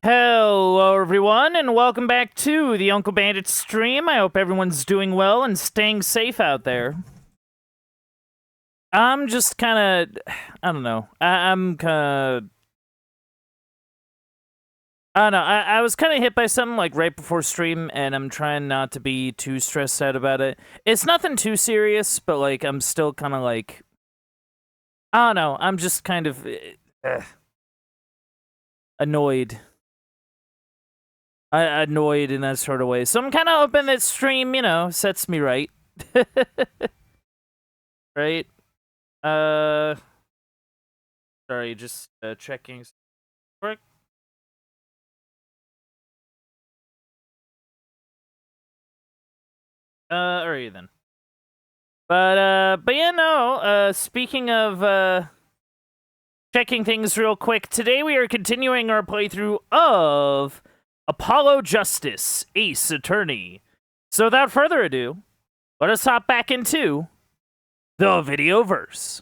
Hello, everyone, and welcome back to the Uncle Bandit stream. I hope everyone's doing well and staying safe out there. I'm just kind of, I don't know. I'm kind of, I don't know. I was kind of hit by something like right before stream, and I'm trying not to be too stressed out about it. It's nothing too serious, but like I'm still kind of like, I don't know. I'm just kind of annoyed. Annoyed in that sort of way. So I'm kind of hoping that stream, you know, sets me right. Right? Sorry, just checking. Quick. Alright then. But yeah, no, speaking of, checking things real quick, today we are continuing our playthrough of Apollo Justice, Ace Attorney. So without further ado, let us hop back into the Videoverse.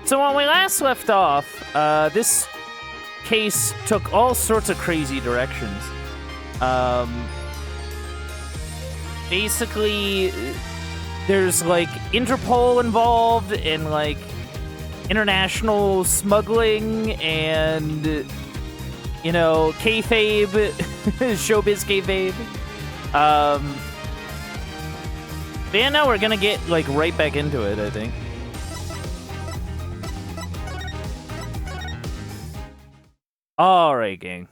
So when we last left off, this case took all sorts of crazy directions. Basically, there's like Interpol involved and like international smuggling and, you know, KAYFABE, SHOWBIZ KAYFABE. But yeah, no, we're gonna get, like, right back into it, I think. Alright, gang.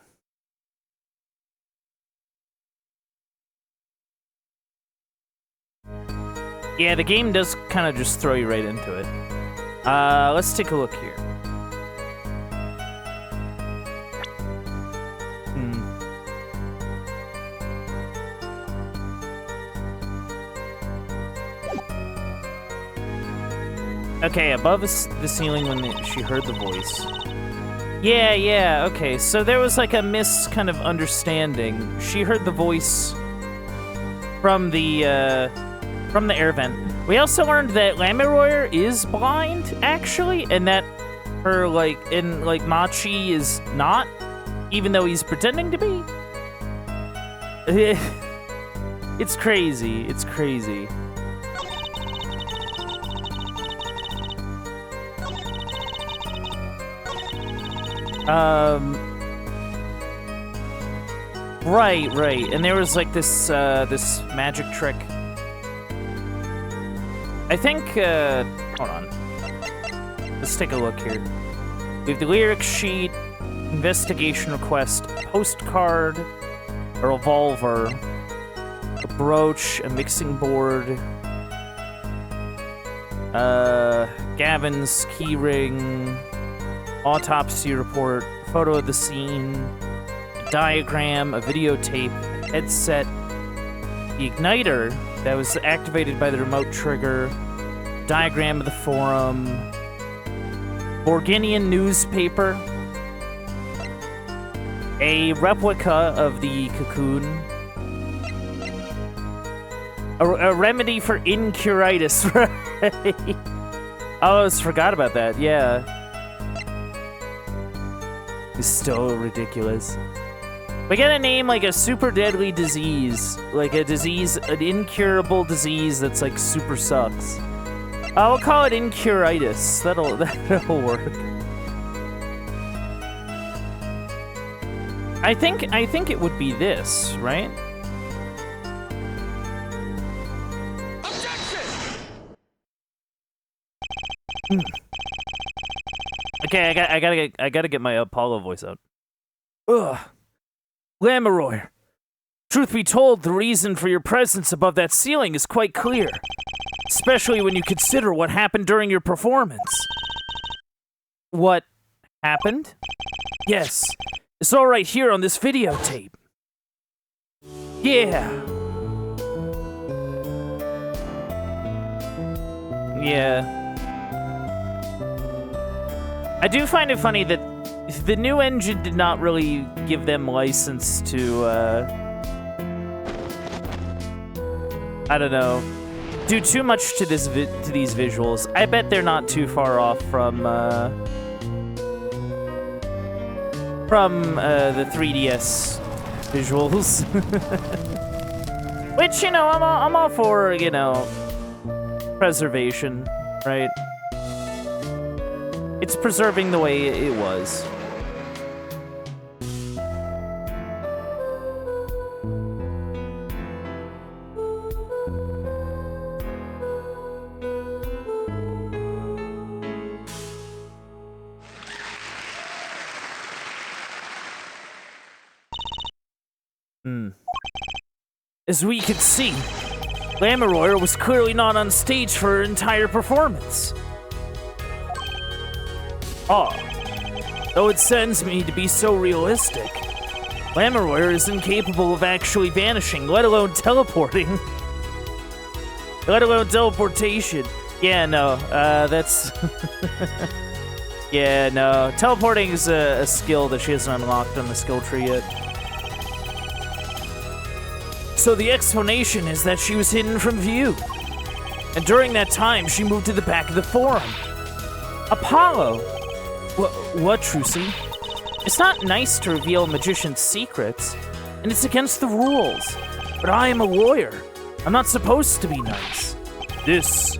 Yeah, the game does kind of just throw you right into it. Let's take a look here. Okay, above the ceiling when she heard the voice. Yeah, okay, so there was like a kind of understanding. She heard the voice from the air vent. We also learned that Lameroyer is blind, actually, and that her, Machi is not, even though he's pretending to be. It's crazy. It's crazy. Right. And there was, like, this magic trick. I think, hold on. Let's take a look here. We have the lyric sheet, investigation request, postcard, a revolver, a brooch, a mixing board, Gavin's keyring, autopsy report, photo of the scene, a diagram, a videotape, a headset, the igniter that was activated by the remote trigger, diagram of the forum, Borginian newspaper, a replica of the cocoon, a remedy for incuritis, right? I almost forgot about that, yeah. It's so ridiculous. We gotta name, like, a super deadly disease. Like, an incurable disease that's, like, super sucks. We'll call it incuritis. That'll work. I think it would be this, right? Objection! Okay, I gotta get my Apollo voice out. Ugh. Lameroyer, truth be told, the reason for your presence above that ceiling is quite clear. Especially when you consider what happened during your performance. What happened? Yes, it's all right here on this videotape. Yeah. I do find it funny that the new engine did not really give them license to, I don't know, do too much to these visuals. I bet they're not too far off from the 3DS visuals. Which, you know, I'm all for, you know, preservation, right? It's preserving the way it was. As we could see, Lamoureux was clearly not on stage for her entire performance. Though it saddens me to be so realistic, Lamoureux is incapable of actually vanishing, let alone teleporting. Let alone teleportation. Yeah, no, that's... yeah, no. Teleporting is a skill that she hasn't unlocked on the skill tree yet. So the explanation is that she was hidden from view. And during that time, she moved to the back of the forum. Apollo! What, Trucy? It's not nice to reveal a magician's secrets, and it's against the rules. But I am a lawyer. I'm not supposed to be nice. This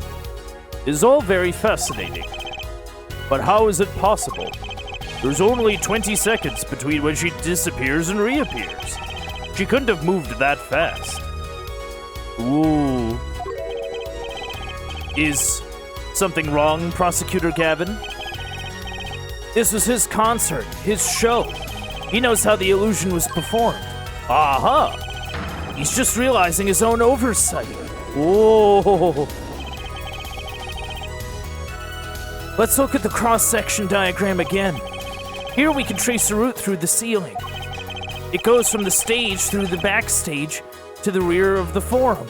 is all very fascinating. But how is it possible? There's only 20 seconds between when she disappears and reappears. She couldn't have moved that fast. Ooh. Is something wrong, Prosecutor Gavin? This was his concert, his show. He knows how the illusion was performed. Aha! He's just realizing his own oversight. Whoa! Let's look at the cross-section diagram again. Here we can trace a route through the ceiling. It goes from the stage through the backstage to the rear of the forum.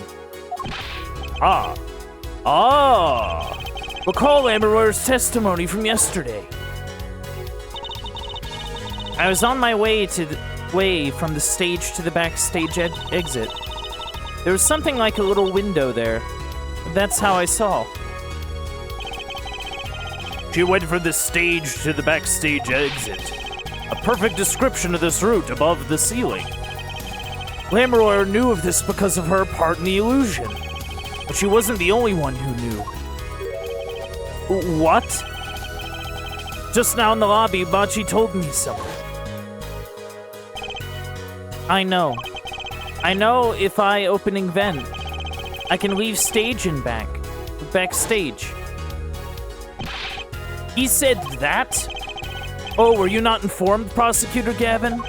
Recall Lamoureux's testimony from yesterday. I was on my way from the stage to the backstage exit. There was something like a little window there. That's how I saw. She went from the stage to the backstage exit. A perfect description of this route above the ceiling. Lamoureux knew of this because of her part in the illusion. But she wasn't the only one who knew. What? Just now in the lobby, Bachi told me something. I know. I know if I opening vent, I can leave stage and backstage. He said that? Oh, were you not informed, Prosecutor Gavin?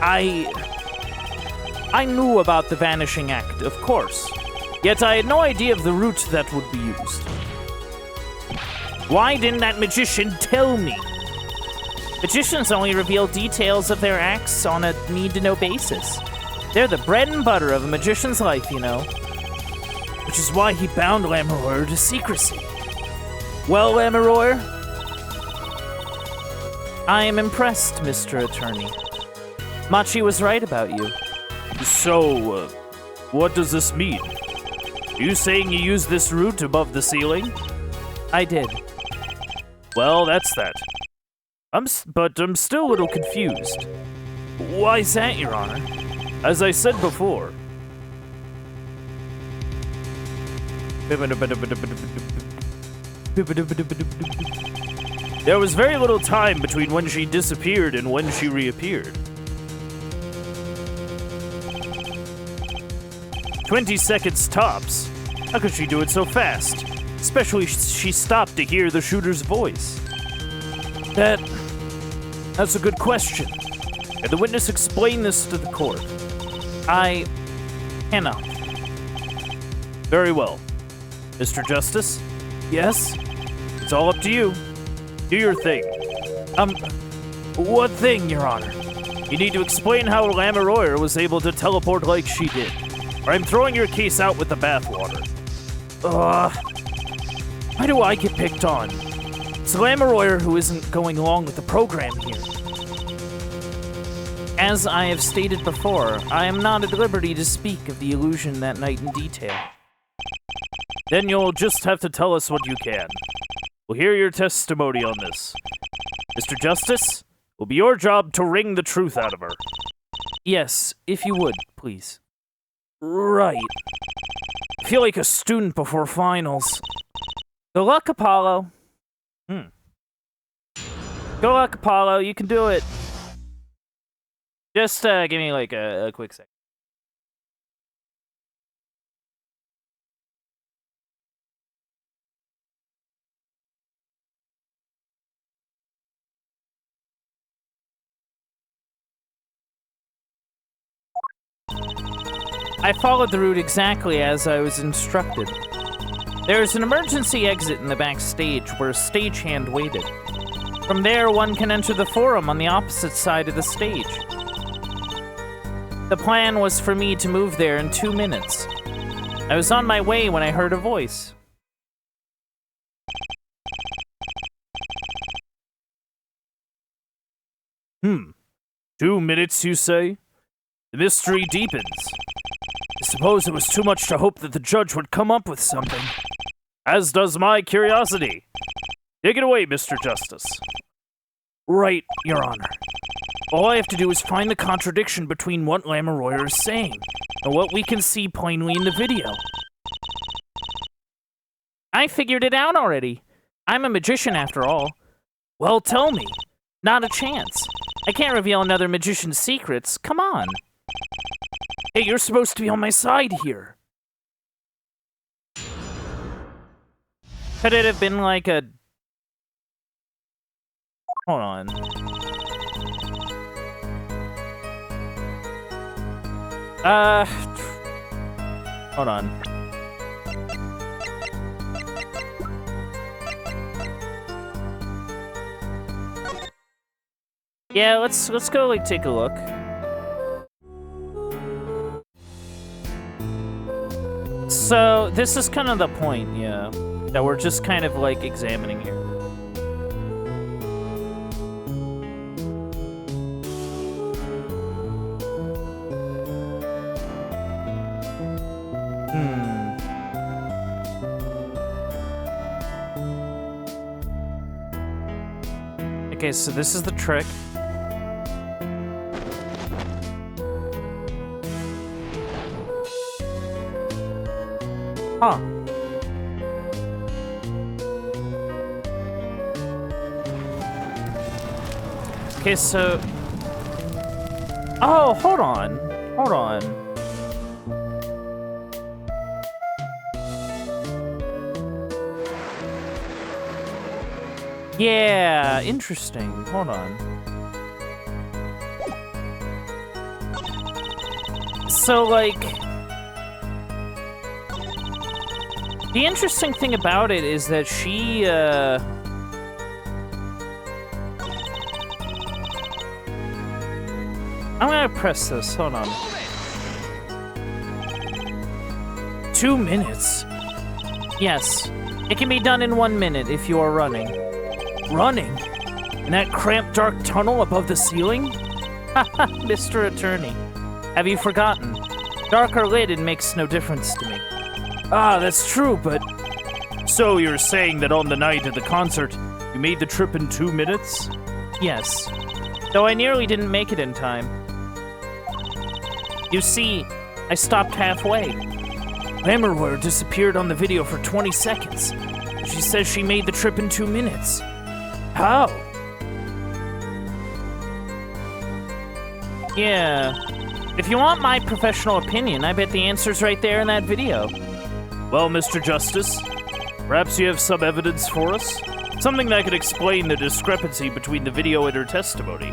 I knew about the Vanishing Act, of course. Yet I had no idea of the route that would be used. Why didn't that magician tell me? Magicians only reveal details of their acts on a need-to-know basis. They're the bread and butter of a magician's life, you know. Which is why he bound Lamoureux to secrecy. Well, Lamoureux, I am impressed, Mr. Attorney. Machi was right about you. So, what does this mean? You saying you used this route above the ceiling? I did. Well, that's that. But I'm still a little confused. Why's that, Your Honor? As I said before. There was very little time between when she disappeared and when she reappeared. 20 seconds tops. How could she do it so fast? Especially she stopped to hear the shooter's voice. That's a good question. Can the witness explain this to the court? I cannot. Very well. Mr. Justice? Yes? It's all up to you. Do your thing. What thing, Your Honor? You need to explain how Lamoureux was able to teleport like she did, or I'm throwing your case out with the bathwater. Why do I get picked on? It's Lamoureux who isn't going along with the program here. As I have stated before, I am not at liberty to speak of the illusion that night in detail. Then you'll just have to tell us what you can. We'll hear your testimony on this. Mr. Justice, it will be your job to wring the truth out of her. Yes, if you would, please. Right. I feel like a student before finals. Good luck, Apollo. Good luck, Apollo. You can do it. Just give me like a quick second. I followed the route exactly as I was instructed. There is an emergency exit in the backstage where a stagehand waited. From there, one can enter the forum on the opposite side of the stage. The plan was for me to move there in 2 minutes. I was on my way when I heard a voice. Hmm. 2 minutes, you say? The mystery deepens. I suppose it was too much to hope that the judge would come up with something. As does my curiosity. Take it away, Mr. Justice. Right, Your Honor. All I have to do is find the contradiction between what Lamoureux is saying and what we can see plainly in the video. I figured it out already. I'm a magician after all. Well, tell me. Not a chance. I can't reveal another magician's secrets. Come on. Hey, you're supposed to be on my side here. Could it have been like a... Hold on. Hold on. Yeah, let's go like take a look. So this is kind of the point, yeah, that we're just kind of like examining here. Okay, so this is the trick. Huh. Okay, so... Oh, hold on. Hold on. Yeah, interesting. Hold on. So, like... The interesting thing about it is that she, I'm gonna press this, hold on. 2 minutes? Yes. It can be done in 1 minute if you are running. Running? In that cramped dark tunnel above the ceiling? Haha, Mr. Attorney. Have you forgotten? Dark or lit, it makes no difference to me. Ah, that's true, but... So you're saying that on the night of the concert, you made the trip in 2 minutes? Yes. Though I nearly didn't make it in time. You see, I stopped halfway. Lamoureux disappeared on the video for 20 seconds. She says she made the trip in 2 minutes. How? Yeah. If you want my professional opinion, I bet the answer's right there in that video. Well, Mr. Justice, perhaps you have some evidence for us? Something that could explain the discrepancy between the video and her testimony.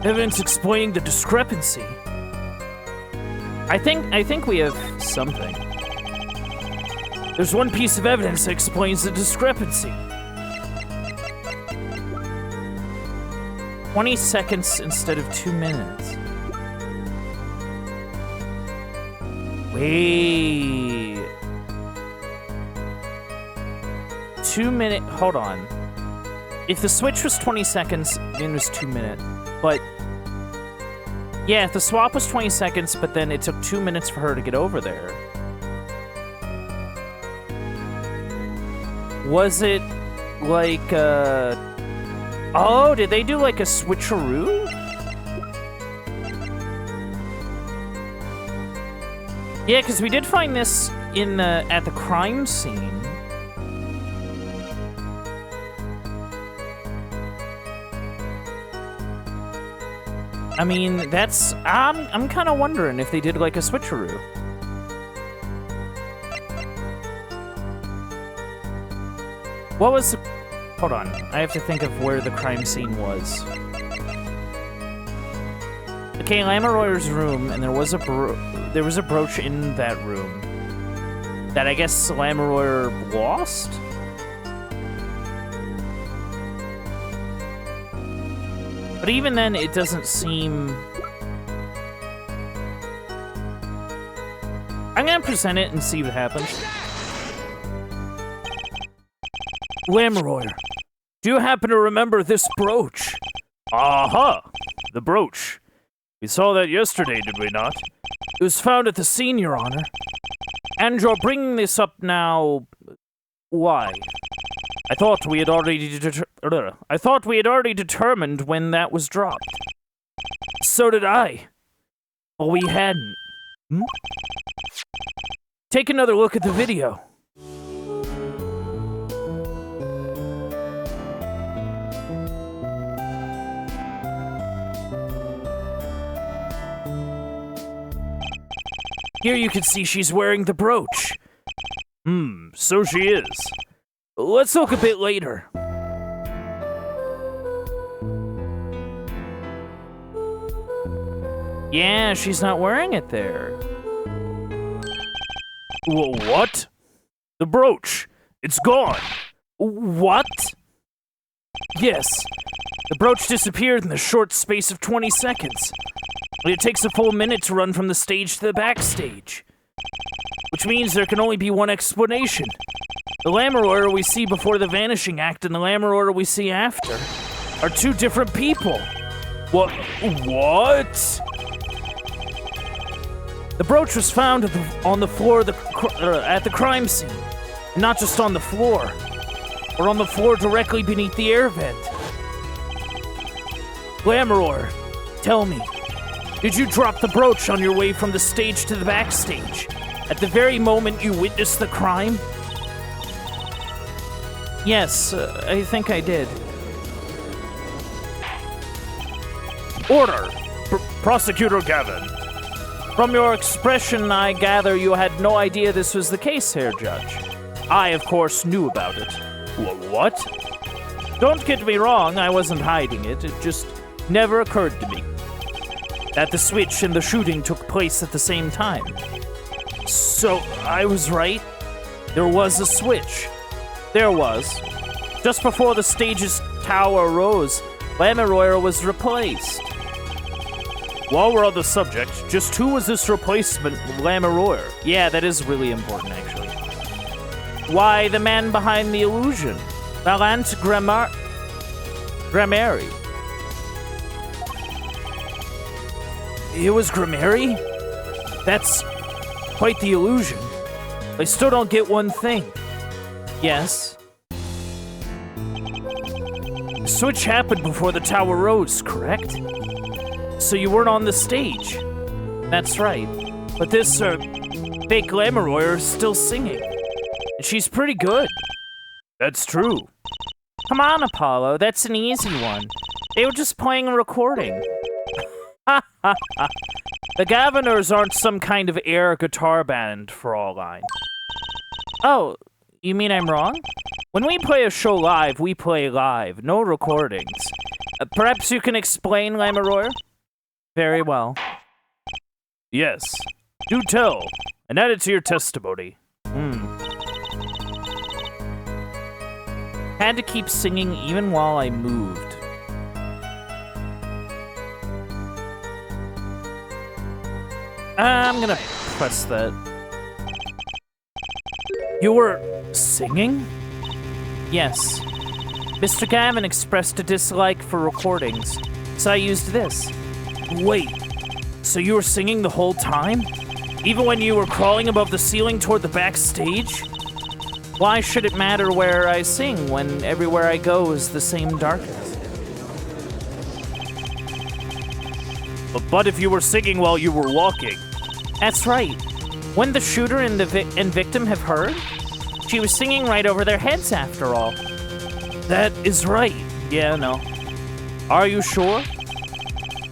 Evidence explaining the discrepancy. I think we have something. There's one piece of evidence that explains the discrepancy. 20 seconds instead of 2 minutes. Wait. 2 minute, hold on. If the switch was 20 seconds, then it was 2 minutes. But Yeah, the swap was 20 seconds, but then it took 2 minutes for her to get over there. Was it like, oh, did they do like a switcheroo? Yeah, because we did find this in at the crime scene. I mean, that's... I'm kind of wondering if they did like a switcheroo. What was... Hold on. I have to think of where the crime scene was. Okay, Lamoureux's room, and there was a brooch in that room that I guess Lamoureux lost? But even then, it doesn't seem... I'm gonna present it and see what happens. Lamoureux, do you happen to remember this brooch? Aha! The brooch. We saw that yesterday, did we not? It was found at the scene, Your Honor. And you're bringing this up now... Why? I thought we had already determined when that was dropped. So did I. Well, we hadn't. Hmm? Take another look at the video. Here you can see she's wearing the brooch. So she is. Let's look a bit later. Yeah, she's not wearing it there. What? The brooch. It's gone. What? Yes. The brooch disappeared in the short space of 20 seconds. It takes a full minute to run from the stage to the backstage. Which means there can only be one explanation. The Lamoureux we see before the vanishing act and the Lamoureux we see after are two different people. What? The brooch was found on the floor at the crime scene. And not just on the floor. Or on the floor directly beneath the air vent. Lamoureux, tell me. Did you drop the brooch on your way from the stage to the backstage? At the very moment you witnessed the crime? Yes, I think I did. Order! Prosecutor Gavin. From your expression, I gather you had no idea this was the case here, Judge. I, of course, knew about it. What? Don't get me wrong, I wasn't hiding it. It just never occurred to me that the switch and the shooting took place at the same time. So, I was right? There was a switch. There was. Just before the stage's tower rose, Lamoureux was replaced. While we're on the subject, just who was this replacement Lamoureux? Yeah, that is really important, actually. Why, the man behind the illusion. Valant Gramary. It was Gramary? That's quite the illusion. I still don't get one thing. Yes. The switch happened before the tower rose, correct? So you weren't on the stage. That's right. But this, fake Lamoureux is still singing. And she's pretty good. That's true. Come on, Apollo, that's an easy one. They were just playing a recording. Ha ha ha. The Governors aren't some kind of air guitar band, for all I know. Oh, you mean I'm wrong? When we play a show live, we play live, no recordings. Perhaps you can explain, Lamoureux? Very well. Yes. Do tell, and add it to your testimony. Had to keep singing even while I moved. I'm gonna press that. You were singing? Yes. Mr. Gavin expressed a dislike for recordings, so I used this. Wait, So you were singing the whole time? Even when you were crawling above the ceiling toward the backstage? Why should it matter where I sing when everywhere I go is the same darkness? But if you were singing while you were walking... That's right. Wouldn't the shooter and the victim have heard? She was singing right over their heads after all. That is right. Yeah, no. Are you sure?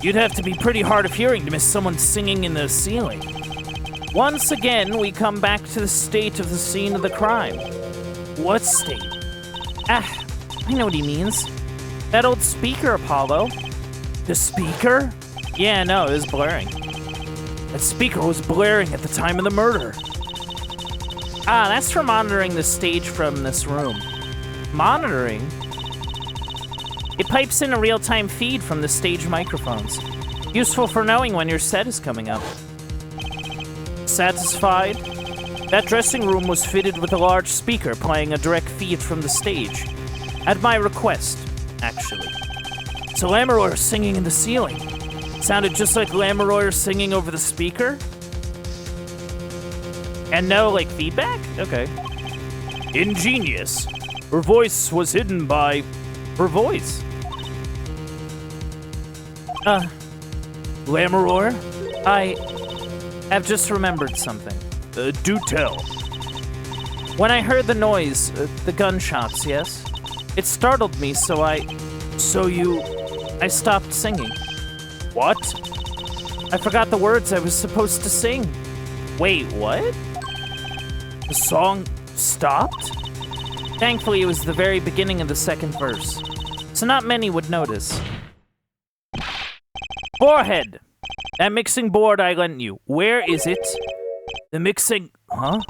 You'd have to be pretty hard of hearing to miss someone singing in the ceiling. Once again, we come back to the state of the scene of the crime. What state? Ah, I know what he means. That old speaker, Apollo. The speaker? Yeah, no, it was blaring. That speaker was blaring at the time of the murder. Ah, that's for monitoring the stage from this room. Monitoring? It pipes in a real-time feed from the stage microphones. Useful for knowing when your set is coming up. Satisfied? That dressing room was fitted with a large speaker playing a direct feed from the stage. At my request, actually. So Lamoureux singing in the ceiling. Sounded just like Lamoureux singing over the speaker? And no, like, feedback? Okay. Ingenious. Her voice was hidden by her voice. Lamoureux? I have just remembered something. Do tell. When I heard the noise, the gunshots, yes? It startled me, so I stopped singing. What? I forgot the words I was supposed to sing. Wait, what? The song stopped? Thankfully, it was the very beginning of the second verse, so not many would notice. Forehead! That mixing board I lent you, where is it? The mixing... Huh?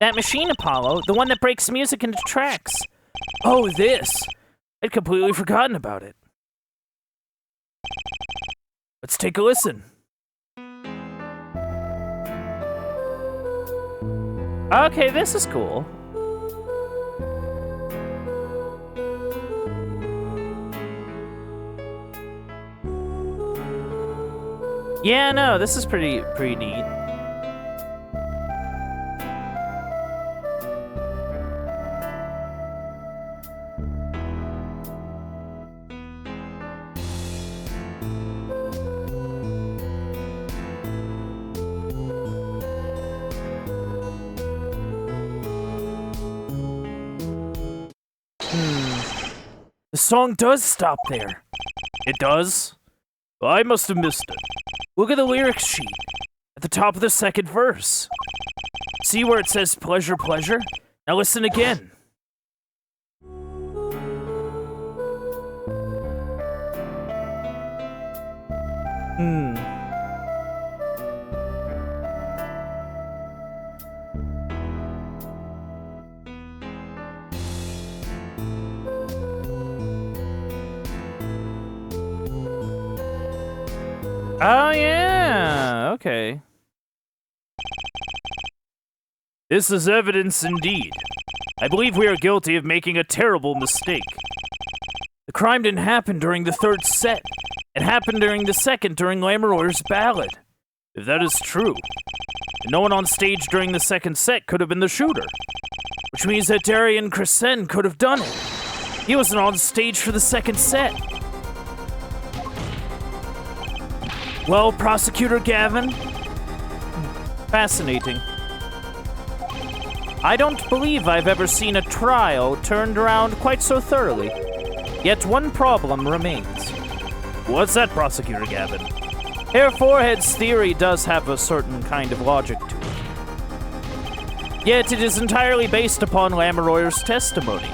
That machine, Apollo, the one that breaks music into tracks. Oh, this! I'd completely forgotten about it. Let's take a listen. Okay, this is cool. Yeah, no, this is pretty neat. The song does stop there. It does? Well, I must have missed it. Look at the lyrics sheet at the top of the second verse. See where it says pleasure, pleasure? Now listen again. Oh, yeah. Okay. This is evidence indeed. I believe we are guilty of making a terrible mistake. The crime didn't happen during the third set. It happened during the second, during Lamoureux's ballad. If that is true, no one on stage during the second set could have been the shooter. Which means that Darian Crescent could have done it. He wasn't on stage for the second set. Well, Prosecutor Gavin? Fascinating. I don't believe I've ever seen a trial turned around quite so thoroughly. Yet one problem remains. What's that, Prosecutor Gavin? Herr Forehead's theory does have a certain kind of logic to it. Yet it is entirely based upon Lamoureux's testimony.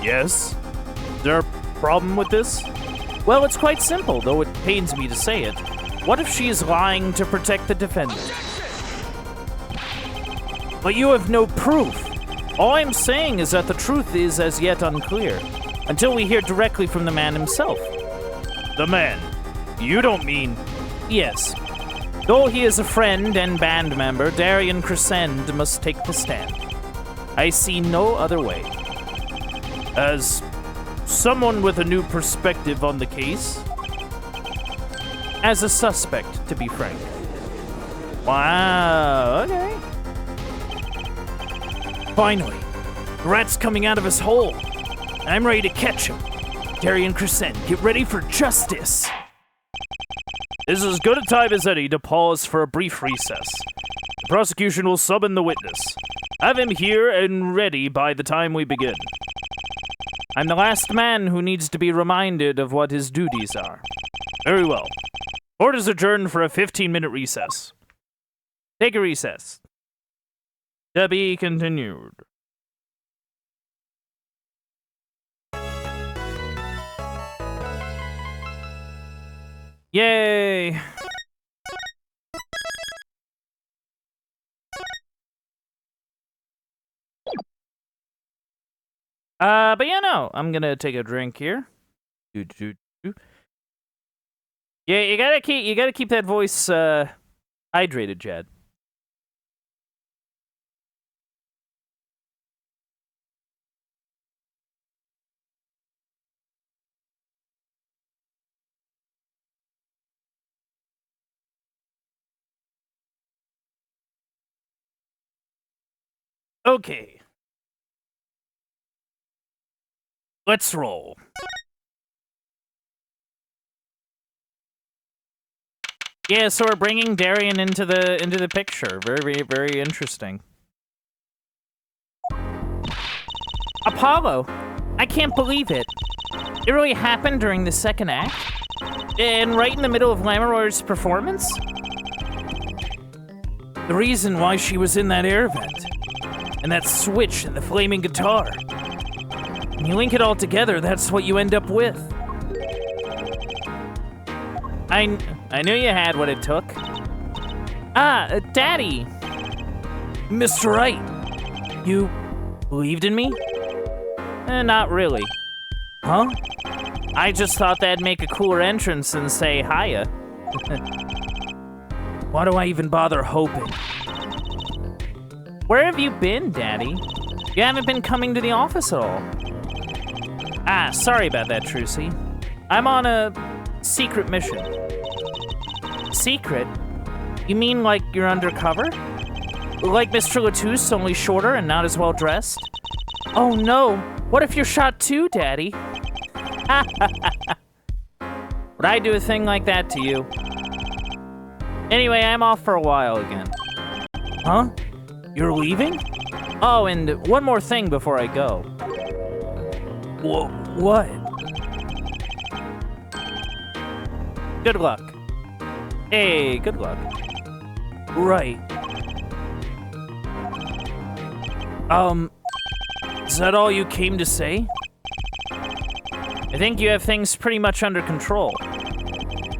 Yes? Is there a problem with this? Well, it's quite simple, though it pains me to say it. What if she is lying to protect the defendant? But you have no proof. All I'm saying is that the truth is as yet unclear, until we hear directly from the man himself. The man? You don't mean... Yes. Though he is a friend and band member, Darian Crescent must take the stand. I see no other way. As someone with a new perspective on the case... As a suspect, to be frank. Wow, okay. Finally, the rat's coming out of his hole. I'm ready to catch him. Darian Crescent, get ready for justice. This is as good a time as any to pause for a brief recess. The prosecution will summon the witness. Have him here and ready by the time we begin. I'm the last man who needs to be reminded of what his duties are. Very well. Court is adjourned for a 15-minute recess. Take a recess. To be continued. Yay! But yeah, no, I'm gonna take a drink here. Yeah, you gotta keep that voice hydrated, Jed. Okay. Let's roll. Yeah, so we're bringing Darian into the picture. Very, very interesting. Apollo, I can't believe it. It really happened during the second act? And right in the middle of Lamoureux's performance? The reason why she was in that air vent. And that switch and the flaming guitar. When you link it all together, that's what you end up with. I knew you had what it took. Daddy. Mr. Wright. You believed in me? Not really. Huh? I just thought that'd make a cooler entrance and say hiya. Why do I even bother hoping? Where have you been, Daddy? You haven't been coming to the office at all. Sorry about that, Trucy. I'm on a secret mission. Secret? You mean like you're undercover? Like Mr. Latouche, only shorter and not as well dressed? Oh no, what if you're shot too, Daddy? Would I do a thing like that to you? Anyway, I'm off for a while again. Huh? You're leaving? Oh, and one more thing before I go. What? Good luck. Hey, good luck. Right. Is that all you came to say? I think you have things pretty much under control.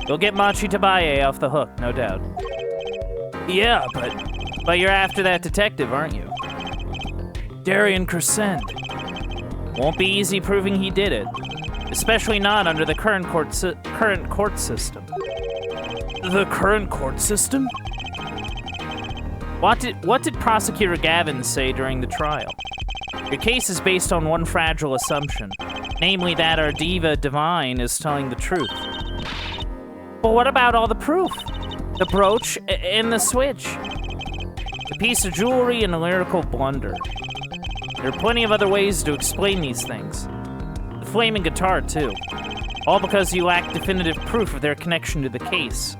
You'll get Machi Tabaye off the hook, no doubt. Yeah, but you're after that detective, aren't you? Darian Crescent. Won't be easy proving he did it. Especially not under the current court system. The current court system? What did Prosecutor Gavin say during the trial? Your case is based on one fragile assumption, namely that our diva divine is telling the truth. But what about all the proof? The brooch and the switch? The piece of jewelry and a lyrical blunder. There are plenty of other ways to explain these things. The flaming guitar, too. All because you lack definitive proof of their connection to the case.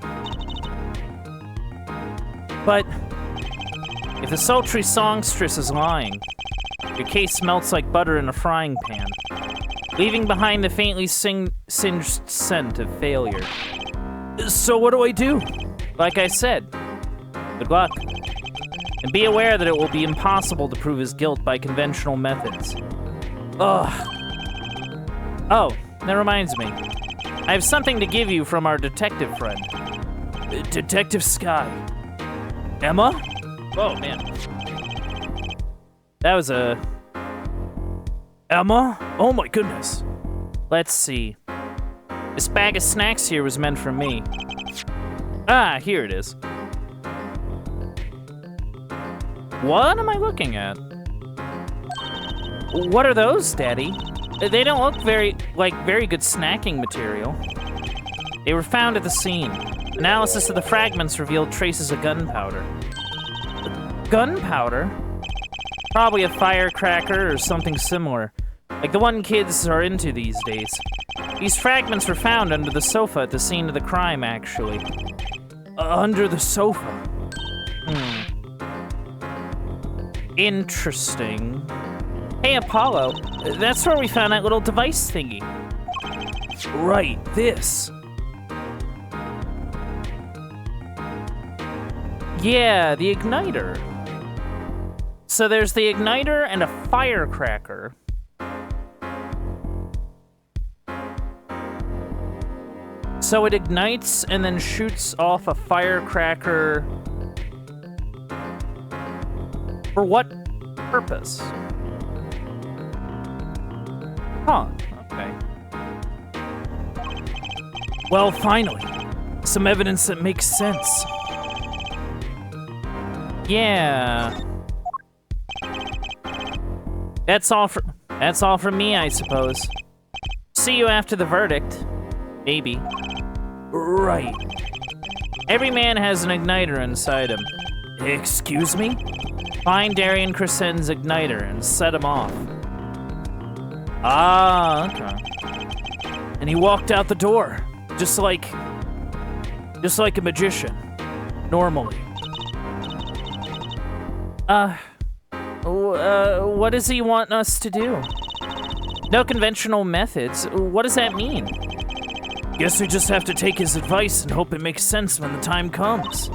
But if the sultry songstress is lying, your case melts like butter in a frying pan, leaving behind the faintly singed scent of failure. So what do I do? Like I said, good luck. And be aware that it will be impossible to prove his guilt by conventional methods. Ugh. Oh, that reminds me. I have something to give you from our detective friend. Detective Sky. Emma? Oh, man. That was a... Emma? Oh my goodness. Let's see. This bag of snacks here was meant for me. Here it is. What am I looking at? What are those, Daddy? They don't look very good snacking material. They were found at the scene. Analysis of the fragments revealed traces of gunpowder. Gunpowder? Probably a firecracker or something similar, like the one kids are into these days. These fragments were found under the sofa at the scene of the crime, actually. Under the sofa? Interesting. Hey, Apollo, that's where we found that little device thingy. Right, this. Yeah, the igniter. So there's the igniter and a firecracker. So it ignites and then shoots off a firecracker. For what purpose? Huh, okay. Well, finally, some evidence that makes sense. Yeah. That's all from me, I suppose. See you after the verdict. Maybe. Right. Every man has an igniter inside him. Excuse me? Find Darian Crescen's igniter and set him off. Ah, okay. And he walked out the door, just like a magician, normally. What does he want us to do? No conventional methods. What does that mean? Guess we just have to take his advice and hope it makes sense when the time comes.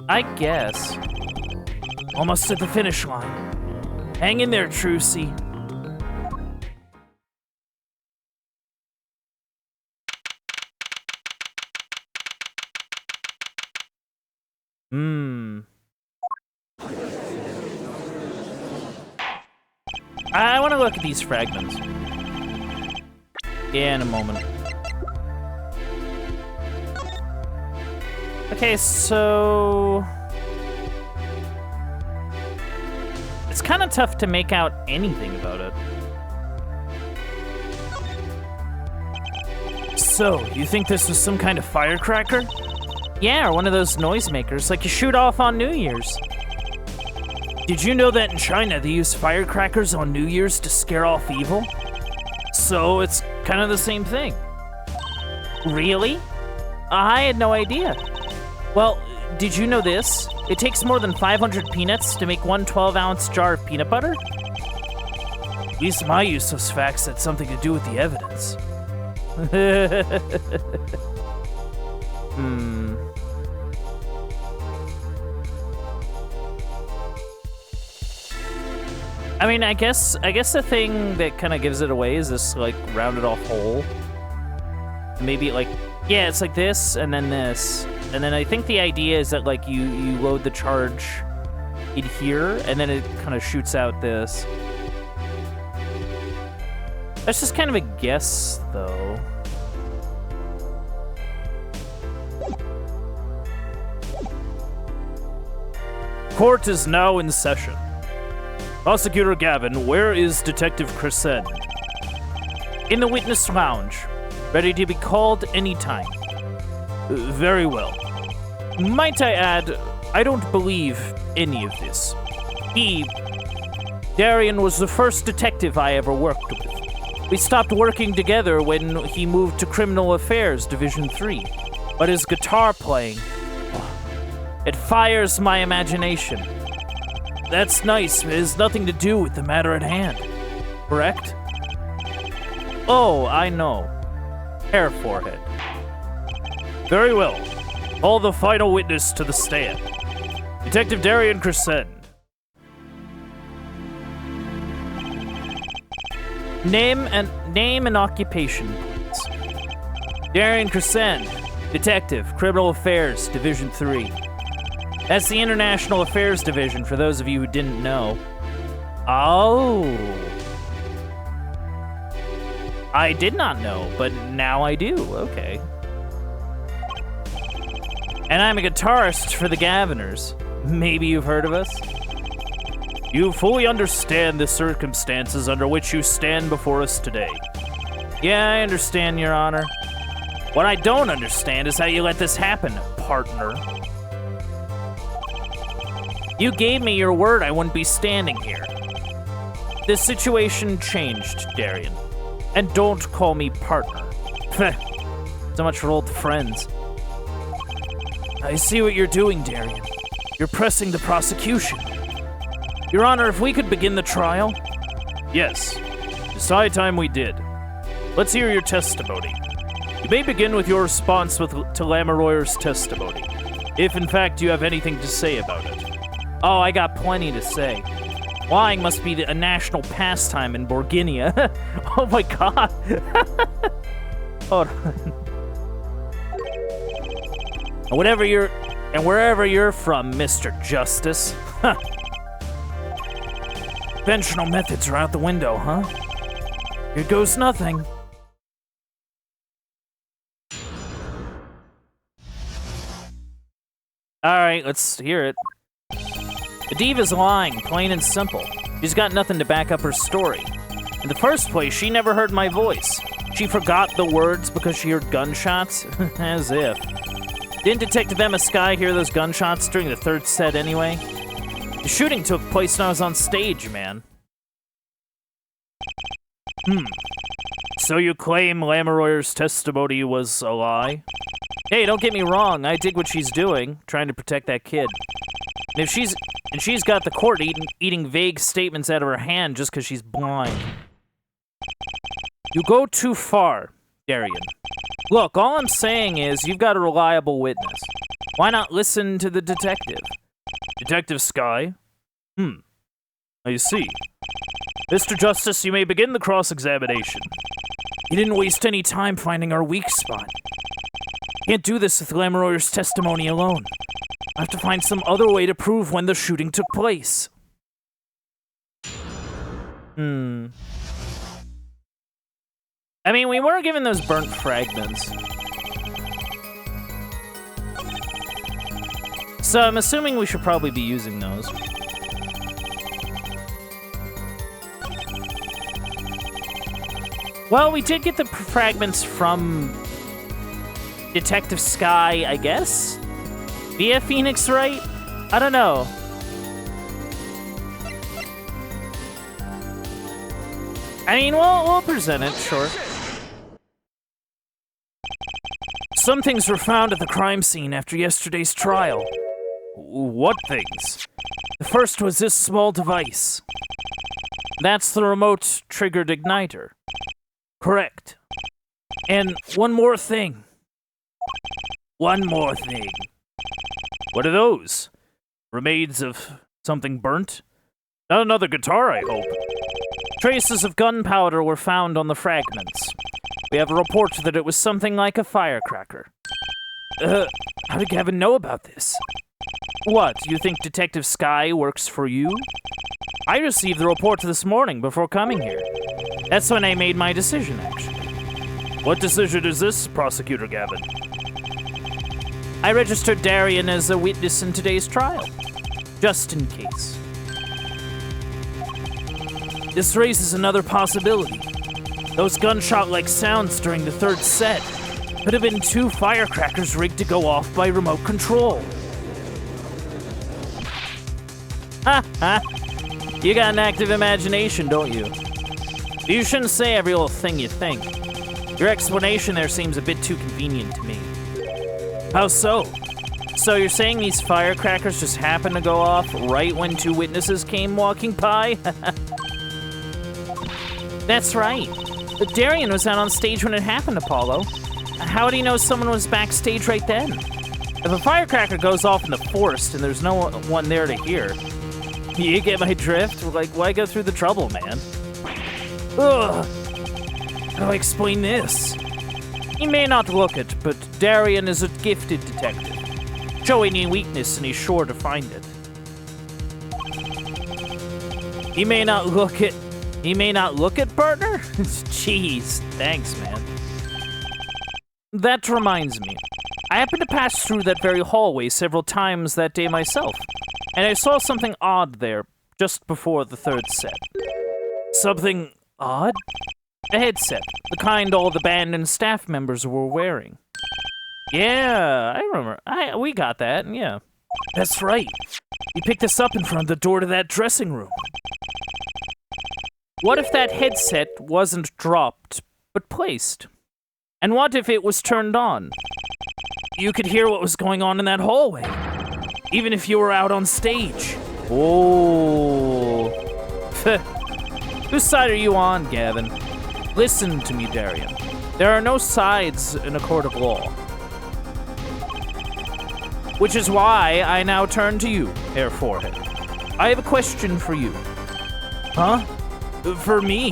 I guess. Almost at the finish line. Hang in there, Trucy. I want to look at these fragments. Yeah, in a moment. Okay, so... it's kind of tough to make out anything about it. So, you think this was some kind of firecracker? Yeah, or one of those noisemakers, like you shoot off on New Year's. Did you know that in China they use firecrackers on New Year's to scare off evil? So, it's kind of the same thing. Really? I had no idea. Well, did you know this? It takes more than 500 peanuts to make one 12-ounce jar of peanut butter? At least my useless facts had something to do with the evidence. I mean, I guess the thing that kind of gives it away is this, like, rounded off hole. Maybe, like, yeah, it's like this, and then this. And then I think the idea is that, like, you load the charge in here, and then it kind of shoots out this. That's just kind of a guess, though. Court is now in session. Prosecutor Gavin, where is Detective Crescent? In the witness lounge, ready to be called anytime. Very well. Might I add, I don't believe any of this. Darian was the first detective I ever worked with. We stopped working together when he moved to Criminal Affairs Division 3. But his guitar playing, it fires my imagination. That's nice, but it has nothing to do with the matter at hand. Correct? Oh, I know. Hair forehead. Very well. Call the final witness to the stand. Detective Darian Crescent. Name and occupation, please. Darian Crescent, Detective, Criminal Affairs, Division 3. That's the International Affairs Division, for those of you who didn't know. Oh. I did not know, but now I do. Okay. And I'm a guitarist for the Gaviners. Maybe you've heard of us? You fully understand the circumstances under which you stand before us today. Yeah, I understand, Your Honor. What I don't understand is how you let this happen, partner. You gave me your word I wouldn't be standing here. This situation changed, Darian. And don't call me partner. So much for old friends. I see what you're doing, Darian. You're pressing the prosecution. Your Honor, if we could begin the trial? Yes. It's high time we did. Let's hear your testimony. You may begin with your response to Lamoureux's testimony, if in fact you have anything to say about it. Oh, I got plenty to say. Lying must be a national pastime in Borginia. Oh my god. Hold on. Wherever you're from, Mr. Justice. Conventional methods are out the window, huh? Here goes nothing. Alright, let's hear it. The diva's lying, plain and simple. She's got nothing to back up her story. In the first place, she never heard my voice. She forgot the words because she heard gunshots? As if. Didn't Detective Emma Skye hear those gunshots during the third set anyway? The shooting took place when I was on stage, man. So you claim Lamoureux's testimony was a lie? Hey, don't get me wrong, I dig what she's doing, trying to protect that kid. And she's got the court eating vague statements out of her hand just because she's blind. You go too far, Darian. Look, all I'm saying is you've got a reliable witness. Why not listen to the detective? Detective Skye? I see. Mr. Justice, you may begin the cross-examination. You didn't waste any time finding our weak spot. Can't do this with Lamoureux's testimony alone. I have to find some other way to prove when the shooting took place. I mean, we were given those burnt fragments. So I'm assuming we should probably be using those. Well, we did get the fragments from Detective Skye, I guess? Via Phoenix, right? I don't know. I mean, we'll present it, sure. Some things were found at the crime scene after yesterday's trial. What things? The first was this small device. That's the remote-triggered igniter. Correct. And one more thing. One more thing. What are those? Remains of something burnt? Not another guitar, I hope. Traces of gunpowder were found on the fragments. We have a report that it was something like a firecracker. How did Gavin know about this? What, you think Detective Skye works for you? I received the report this morning before coming here. That's when I made my decision, actually. What decision is this, Prosecutor Gavin? I registered Darian as a witness in today's trial, just in case. This raises another possibility. Those gunshot-like sounds during the third set could have been two firecrackers rigged to go off by remote control. Ha ha! You got an active imagination, don't you? You shouldn't say every little thing you think. Your explanation there seems a bit too convenient to me. How so? So you're saying these firecrackers just happened to go off right when two witnesses came walking by? That's right. But Darian was out on stage when it happened, Apollo. How would he know someone was backstage right then? If a firecracker goes off in the forest and there's no one there to hear, you get my drift? Like, why go through the trouble, man? Ugh. How do I explain this? He may not look it, but Darian is a gifted detective. Show any weakness and he's sure to find it. He may not look it, partner? Jeez, thanks, man. That reminds me. I happened to pass through that very hallway several times that day myself, and I saw something odd there just before the third set. Something odd? A headset, the kind all the band and staff members were wearing. Yeah, I remember. We got that, yeah. That's right. You picked us up in front of the door to that dressing room. What if that headset wasn't dropped, but placed? And what if it was turned on? You could hear what was going on in that hallway, even if you were out on stage. Oh. Whose side are you on, Gavin? Listen to me, Darian. There are no sides in a court of law. Which is why I now turn to you, Air Forehead. I have a question for you. Huh? For me?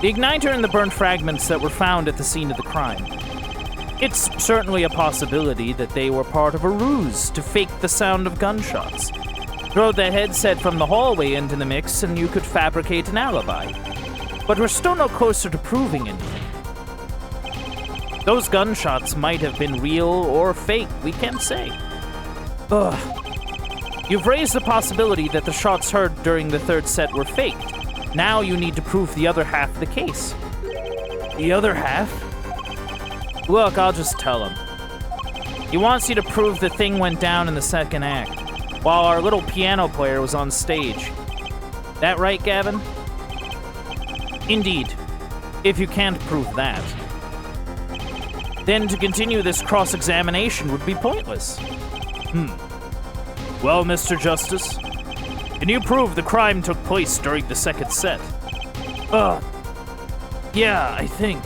The igniter and the burnt fragments that were found at the scene of the crime. It's certainly a possibility that they were part of a ruse to fake the sound of gunshots. Throw the headset from the hallway into the mix and you could fabricate an alibi. But we're still no closer to proving anything. Those gunshots might have been real or fake, we can't say. Ugh. You've raised the possibility that the shots heard during the third set were faked. Now you need to prove the other half of the case. The other half? Look, I'll just tell him. He wants you to prove the thing went down in the second act, while our little piano player was on stage. That right, Gavin? Indeed. If you can't prove that, then to continue this cross-examination would be pointless. Well, Mr. Justice, can you prove the crime took place during the second set? Yeah, I think.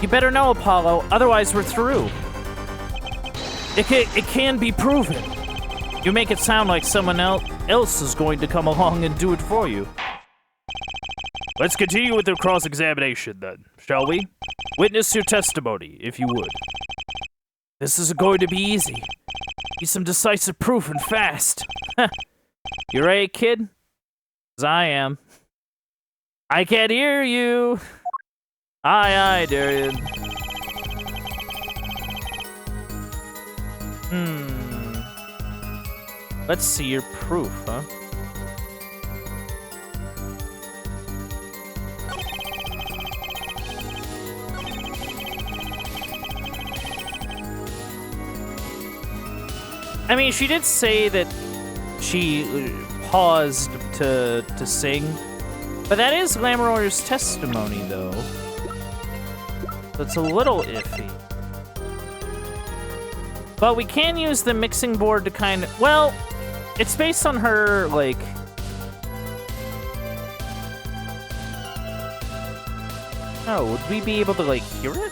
You better know, Apollo, otherwise we're through. It can be proven. You make it sound like someone else is going to come along and do it for you. Let's continue with the cross-examination, then, shall we? Witness your testimony, if you would. This is going to be easy. Need some decisive proof and fast. You ready, kid? 'Cause I am. I can't hear you. Aye, Darian. Let's see your proof, huh? I mean, she did say that she paused to sing, but that is Lamoureux's testimony, though. So it's a little iffy. But we can use the mixing board to kind of... Well, it's based on her, like... Oh, would we be able to, like, hear it?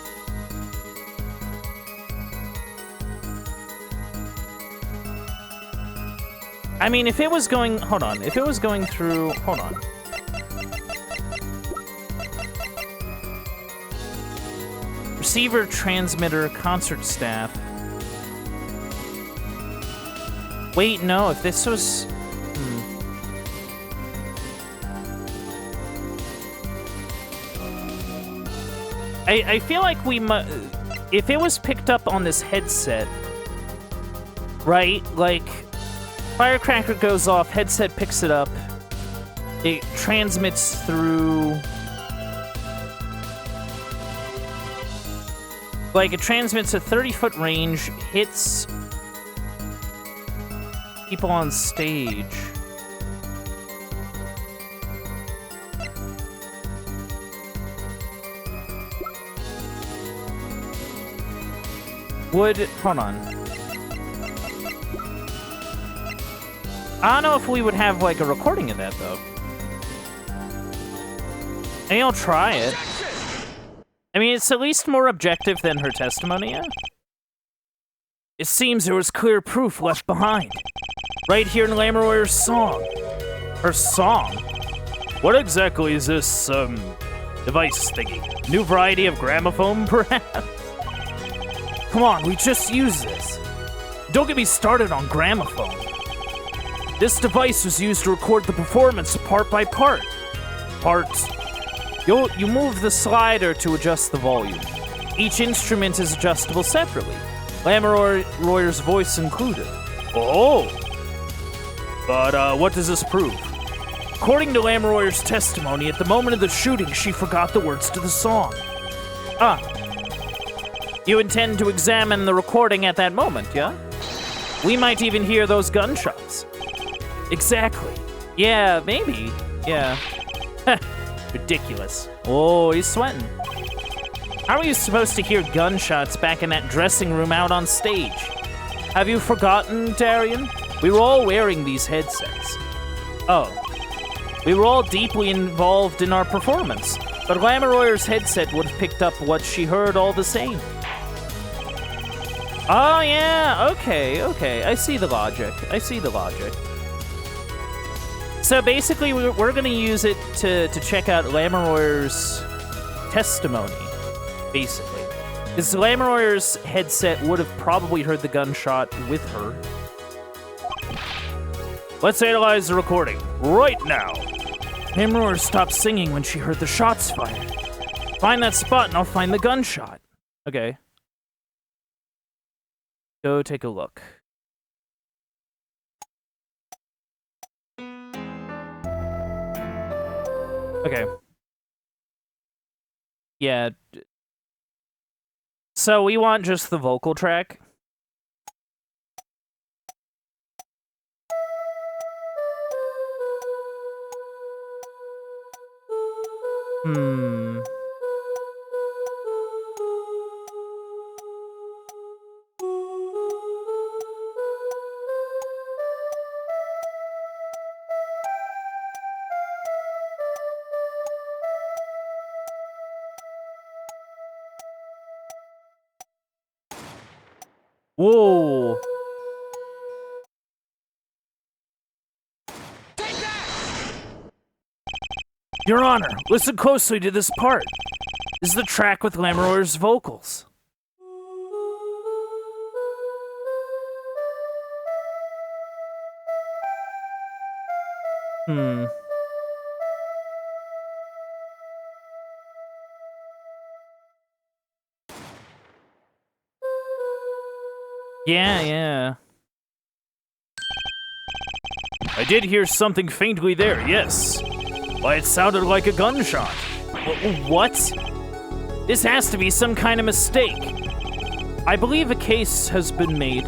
I mean, if it was going... Hold on. If it was going through... Hold on. Receiver, transmitter, concert staff. Wait, no. If this was... I feel like we might... If it was picked up on this headset... Right? Like... Firecracker goes off, headset picks it up. It transmits through... Like, it transmits a 30-foot range, hits people on stage. Hold on. I don't know if we would have, like, a recording of that, though. Maybe I'll try it. I mean, it's at least more objective than her testimony, yeah? It seems there was clear proof left behind. Right here in Lamoureux's song. Her song? What exactly is this, device thingy? New variety of gramophone, perhaps? Come on, we just used this. Don't get me started on gramophone. This device was used to record the performance part by part. Parts. You move the slider to adjust the volume. Each instrument is adjustable separately. Lamoureux's voice included. Oh! But, what does this prove? According to Lamoureux's testimony, at the moment of the shooting, she forgot the words to the song. Ah. You intend to examine the recording at that moment, yeah? We might even hear those gunshots. Exactly. Yeah, maybe. Yeah. Ridiculous. Oh, he's sweating. How are you supposed to hear gunshots back in that dressing room out on stage? Have you forgotten, Darian? We were all wearing these headsets. Oh. We were all deeply involved in our performance, but Lamoureux's headset would have picked up what she heard all the same. Oh, yeah, okay. I see the logic. So basically, we're going to use it to check out Lamoureux's testimony, basically. Because Lamoureux's headset would have probably heard the gunshot with her. Let's analyze the recording right now. Lamoureux stopped singing when she heard the shots fired. Find that spot and I'll find the gunshot. Okay. Go take a look. Okay. Yeah. So we want just the vocal track. Whoa. Your Honor, listen closely to this part. This is the track with Lamoureux's vocals. Yeah. I did hear something faintly there, yes. Why, it sounded like a gunshot. What? This has to be some kind of mistake. I believe a case has been made.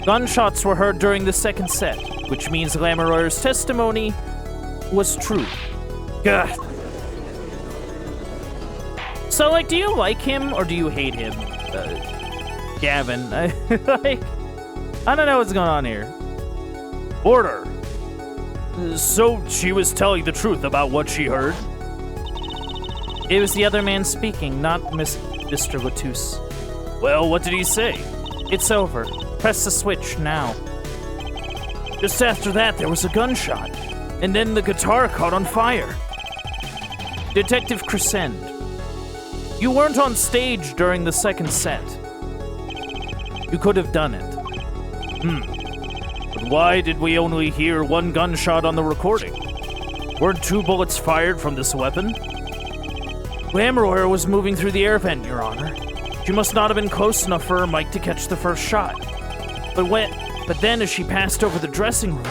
Gunshots were heard during the second set, which means Lamoureux's testimony was true. Gah. So, like, do you like him or do you hate him? Gavin. I don't know what's going on here. Order. So she was telling the truth about what she heard? It was the other man speaking, not Mr. Latouche. Well, what did he say? It's over. Press the switch now. Just after that, there was a gunshot, and then the guitar caught on fire. Detective Crescend, you weren't on stage during the second set. You could have done it. But why did we only hear one gunshot on the recording? Weren't 2 bullets fired from this weapon? Lamoureux was moving through the air vent, Your Honor. She must not have been close enough for her mic to catch the first shot. But then as she passed over the dressing room,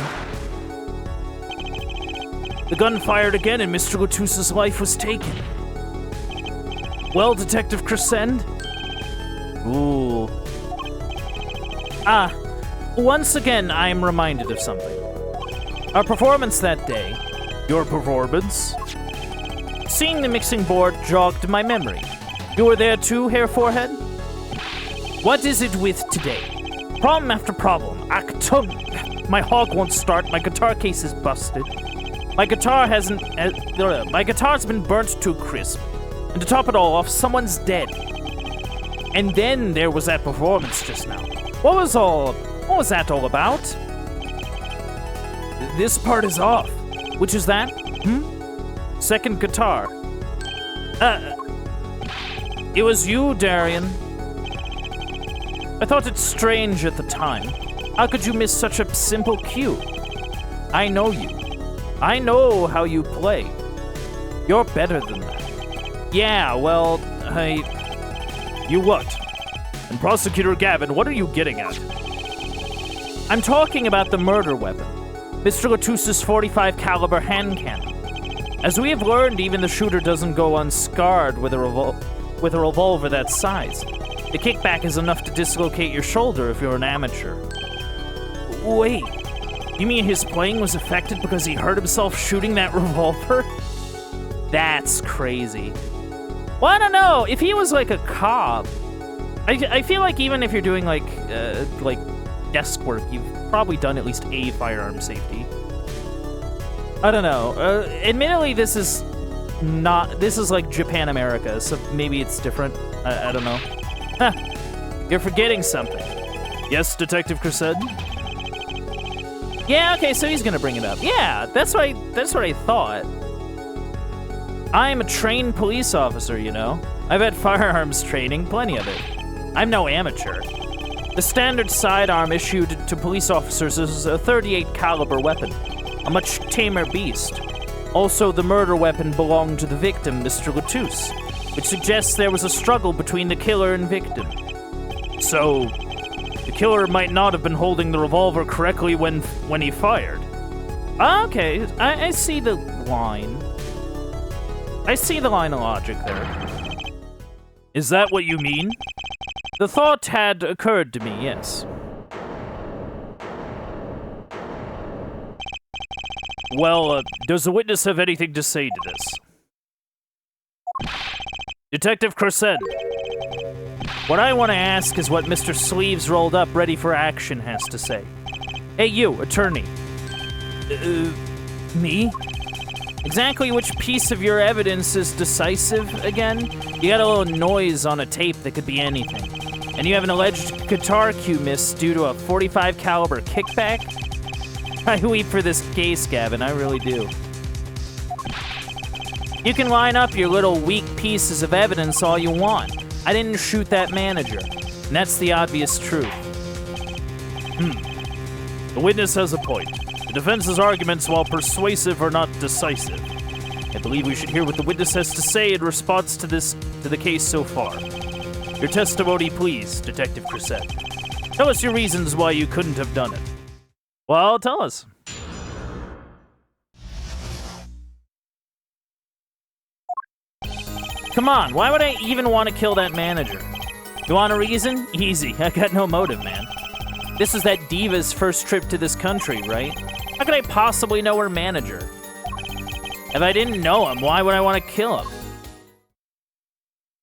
the gun fired again and Mr. Latouche's life was taken. Well, Detective Crescend? Ooh. Once again, I am reminded of something. Our performance that day. Your performance? Seeing the mixing board jogged my memory. You were there too, Herr Forehead? What is it with today? Problem after problem. My hog won't start, my guitar case is busted. My guitar's been burnt to a crisp. And to top it all off, someone's dead. And then there was that performance just now. What was that all about? This part is off. Which is that? Second guitar. It was you, Darian. I thought it strange at the time. How could you miss such a simple cue? I know you. I know how you play. You're better than that. Yeah, well, You what? And Prosecutor Gavin, what are you getting at? I'm talking about the murder weapon. Mr. Latouche's .45 caliber hand cannon. As we have learned, even the shooter doesn't go unscarred with a with a revolver that size. The kickback is enough to dislocate your shoulder if you're an amateur. Wait, you mean his playing was affected because he hurt himself shooting that revolver? That's crazy. Well, I don't know. If he was like a cop, I feel like even if you're doing like desk work, you've probably done at least a firearm safety. I don't know. Admittedly, this is like Japan America, so maybe it's different. I don't know. Huh. You're forgetting something. Yes, Detective Crusade? Yeah, okay, so he's gonna bring it up. Yeah, that's what I thought. I'm a trained police officer, you know. I've had firearms training, plenty of it. I'm no amateur. The standard sidearm issued to police officers is a .38 caliber weapon, a much tamer beast. Also, the murder weapon belonged to the victim, Mr. Latouche, which suggests there was a struggle between the killer and victim. So, the killer might not have been holding the revolver correctly when he fired. Okay, I see the line. I see the line of logic there. Is that what you mean? The thought had occurred to me, yes. Well, does the witness have anything to say to this? Detective Crusade. What I want to ask is what Mr. Sleeves rolled up ready for action has to say. Hey you, attorney. Me? Exactly which piece of your evidence is decisive again? You got a little noise on a tape that could be anything. And you have an alleged guitar cue miss due to a .45 caliber kickback? I weep for this case, Gavin, I really do. You can line up your little weak pieces of evidence all you want. I didn't shoot that manager, and that's the obvious truth. The witness has a point. The defense's arguments, while persuasive, are not decisive. I believe we should hear what the witness has to say in response to the case so far. Your testimony, please, Detective Crusade. Tell us your reasons why you couldn't have done it. Well, tell us. Come on, why would I even want to kill that manager? You want a reason? Easy, I got no motive, man. This is that diva's first trip to this country, right? How could I possibly know her manager? If I didn't know him, why would I want to kill him?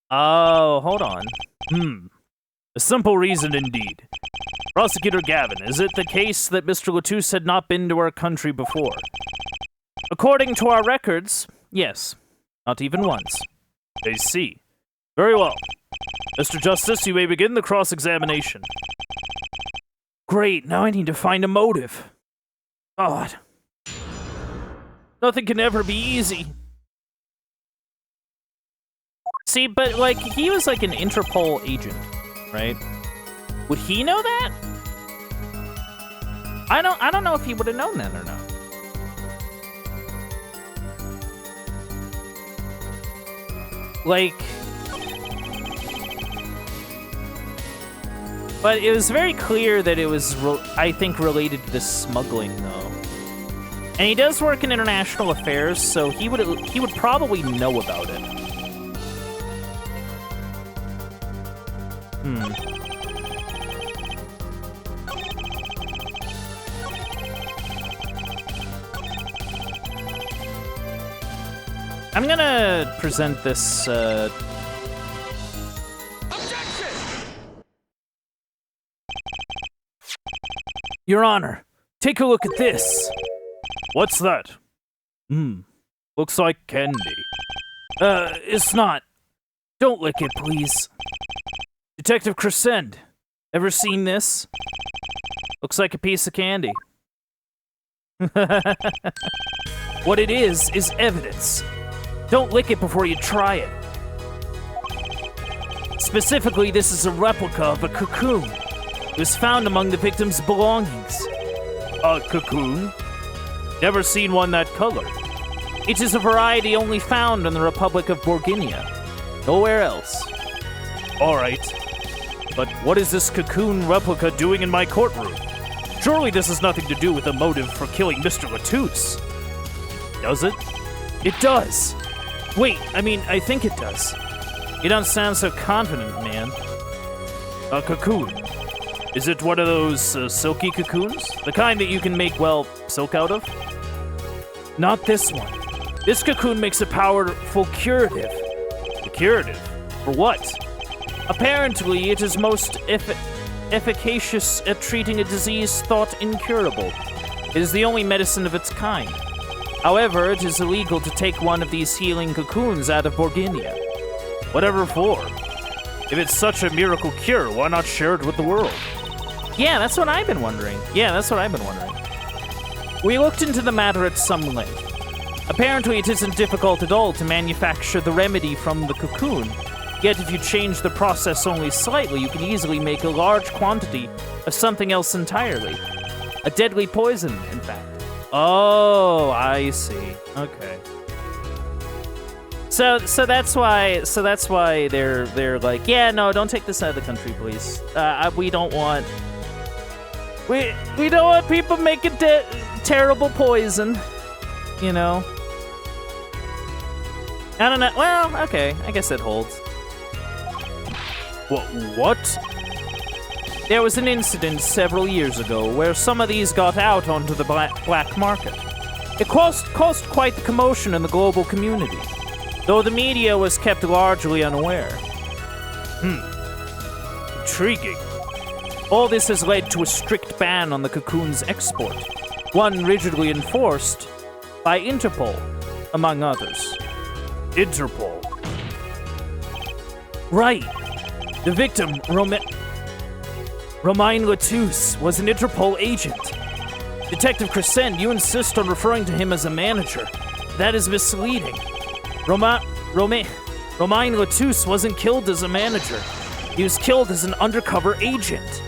Oh, hold on. A simple reason indeed. Prosecutor Gavin, is it the case that Mr. Latouche had not been to our country before? According to our records, yes. Not even once. I see. Very well. Mr. Justice, you may begin the cross-examination. Great, now I need to find a motive. God. Nothing can ever be easy. See, but, like, he was like an Interpol agent, right? Would he know that? I don't know if he would have known that or not. Like, but it was very clear that it was, I think, related to the smuggling, though. And he does work in international affairs, so he would probably know about it. I'm gonna present this, Your Honor, take a look at this. What's that? Looks like candy. It's not. Don't lick it, please. Detective Crusade, ever seen this? Looks like a piece of candy. What it is evidence. Don't lick it before you try it. Specifically, this is a replica of a cocoon. It was found among the victim's belongings. A cocoon? Never seen one that color. It is a variety only found in the Republic of Borginia. Nowhere else. Alright. But what is this cocoon replica doing in my courtroom? Surely this has nothing to do with a motive for killing Mr. Latouche. Does it? It does. Wait, I mean, I think it does. You don't sound so confident, man. A cocoon. Is it one of those silky cocoons? The kind that you can make, well, silk out of? Not this one. This cocoon makes a powerful curative. A curative? For what? Apparently, it is most efficacious at treating a disease thought incurable. It is the only medicine of its kind. However, it is illegal to take one of these healing cocoons out of Borginia. Whatever for? If it's such a miracle cure, why not share it with the world? Yeah, that's what I've been wondering. We looked into the matter at some length. Apparently, it isn't difficult at all to manufacture the remedy from the cocoon. Yet, if you change the process only slightly, you can easily make a large quantity of something else entirely. A deadly poison, in fact. Oh, I see. Okay. So that's why they're like, yeah, no, don't take this out of the country, please. We don't want people making terrible poison, you know. I don't know. Well, okay, I guess it holds. What? There was an incident several years ago where some of these got out onto the black market. It caused quite the commotion in the global community, though the media was kept largely unaware. Intriguing. All this has led to a strict ban on the cocoon's export, one rigidly enforced by Interpol, among others. Interpol. Right. The victim, Romain Latouche, was an Interpol agent. Detective Crescent, you insist on referring to him as a manager. That is misleading. Romain Latouche wasn't killed as a manager. He was killed as an undercover agent.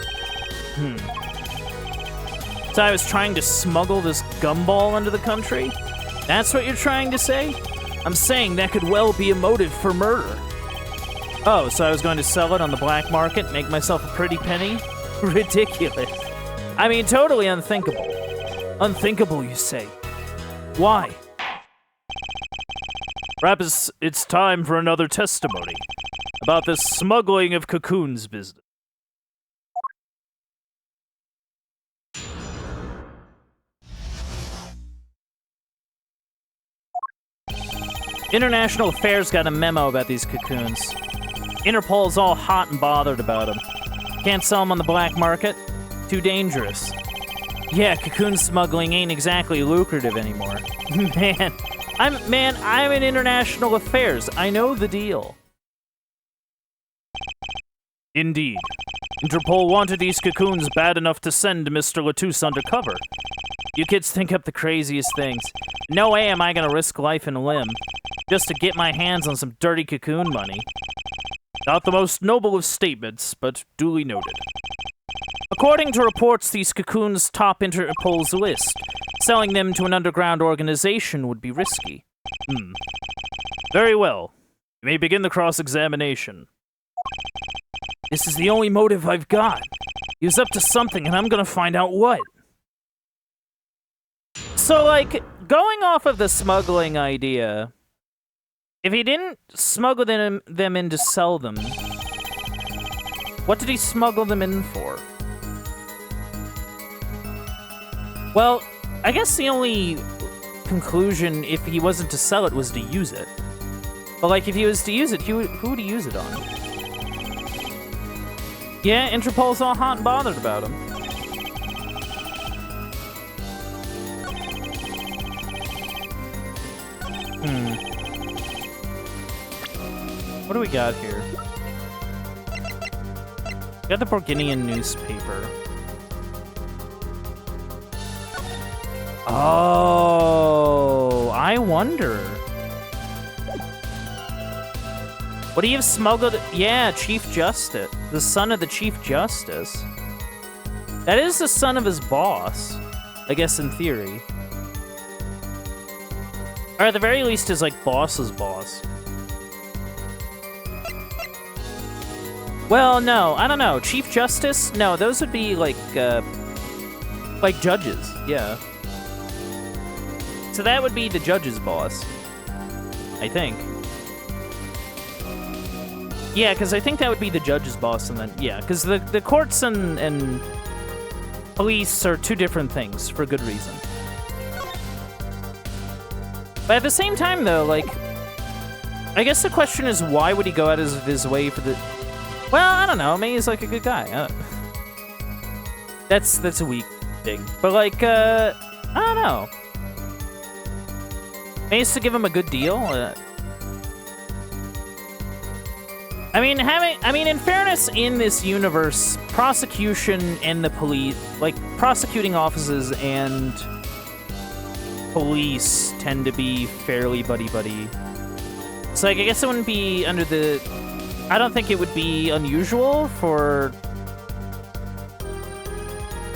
So I was trying to smuggle this gumball into the country? That's what you're trying to say? I'm saying that could well be a motive for murder. Oh, so I was going to sell it on the black market, make myself a pretty penny? Ridiculous. I mean, totally unthinkable. Unthinkable, you say? Why? Perhaps it's time for another testimony about this smuggling of cocoons business. International Affairs got a memo about these cocoons. Interpol's all hot and bothered about them. Can't sell them on the black market. Too dangerous. Yeah, cocoon smuggling ain't exactly lucrative anymore. I'm in international affairs. I know the deal. Indeed. Interpol wanted these cocoons bad enough to send Mr. Latouche undercover. You kids think up the craziest things. No way am I gonna risk life and limb just to get my hands on some dirty cocoon money. Not the most noble of statements, but duly noted. According to reports, these cocoons top Interpol's list. Selling them to an underground organization would be risky. Very well. You may begin the cross-examination. This is the only motive I've got. He was up to something, and I'm gonna find out what. So, like, going off of the smuggling idea, if he didn't smuggle them in to sell them, what did he smuggle them in for? Well, I guess the only conclusion, if he wasn't to sell it, was to use it. But, like, if he was to use it, who would he use it on? Yeah, Interpol's all hot and bothered about him. What do we got here? We got the Borginian newspaper. Oh, I wonder. Would he have smuggled? Yeah, Chief Justice. The son of the Chief Justice. That is the son of his boss, I guess in theory. Or at the very least, his, like, boss's boss. Well, no, I don't know. Chief Justice? No, those would be, like judges, yeah. So that would be the judge's boss, I think. Yeah, because I think that would be the judge's boss, and then yeah, because the courts and police are two different things for good reason. But at the same time, though, like, I guess the question is, why would he go out of his way for the... Well, I don't know. Maybe he's, like, a good guy. That's a weak thing. But, like, I don't know. Maybe it's to give him a good deal? I mean, in fairness, in this universe, prosecution and the police... Like, prosecuting offices and... police tend to be fairly buddy-buddy. So, like, I guess it wouldn't be under the... I don't think it would be unusual for...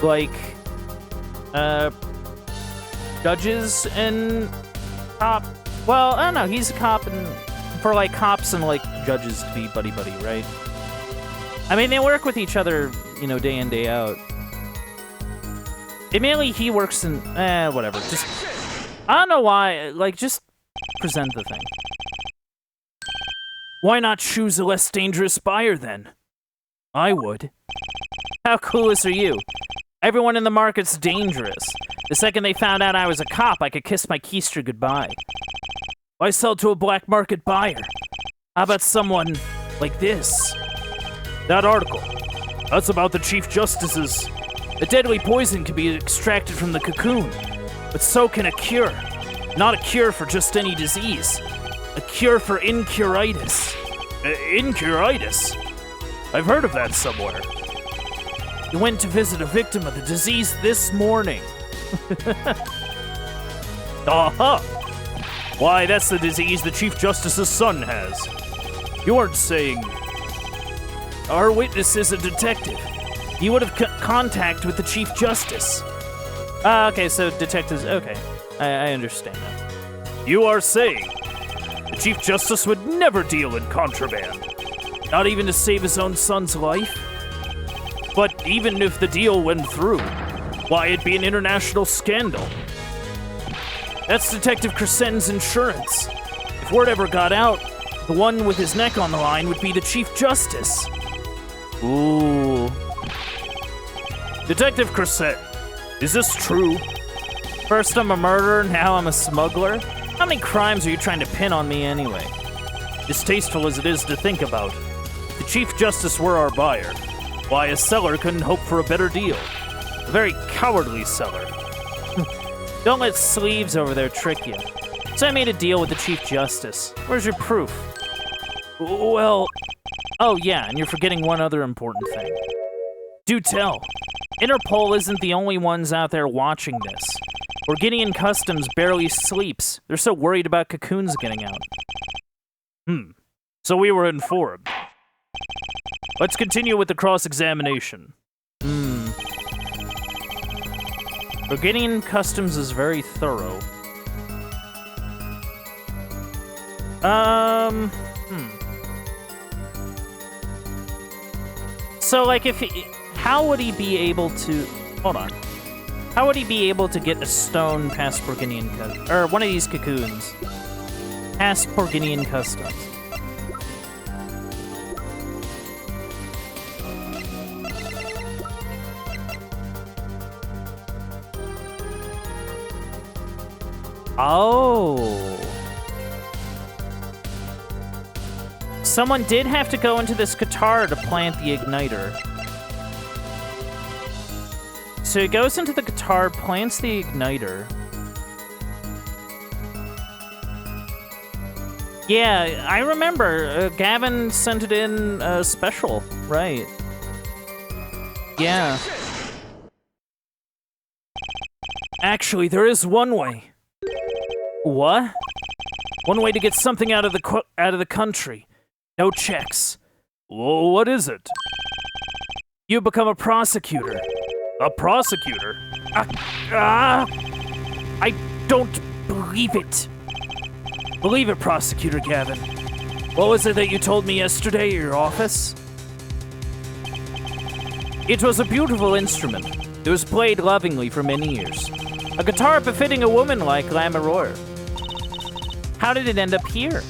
like... judges and... cop... Well, I don't know, he's a cop, and... for, like, cops and, like, judges to be buddy-buddy, right? I mean, they work with each other, you know, day in, day out. Admittedly, he works in... whatever. Just... I don't know why, like, just present the thing. Why not choose a less dangerous buyer, then? I would. How clueless are you? Everyone in the market's dangerous. The second they found out I was a cop, I could kiss my keister goodbye. Why sell to a black market buyer? How about someone like this? That article. That's about the Chief Justice's... A deadly poison can be extracted from the cocoon. But so can a cure. Not a cure for just any disease. A cure for incuritis. Incuritis? I've heard of that somewhere. You went to visit a victim of the disease this morning. Aha! Why, that's the disease the Chief Justice's son has. You aren't saying... Our witness is a detective. He would have contact with the Chief Justice. Okay, so detectives... Okay, I understand that. You are saying the Chief Justice would never deal in contraband, not even to save his own son's life? But even if the deal went through, why, it'd be an international scandal. That's Detective Crescen's insurance. If word ever got out, the one with his neck on the line would be the Chief Justice. Ooh. Detective Crescent, is this true? First I'm a murderer, now I'm a smuggler? How many crimes are you trying to pin on me anyway? Distasteful as it is to think about, if the Chief Justice were our buyer, why, a seller couldn't hope for a better deal. A very cowardly seller. Don't let sleeves over there trick you. So I made a deal with the Chief Justice. Where's your proof? Well... Oh yeah, and you're forgetting one other important thing. Do tell. Interpol isn't the only ones out there watching this. Organian Customs barely sleeps. They're so worried about cocoons getting out. So we were informed. Let's continue with the cross-examination. Organian Customs is very thorough. So, like, if he... How would he be able to... Hold on. How would he be able to get a stone past Organian Customs? Or one of these cocoons. Past Organian Customs. Oh. Someone did have to go into this guitar to plant the igniter. So he goes into the guitar, plants the igniter. Yeah, I remember. Gavin sent it in special, right? Yeah. Actually, there is one way. What? One way to get something out of the country. No checks. Well, what is it? You become a prosecutor. A prosecutor? I don't believe it. Believe it, Prosecutor Gavin. What was it that you told me yesterday at your office? It was a beautiful instrument. It was played lovingly for many years. A guitar befitting a woman like Lamoureux. How did it end up here?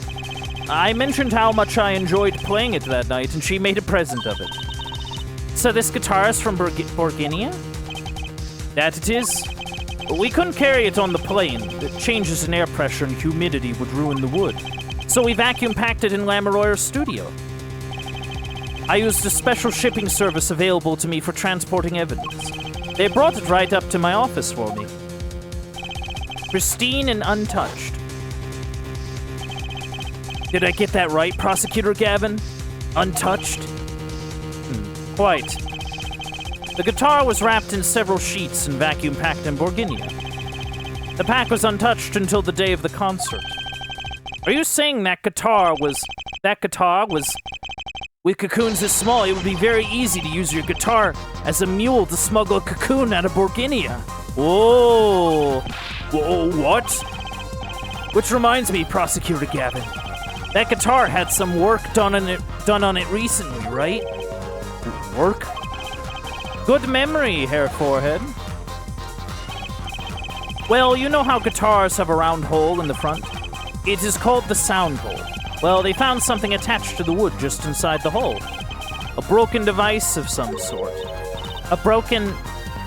I mentioned how much I enjoyed playing it that night, and she made a present of it. So this guitar is from Borginia? That it is. We couldn't carry it on the plane. The changes in air pressure and humidity would ruin the wood. So we vacuum-packed it in Lamoureux's studio. I used a special shipping service available to me for transporting evidence. They brought it right up to my office for me. Pristine and untouched. Did I get that right, Prosecutor Gavin? Untouched? Quite. The guitar was wrapped in several sheets and vacuum-packed in Borginia. The pack was untouched until the day of the concert. Are you saying that guitar was... With cocoons this small, it would be very easy to use your guitar as a mule to smuggle a cocoon out of Borginia. Whoa! Whoa, what? Which reminds me, Prosecutor Gavin, that guitar had some work done on it recently, right? Work? Good memory, Herr Forehead. Well, you know how guitars have a round hole in the front? It is called the sound hole. Well, they found something attached to the wood just inside the hole. A broken device of some sort. A broken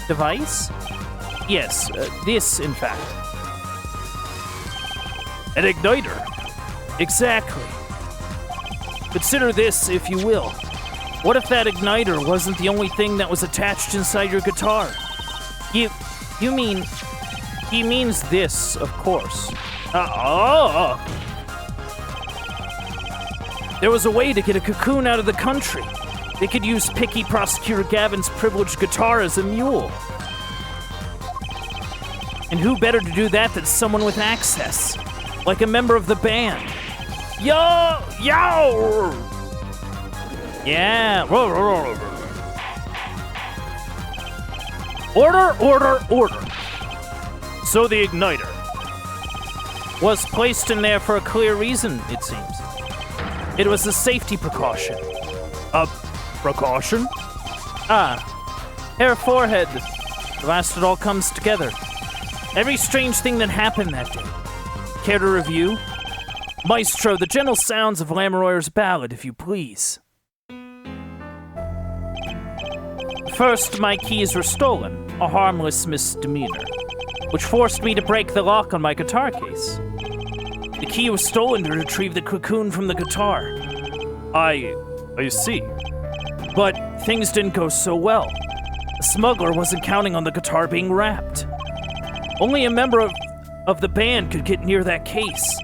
device? Yes, this, in fact. An igniter. Exactly. Consider this, if you will. What if that igniter wasn't the only thing that was attached inside your guitar? You mean... He means this, of course. There was a way to get a cocoon out of the country. They could use picky Prosecutor Gavin's privileged guitar as a mule. And who better to do that than someone with access? Like a member of the band. Yo! Yeah. Order. So the igniter was placed in there for a clear reason, it seems. It was a safety precaution. A precaution? Herr Forehead. The last it all comes together. Every strange thing that happened that day. Care to review? Maestro, the gentle sounds of Lamoureux's ballad, if you please. First, my keys were stolen, a harmless misdemeanor, which forced me to break the lock on my guitar case. The key was stolen to retrieve the cocoon from the guitar. I see. But things didn't go so well. The smuggler wasn't counting on the guitar being wrapped. Only a member of the band could get near that case.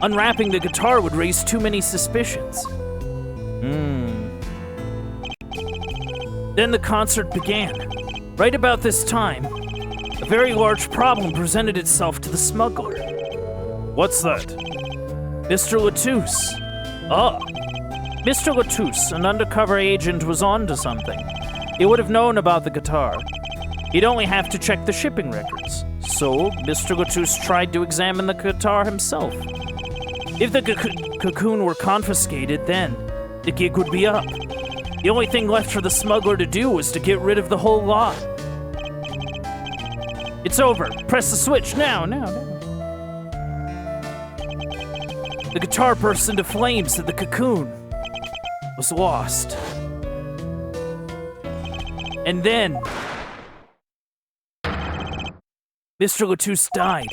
Unwrapping the guitar would raise too many suspicions. Then the concert began. Right about this time, a very large problem presented itself to the smuggler. What's that? Mr. Latouche. Mr. Latouche, an undercover agent, was on to something. He would have known about the guitar. He'd only have to check the shipping records. So, Mr. Latouche tried to examine the guitar himself. If the cocoon were confiscated, then the gig would be up. The only thing left for the smuggler to do was to get rid of the whole lot. It's over. Press the switch now. The guitar burst into flames and the cocoon was lost. And then Mr. Latouche died,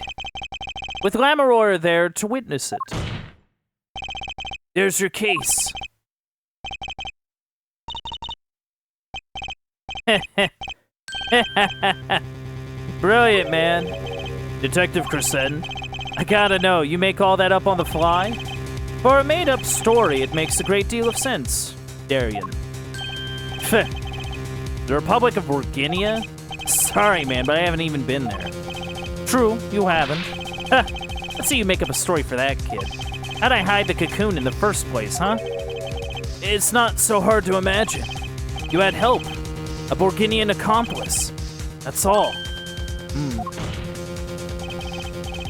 with Lamoureux there to witness it. There's your case. Brilliant, man. Detective Crescent, I gotta know, you make all that up on the fly? For a made-up story, it makes a great deal of sense, Darian. The Republic of Borginia? Sorry, man, but I haven't even been there. True, you haven't. Let's see you make up a story for that kid. How'd I hide the cocoon in the first place, huh? It's not so hard to imagine. You had help. A Borginian accomplice. That's all.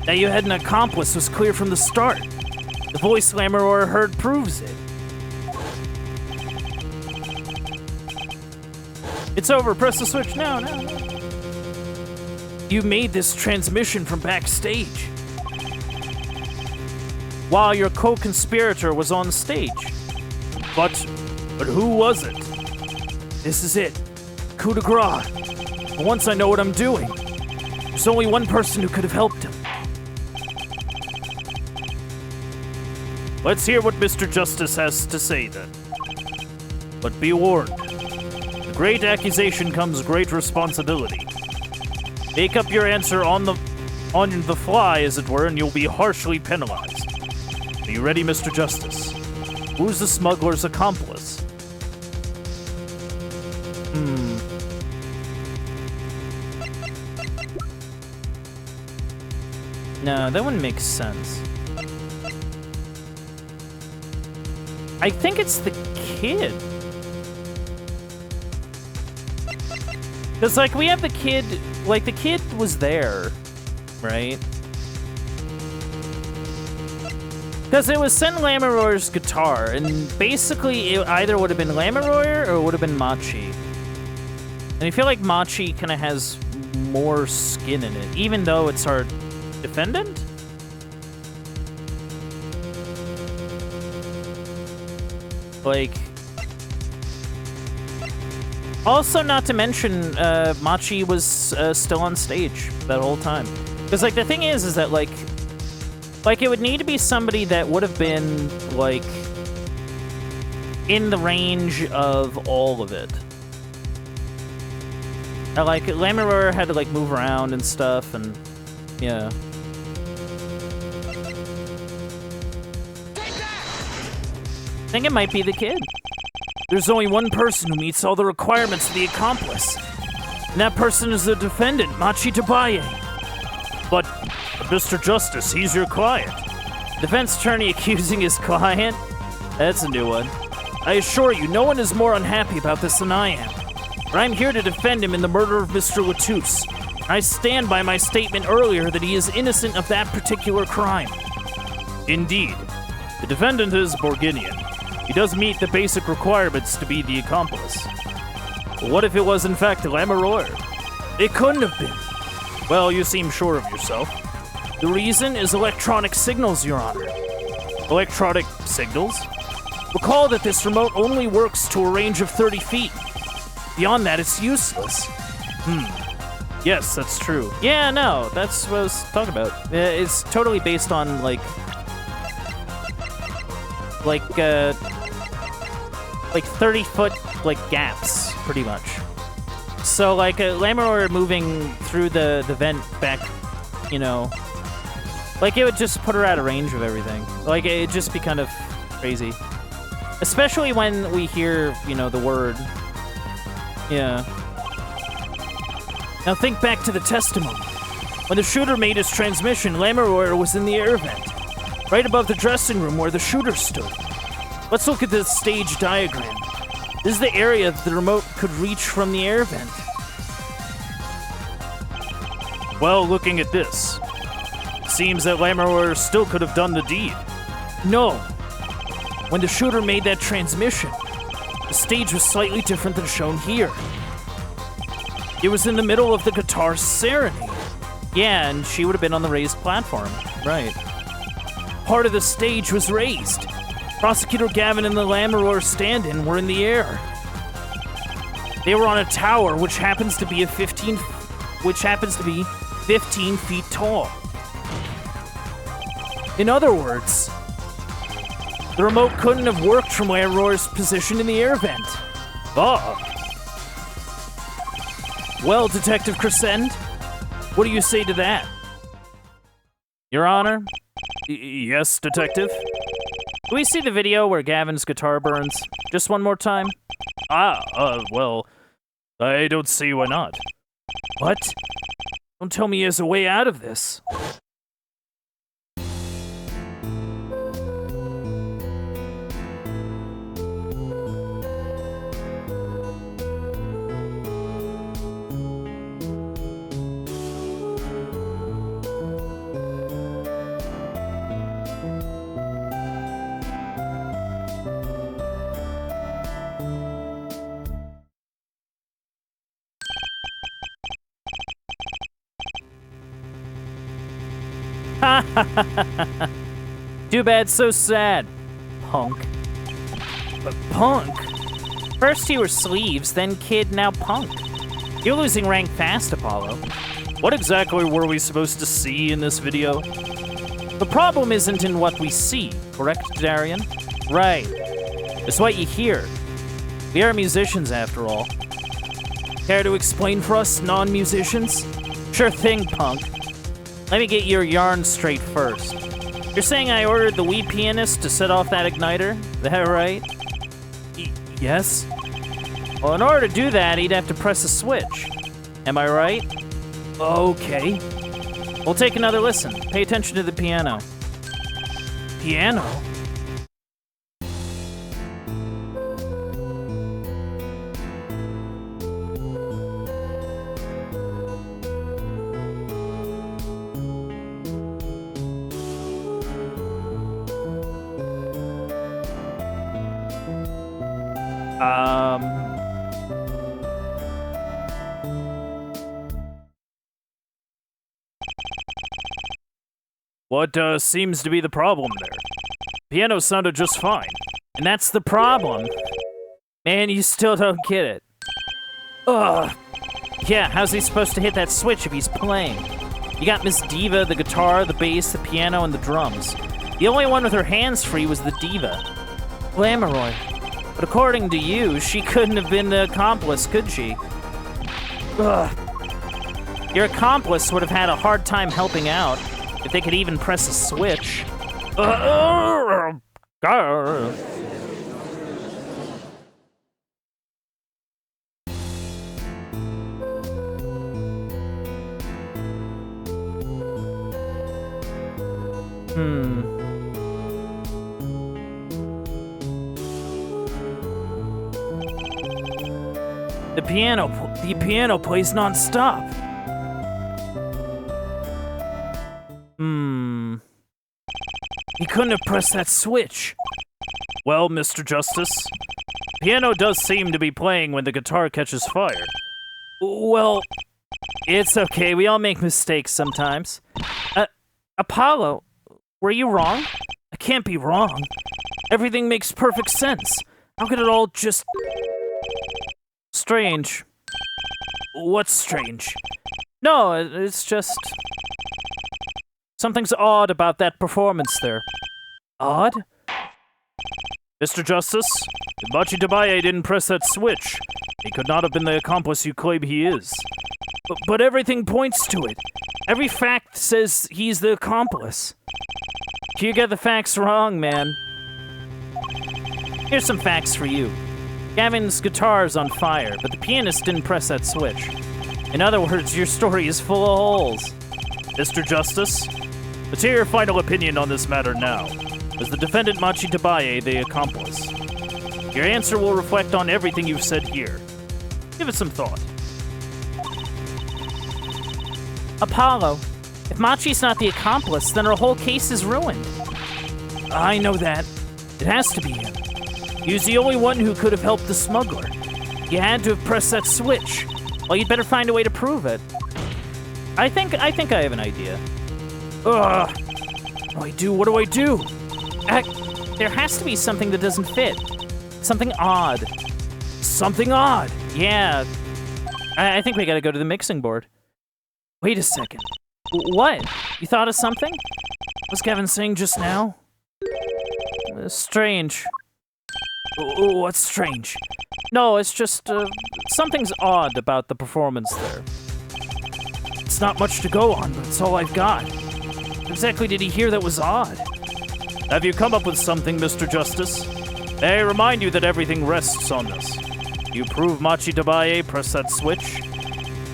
That you had an accomplice was clear from the start. The voice Lamoureux heard proves it. It's over. Press the switch now. You made this transmission from backstage. while your co-conspirator was on stage. But who was it? This is it. Coup de grace. Once I know what I'm doing, there's only one person who could have helped him. Let's hear what Mr. Justice has to say, then. But be warned. With great accusation comes great responsibility. Make up your answer on the fly, as it were, and you'll be harshly penalized. Are you ready, Mr. Justice? Who's the smuggler's accomplice? No, that wouldn't make sense. I think it's the kid. Because, like, we have the kid... Like, the kid was there, right? Because it was Sen Lamoureux's guitar, and basically it either would have been Lamoureux or it would have been Machi. And I feel like Machi kind of has more skin in it, even though it's our defendant? Like... Also, not to mention, Machi was still on stage that whole time. Because, like, the thing is that, like, it would need to be somebody that would have been, like, in the range of all of it. Like, Lamoureux had to, like, move around and stuff, and, yeah. I think it might be the kid. There's only one person who meets all the requirements of the accomplice. And that person is the defendant, Machi Tabaye. But, Mr. Justice, he's your client. Defense attorney accusing his client? That's a new one. I assure you, no one is more unhappy about this than I am. But I'm here to defend him in the murder of Mr. Latouche. I stand by my statement earlier that he is innocent of that particular crime. Indeed. The defendant is Bourguignon. He does meet the basic requirements to be the accomplice. But what if it was in fact Lamoureux? It couldn't have been. Well, you seem sure of yourself. The reason is electronic signals, Your Honor. Electronic signals? Recall that this remote only works to a range of 30 feet. Beyond that, it's useless. Yes, that's true. Yeah, no, that's what I was talking about. It's totally based on, like 30-foot, like, gaps, pretty much. So, like, Lamoureux moving through the vent back, you know, like, it would just put her out of range of everything. Like, it'd just be kind of crazy. Especially when we hear, you know, the word. Yeah. Now think back to the testimony. When the shooter made his transmission, Lamoureux was in the air vent, right above the dressing room where the shooter stood. Let's look at the stage diagram. This is the area that the remote could reach from the air vent. Well, looking at this, it seems that Lamoureux still could have done the deed. No. When the shooter made that transmission, the stage was slightly different than shown here. It was in the middle of the guitar serenade. Yeah, and she would have been on the raised platform. Right. Part of the stage was raised. Prosecutor Gavin and the Lamoureux stand-in were in the air. They were on a tower which happens to be 15 feet tall. In other words, the remote couldn't have worked from Lamoureux's position in the air vent. Ah. Well, Detective Crescent, what do you say to that? Your Honor? Yes, Detective? Can we see the video where Gavin's guitar burns? Just one more time? Well, I don't see why not. What? Don't tell me he has a way out of this. Too bad, so sad. Punk. But punk? First you were sleeves, then kid, now punk. You're losing rank fast, Apollo. What exactly were we supposed to see in this video? The problem isn't in what we see, correct, Darian? Right. It's what you hear. We are musicians, after all. Care to explain for us, non-musicians? Sure thing, punk. Let me get your yarn straight first. You're saying I ordered the Wii pianist to set off that igniter? Is that right? Yes? Well, in order to do that, he'd have to press a switch. Am I right? Okay. We'll take another listen. Pay attention to the piano. Piano? What, seems to be the problem there? Piano sounded just fine. And that's the problem. Man, you still don't get it. Ugh. Yeah, how's he supposed to hit that switch if he's playing? You got Miss Diva, the guitar, the bass, the piano, and the drums. The only one with her hands free was the diva. Glamour. But according to you, she couldn't have been the accomplice, could she? Ugh. Your accomplice would have had a hard time helping out. If they could even press a switch. The piano plays non-stop. He couldn't have pressed that switch. Well, Mr. Justice, piano does seem to be playing when the guitar catches fire. Well, it's okay. We all make mistakes sometimes. Apollo, were you wrong? I can't be wrong. Everything makes perfect sense. How could it all just... Strange. What's strange? No, it's just... Something's odd about that performance there. Odd? Mr. Justice, if Machi Tabaye didn't press that switch, he could not have been the accomplice you claim he is. But everything points to it. Every fact says he's the accomplice. You get the facts wrong, man. Here's some facts for you. Gavin's guitar's on fire, but the pianist didn't press that switch. In other words, your story is full of holes. Mr. Justice, let's hear your final opinion on this matter now. Is the defendant Machi Tabaye the accomplice? Your answer will reflect on everything you've said here. Give it some thought. Apollo, if Machi's not the accomplice, then our whole case is ruined. I know that. It has to be him. He was the only one who could have helped the smuggler. He had to have pressed that switch. Well, you'd better find a way to prove it. I think I have an idea. Ugh. What do I do? There has to be something that doesn't fit. Something odd. Something odd? Yeah. I think we gotta go to the mixing board. Wait a second. What? You thought of something? What was Kevin saying just now? Strange. What's strange? No, it's just, something's odd about the performance there. It's not much to go on, but it's all I've got. What exactly did he hear that was odd? Have you come up with something, Mr. Justice? I remind you that everything rests on this. You prove Machi Tabaye pressed that switch?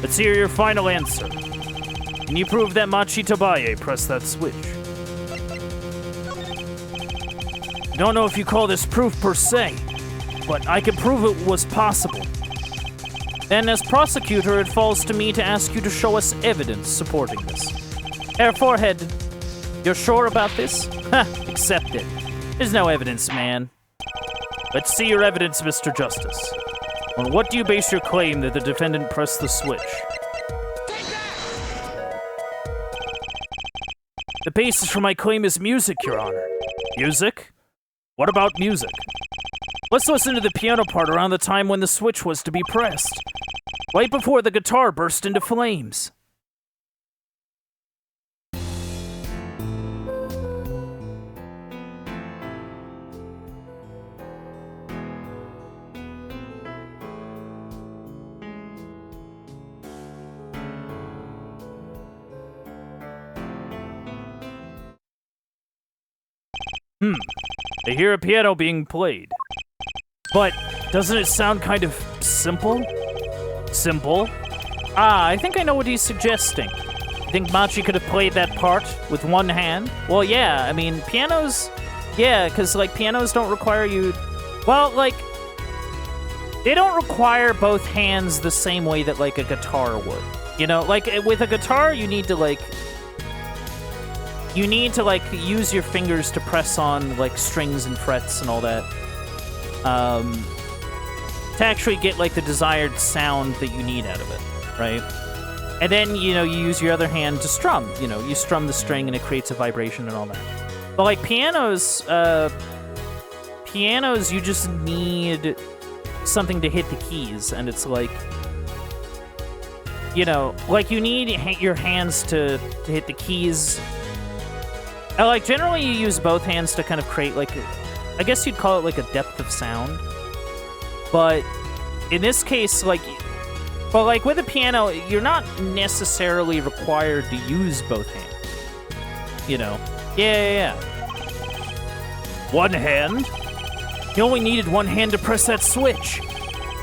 Let's hear your final answer. Can you prove that Machi Tabaye pressed that switch? I don't know if you call this proof per se, but I can prove it was possible. Then as prosecutor, it falls to me to ask you to show us evidence supporting this. Herr Forehead, you're sure about this? Ha, accept it. There's no evidence, man. Let's see your evidence, Mr. Justice. On what do you base your claim that the defendant pressed the switch? The basis for my claim is music, Your Honor. Music? What about music? Let's listen to the piano part around the time when the switch was to be pressed. Right before the guitar burst into flames. I hear a piano being played. But doesn't it sound kind of simple? Simple? Ah, I think I know what he's suggesting. You think Machi could have played that part with one hand? Well, yeah, I mean, pianos... Yeah, because, like, pianos don't require you... Well, like... They don't require both hands the same way that, like, a guitar would. You know, like, with a guitar, you need to, like... You need to, like, use your fingers to press on, like, strings and frets and all that. To actually get, like, the desired sound that you need out of it, right? And then, you know, you use your other hand to strum. You know, you strum the string and it creates a vibration and all that. But, like, pianos, you just need something to hit the keys, and it's like... You know, like, you need your hands to hit the keys... Like, generally you use both hands to kind of create, like, I guess you'd call it, like, a depth of sound. But in this case, like, but, like, with a piano, you're not necessarily required to use both hands. You know? Yeah. One hand? He only needed one hand to press that switch.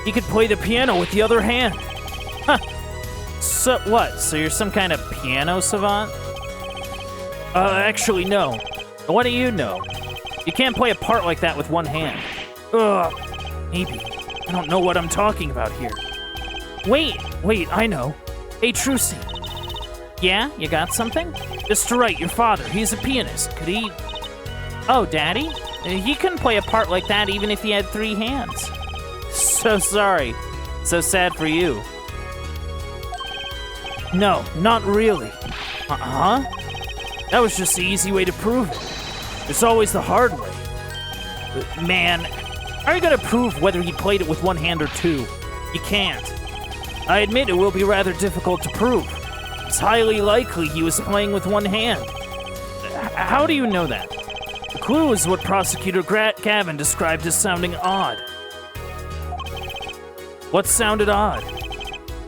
He could play the piano with the other hand. Huh. So, what? So you're some kind of piano savant? Actually, no. What do you know? You can't play a part like that with one hand. Ugh. Maybe. I don't know what I'm talking about here. Wait, I know. Hey, Trucy. Yeah? You got something? Mr. Wright, your father, he's a pianist. Could he... Oh, Daddy? He couldn't play a part like that even if he had 3 hands. So sorry. So sad for you. No, not really. Uh-huh? That was just the easy way to prove it. There's always the hard way. Man, how are you gonna prove whether he played it with one hand or 2? You can't. I admit it will be rather difficult to prove. It's highly likely he was playing with one hand. How do you know that? The clue is what Prosecutor Gavin described as sounding odd. What sounded odd?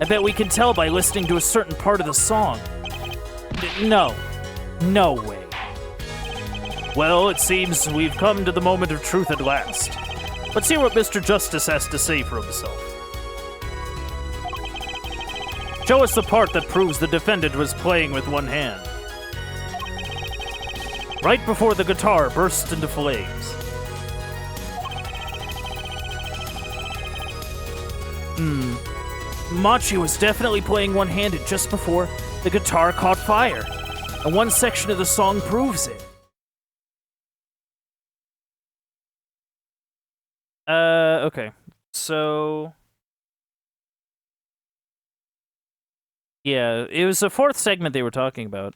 I bet we can tell by listening to a certain part of the song. No. No way. Well, it seems we've come to the moment of truth at last. Let's hear what Mr. Justice has to say for himself. Show us the part that proves the defendant was playing with one hand. Right before the guitar burst into flames. Machi was definitely playing one-handed just before the guitar caught fire. And one section of the song proves it. Okay. So... Yeah, it was the 4th segment they were talking about.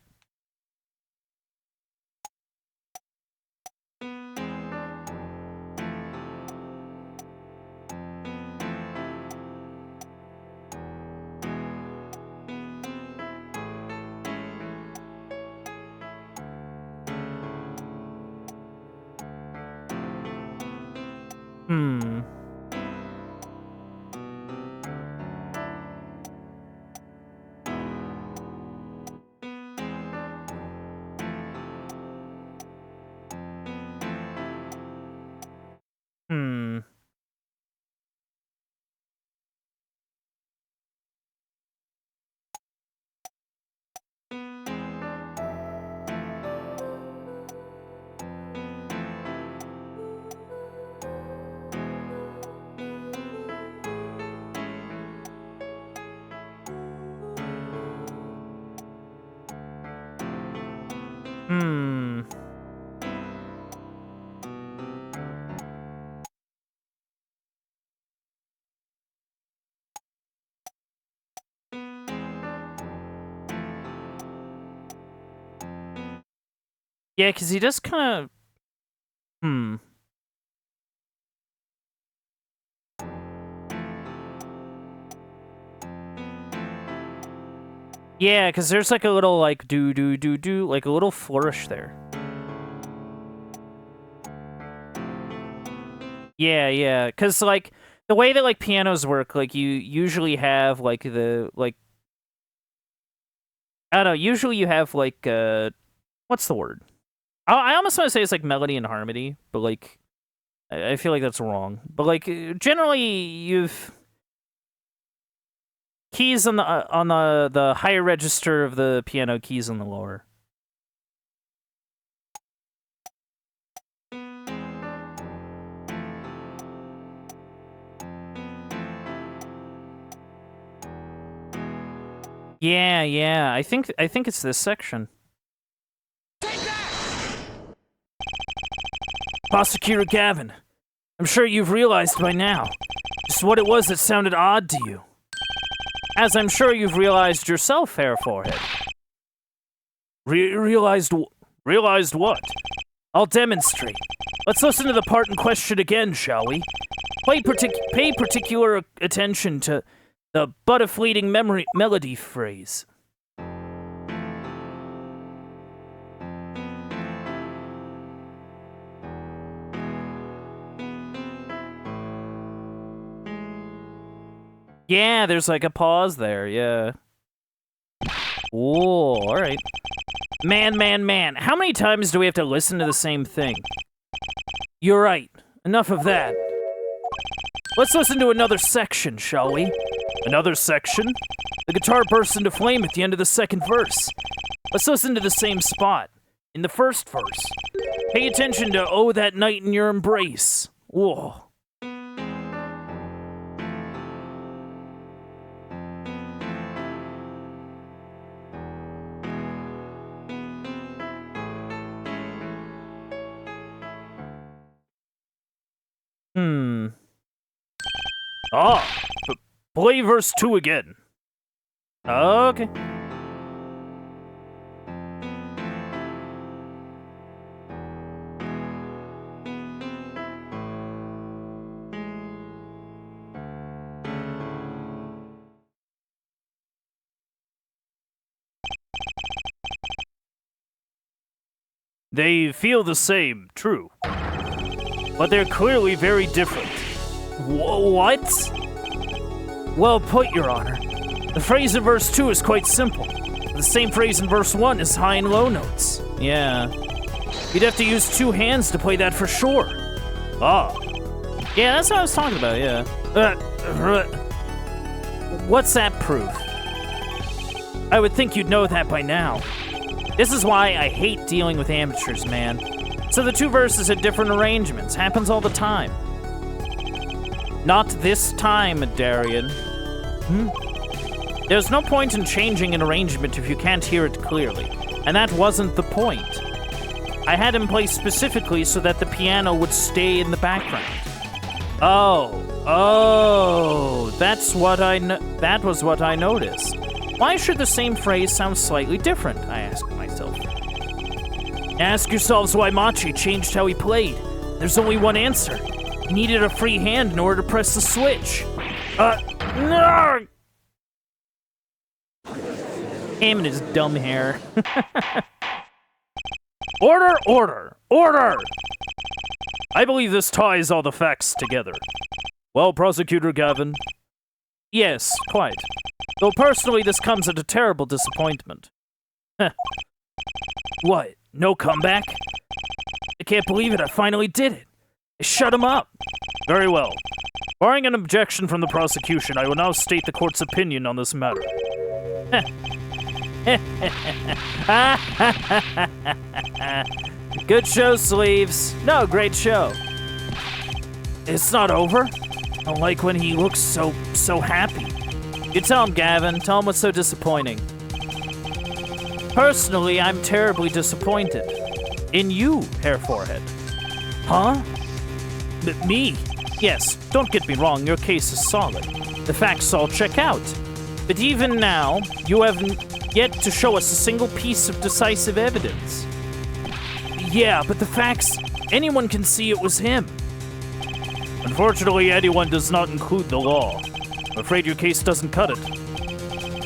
Yeah, because he does kind of... Yeah, because there's like a little, like, do, like a little flourish there. Yeah, because, like, the way that, like, pianos work, like, you usually have, like, the, like, I don't know, usually you have, like, what's the word? I almost want to say it's, like, melody and harmony, but, like, I feel like that's wrong. But, like, generally, you've keys on the higher register of the piano, keys on the lower. Yeah. I think it's this section. Prosecutor Gavin, I'm sure you've realized by now just what it was that sounded odd to you. As I'm sure you've realized yourself, Fair Forehead. Realized what? I'll demonstrate. Let's listen to the part in question again, shall we? Pay particular attention to the but a fleeting melody phrase. Yeah, there's like a pause there, yeah. Ooh, alright. Man. How many times do we have to listen to the same thing? You're right. Enough of that. Let's listen to another section, shall we? Another section? The guitar bursts into flame at the end of the second verse. Let's listen to the same spot. In the first verse. Pay attention to "Oh, that night in your embrace." Whoa. Play verse 2 again. Okay. They feel the same, true. But they're clearly very different. What? Well put, Your Honor. The phrase in verse 2 is quite simple. The same phrase in verse 1 is high and low notes. Yeah. You'd have to use two hands to play that for sure. Ah. Yeah, that's what I was talking about, yeah. What's that proof? I would think you'd know that by now. This is why I hate dealing with amateurs, man. So the two verses had different arrangements. Happens all the time. Not this time, Darian. There's no point in changing an arrangement if you can't hear it clearly. And that wasn't the point. I had him play specifically so that the piano would stay in the background. Oh, that was what I noticed. Why should the same phrase sound slightly different? I asked myself. Ask yourselves why Machi changed how he played. There's only one answer. He needed a free hand in order to press the switch. No! Him and his dumb hair. Order! I believe this ties all the facts together. Well, Prosecutor Gavin? Yes, quite. Though personally, this comes at a terrible disappointment. What? No comeback? I can't believe it, I finally did it. I shut him up. Very well. Barring an objection from the prosecution, I will now state the court's opinion on this matter. Good show, Sleeves. No, great show. It's not over. I don't like when he looks so happy. You tell him, Gavin. Tell him what's so disappointing. Personally, I'm terribly disappointed. In you, Hair Forehead. Huh? Me? Yes, don't get me wrong, your case is solid. The facts all check out. But even now, you haven't yet to show us a single piece of decisive evidence. Yeah, but the facts Anyone can see it was him. Unfortunately, anyone does not include the law. I'm afraid your case doesn't cut it.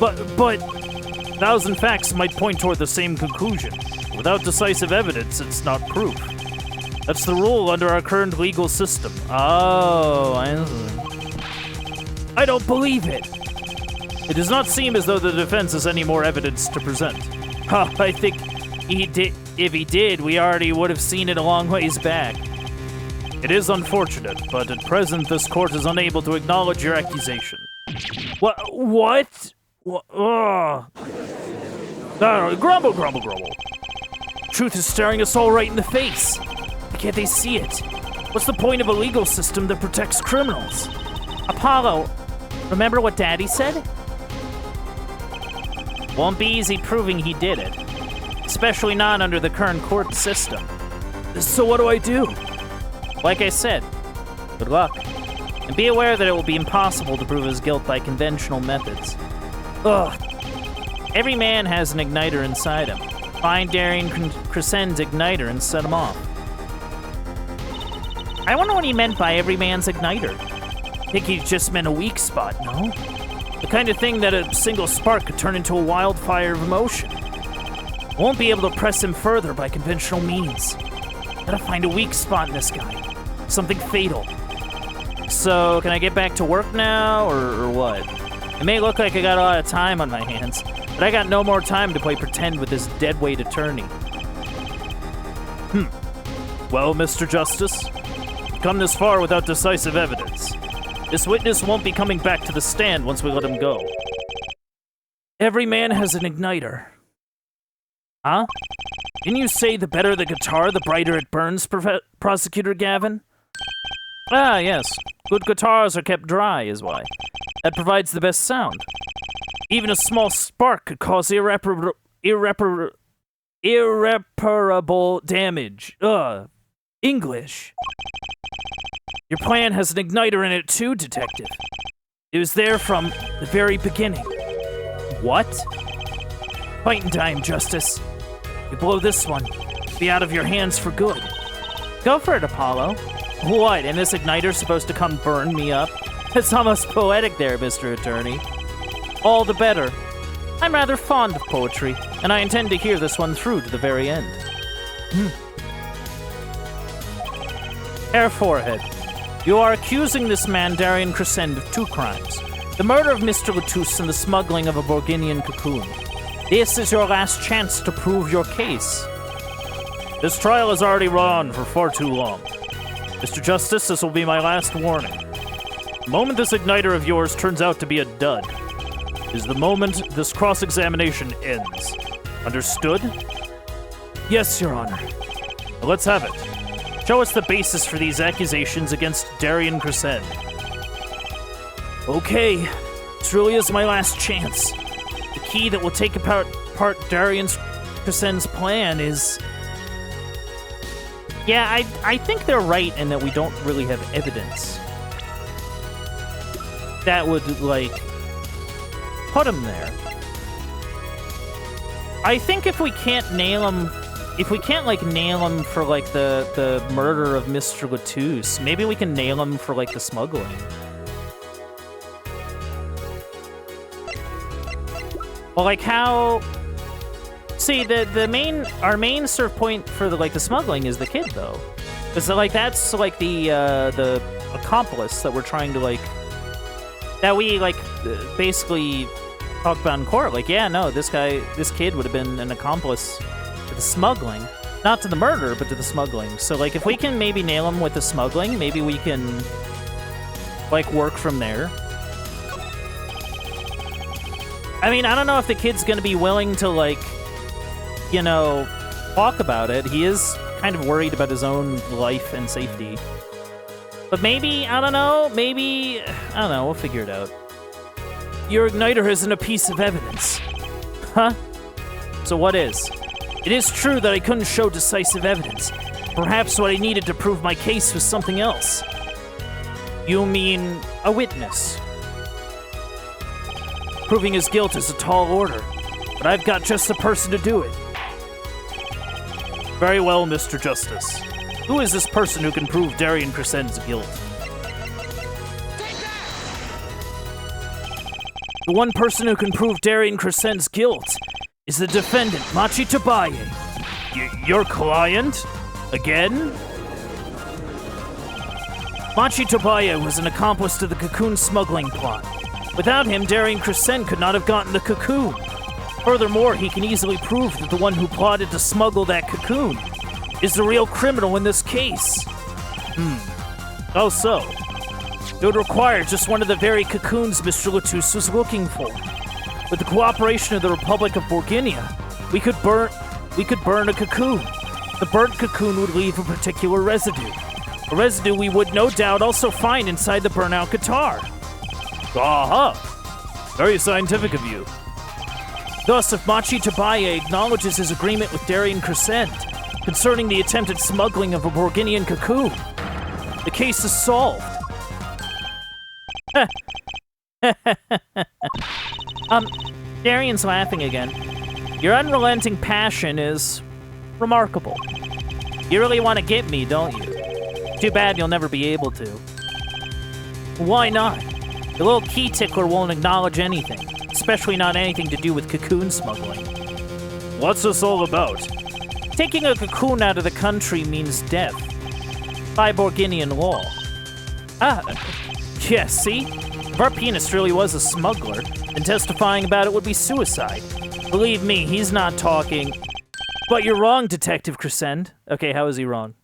But 1,000 facts might point toward the same conclusion. Without decisive evidence, it's not proof. That's the rule under our current legal system. Oh, I don't believe it. It does not seem as though the defense has any more evidence to present. I think he did. If he did, we already would have seen it a long ways back. It is unfortunate, but at present this court is unable to acknowledge your accusation. What? Grumble, grumble, grumble. Truth is staring us all right in the face. Why can't they see it? What's the point of a legal system that protects criminals? Apollo, remember what Daddy said? Won't be easy proving he did it. Especially not under the current court system. So what do I do? Like I said, good luck. And be aware that it will be impossible to prove his guilt by conventional methods. Ugh. Every man has an igniter inside him. Find Darian Crescend's igniter and set him off. I wonder what he meant by every man's igniter. I think he just meant a weak spot, no? The kind of thing that a single spark could turn into a wildfire of emotion. Won't be able to press him further by conventional means. Gotta find a weak spot in this guy. Something fatal. So, can I get back to work now, or what? It may look like I got a lot of time on my hands, but I got no more time to play pretend with this deadweight attorney. Well, Mr. Justice, we've come this far without decisive evidence. This witness won't be coming back to the stand once we let him go. Every man has an igniter. Huh? Didn't you say the better the guitar, the brighter it burns, Prosecutor Gavin? Ah, yes. Good guitars are kept dry, is why. That provides the best sound. Even a small spark could cause irreparable damage. English. Your plan has an igniter in it too, Detective. It was there from the very beginning. What? Fighting time, Justice. You blow this one, be out of your hands for good. Go for it, Apollo. What, and this igniter's supposed to come burn me up? It's almost poetic there, Mr. Attorney. All the better. I'm rather fond of poetry, and I intend to hear this one through to the very end. Hair Forehead. You are accusing this man, Darian Crescend, of 2 crimes. The murder of Mr. Latouche and the smuggling of a Borginian cocoon. This is your last chance to prove your case. This trial has already run on for far too long. Mr. Justice, this will be my last warning. The moment this igniter of yours turns out to be a dud is the moment this cross-examination ends. Understood? Yes, Your Honor. Now let's have it. Show us the basis for these accusations against Darian Crescend. Okay, this really is my last chance. The key that will take apart Darian Crescend's plan is... Yeah, I think they're right in that we don't really have evidence that would, like, put him there. I think if we can't nail him... If we can't, like, nail him for, like, the murder of Mr. Latouche, maybe we can nail him for, like, the smuggling. Well, like, how... See, our main sort of point for the smuggling is the kid, though. Because, like, that's, like, the accomplice that we're trying to, like... That we, like, basically talked about in court. Like, yeah, no, this kid would have been an accomplice to the smuggling. Not to the murder, but to the smuggling. So, like, if we can maybe nail him with the smuggling, maybe we can, like, work from there. I mean, I don't know if the kid's gonna be willing to, like, you know, talk about it. He is kind of worried about his own life and safety. But maybe, I don't know, we'll figure it out. Your igniter isn't a piece of evidence. Huh? So what is? It is true that I couldn't show decisive evidence. Perhaps what I needed to prove my case was something else. You mean a witness? Proving his guilt is a tall order, but I've got just the person to do it. Very well, Mr. Justice. Who is this person who can prove Darian Crescent's guilt? The one person who can prove Darian Crescent's guilt is the defendant, Machi Tabaye. Your client? Again? Machi Tabaye was an accomplice to the cocoon smuggling plot. Without him, Darian Crescent could not have gotten the cocoon. Furthermore, he can easily prove that the one who plotted to smuggle that cocoon is the real criminal in this case. Oh, so. It would require just one of the very cocoons Mr. Latus was looking for. With the cooperation of the Republic of Borginia, we could burn a cocoon. The burnt cocoon would leave a particular residue. A residue we would no doubt also find inside the burnout guitar. Aha! Very scientific of you. Thus, if Machi Tabaye acknowledges his agreement with Darian Crescent concerning the attempted smuggling of a Borginian cocoon, the case is solved. Darian's laughing again. Your unrelenting passion is remarkable. You really want to get me, don't you? Too bad you'll never be able to. Why not? The little key tickler won't acknowledge anything, especially not anything to do with cocoon smuggling. What's this all about? Taking a cocoon out of the country means death. By Borginian law. Yeah, see? If our pianist really was a smuggler, then testifying about it would be suicide. Believe me, he's not talking. But you're wrong, Detective Crescent. Okay, how is he wrong?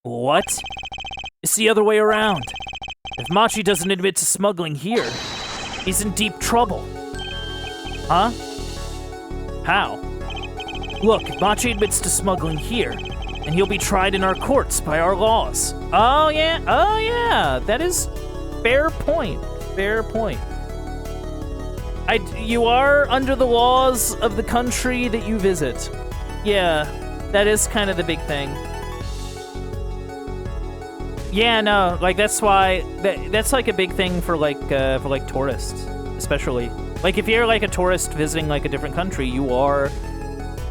What? It's the other way around. If Machi doesn't admit to smuggling here, he's in deep trouble. Huh? How? Look, if Machi admits to smuggling here, and he'll be tried in our courts by our laws. Oh yeah, that is fair point. Fair point. You are under the laws of the country that you visit. Yeah, that is kind of the big thing. Yeah, no, like that's why that's like a big thing for like tourists, especially. Like if you're like a tourist visiting like a different country, you are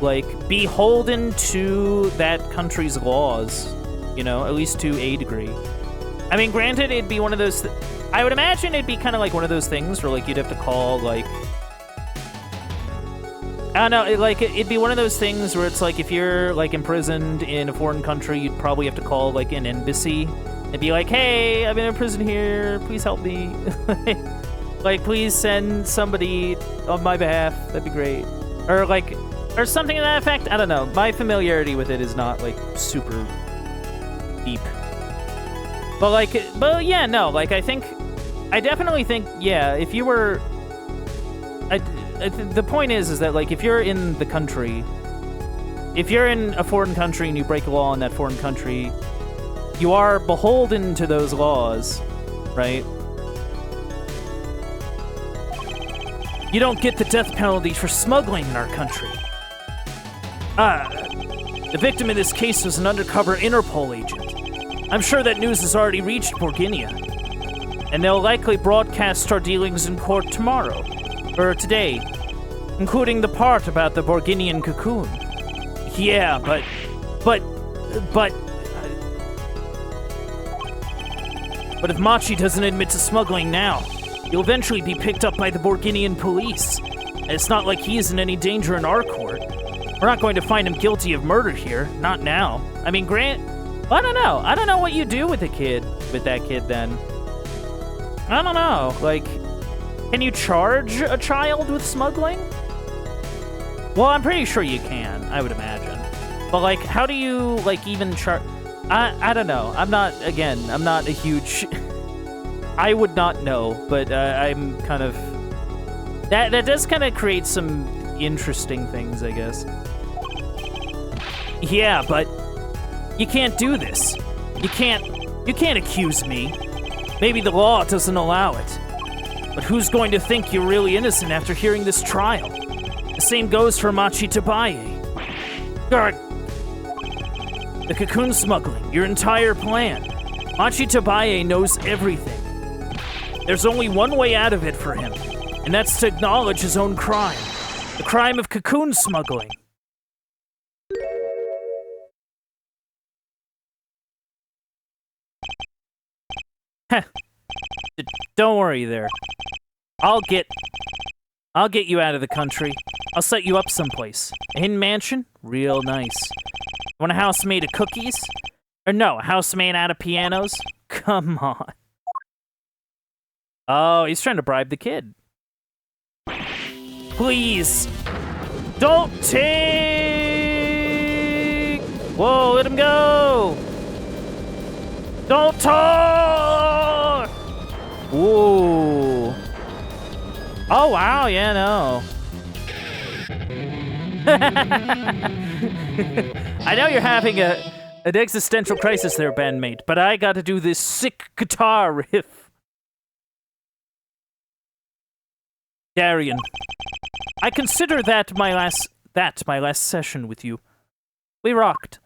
like beholden to that country's laws, you know, at least to a degree. I mean, granted, it'd be one of those. I would imagine it'd be kind of like one of those things where like you'd have to call like. I don't know, it'd be one of those things where it's like if you're like imprisoned in a foreign country, you'd probably have to call like an embassy and be like, hey, I've been in prison here, please help me. Like, please send somebody on my behalf, that'd be great. Or something to that effect, I don't know. My familiarity with it is not like super deep. But yeah, no, like I definitely think, yeah, if you were, the point is that, like, if you're in the country, if you're in a foreign country and you break a law in that foreign country, you are beholden to those laws, right? You don't get the death penalty for smuggling in our country. The victim in this case was an undercover Interpol agent. I'm sure that news has already reached Borginia, and they'll likely broadcast our dealings in court tomorrow. Or today, including the part about the Borginian cocoon. Yeah, but if Machi doesn't admit to smuggling now, he'll eventually be picked up by the Borginian police. And it's not like he is in any danger in our court. We're not going to find him guilty of murder here, not now. I mean, I don't know. I don't know what you do with that kid then. I don't know, like, can you charge a child with smuggling? Well, I'm pretty sure you can, I would imagine. But, like, how do you, like, even charge? I don't know. I'm not a huge... I would not know, but I'm kind of... That does kind of create some interesting things, I guess. Yeah, but you can't do this. You can't accuse me. Maybe the law doesn't allow it. But who's going to think you're really innocent after hearing this trial? The same goes for Machi Tabaye. Guard. The cocoon smuggling, your entire plan. Machi Tabaye knows everything. There's only one way out of it for him, and that's to acknowledge his own crime. The crime of cocoon smuggling. Heh. Don't worry there. I'll get you out of the country. I'll set you up someplace. A hidden mansion? Real nice. Want a house made of cookies? Or no, a house made out of pianos? Come on. Oh, he's trying to bribe the kid. Please. Don't take! Whoa, let him go! Don't talk! Ooh. Oh, wow, yeah, no. I know you're having an existential crisis there, bandmate, but I gotta do this sick guitar riff. Darian, I consider that my last session with you. We rocked.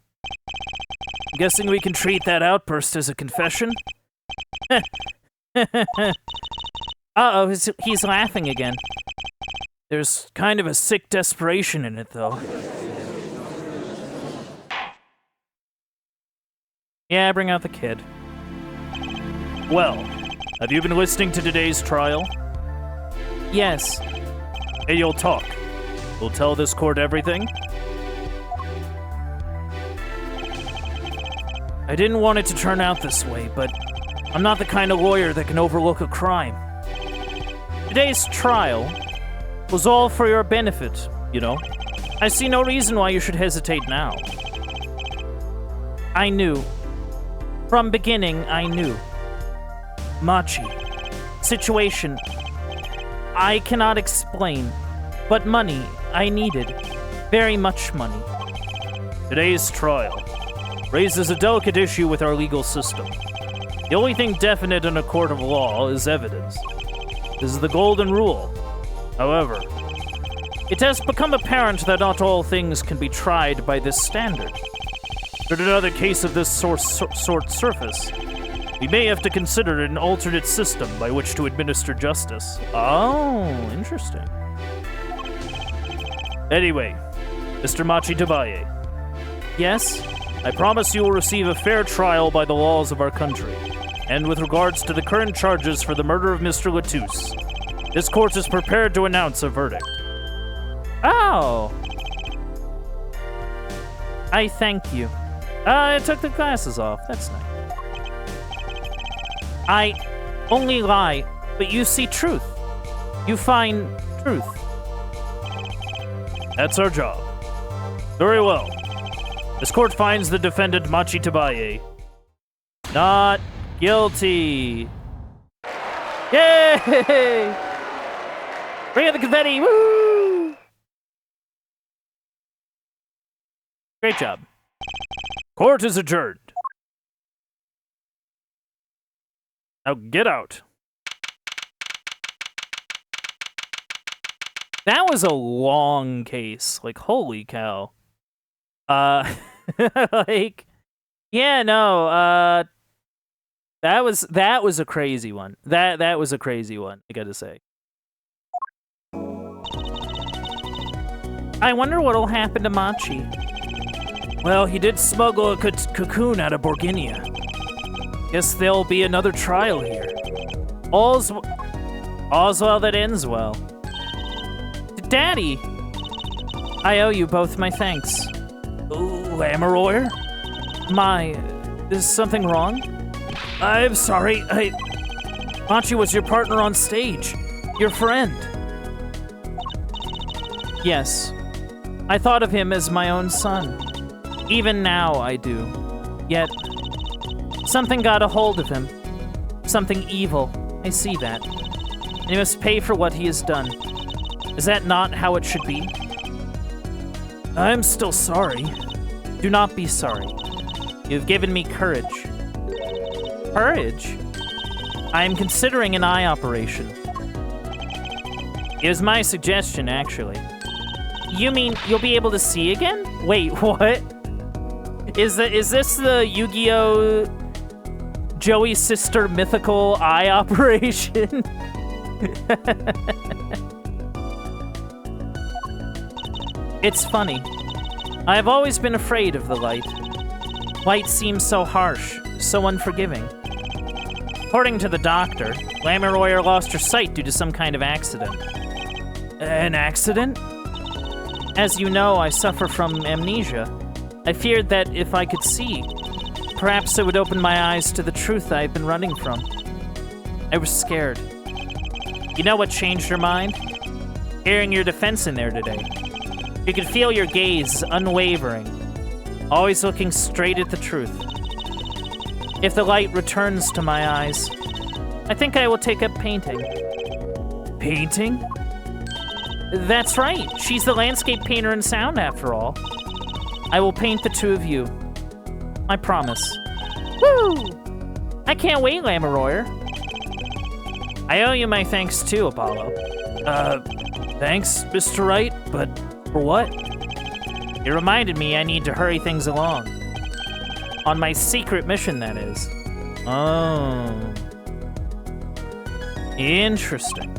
I'm guessing we can treat that outburst as a confession? Uh-oh, he's laughing again. There's kind of a sick desperation in it, though. Yeah, bring out the kid. Well, have you been listening to today's trial? Yes. Hey, you'll talk. You'll tell this court everything? I didn't want it to turn out this way, but I'm not the kind of lawyer that can overlook a crime. Today's trial was all for your benefit, you know. I see no reason why you should hesitate now. I knew. From beginning, I knew. Machi. Situation. I cannot explain, but money I needed. Very much money. Today's trial raises a delicate issue with our legal system. The only thing definite in a court of law is evidence. This is the golden rule. However, it has become apparent that not all things can be tried by this standard. Should another case of this sort surface, we may have to consider an alternate system by which to administer justice. Oh, interesting. Anyway, Mr. Machi Tabaye. Yes? I promise you will receive a fair trial by the laws of our country. And with regards to the current charges for the murder of Mr. Latouche, this court is prepared to announce a verdict. Oh! I thank you. I took the glasses off. That's nice. I only lie, but you see truth. You find truth. That's our job. Very well. This court finds the defendant Machi Tabaye not guilty. Yay! Bring out the confetti! Woo! Great job. Court is adjourned. Now get out. That was a long case. Like, holy cow. Like, yeah, no, that was a crazy one. That was a crazy one, I gotta say. I wonder what'll happen to Machi. Well, he did smuggle a cocoon out of Borginia. Guess there'll be another trial here. All's well that ends well. Daddy! I owe you both my thanks. Ooh, Amaroir? Is something wrong? I'm sorry, Machi was your partner on stage. Your friend. Yes. I thought of him as my own son. Even now, I do. Yet, something got a hold of him. Something evil. I see that. And he must pay for what he has done. Is that not how it should be? I'm still sorry. Do not be sorry. You've given me courage. Courage? I am considering an eye operation. It was my suggestion, actually. You mean you'll be able to see again? Wait, what? Is this the Yu-Gi-Oh! Joey's sister mythical eye operation? It's funny. I have always been afraid of the light. Light seems so harsh, so unforgiving. According to the doctor, Lamoureux lost her sight due to some kind of accident. An accident? As you know, I suffer from amnesia. I feared that if I could see, perhaps it would open my eyes to the truth I've been running from. I was scared. You know what changed her mind? Hearing your defense in there today. You could feel your gaze unwavering, always looking straight at the truth. If the light returns to my eyes, I think I will take up painting. Painting? That's right. She's the landscape painter in sound, after all. I will paint the two of you. I promise. Woo! I can't wait, Lamoureux. I owe you my thanks too, Apollo. Thanks, Mr. Wright, but for what? You reminded me I need to hurry things along. On my secret mission, that is. Oh. Interesting.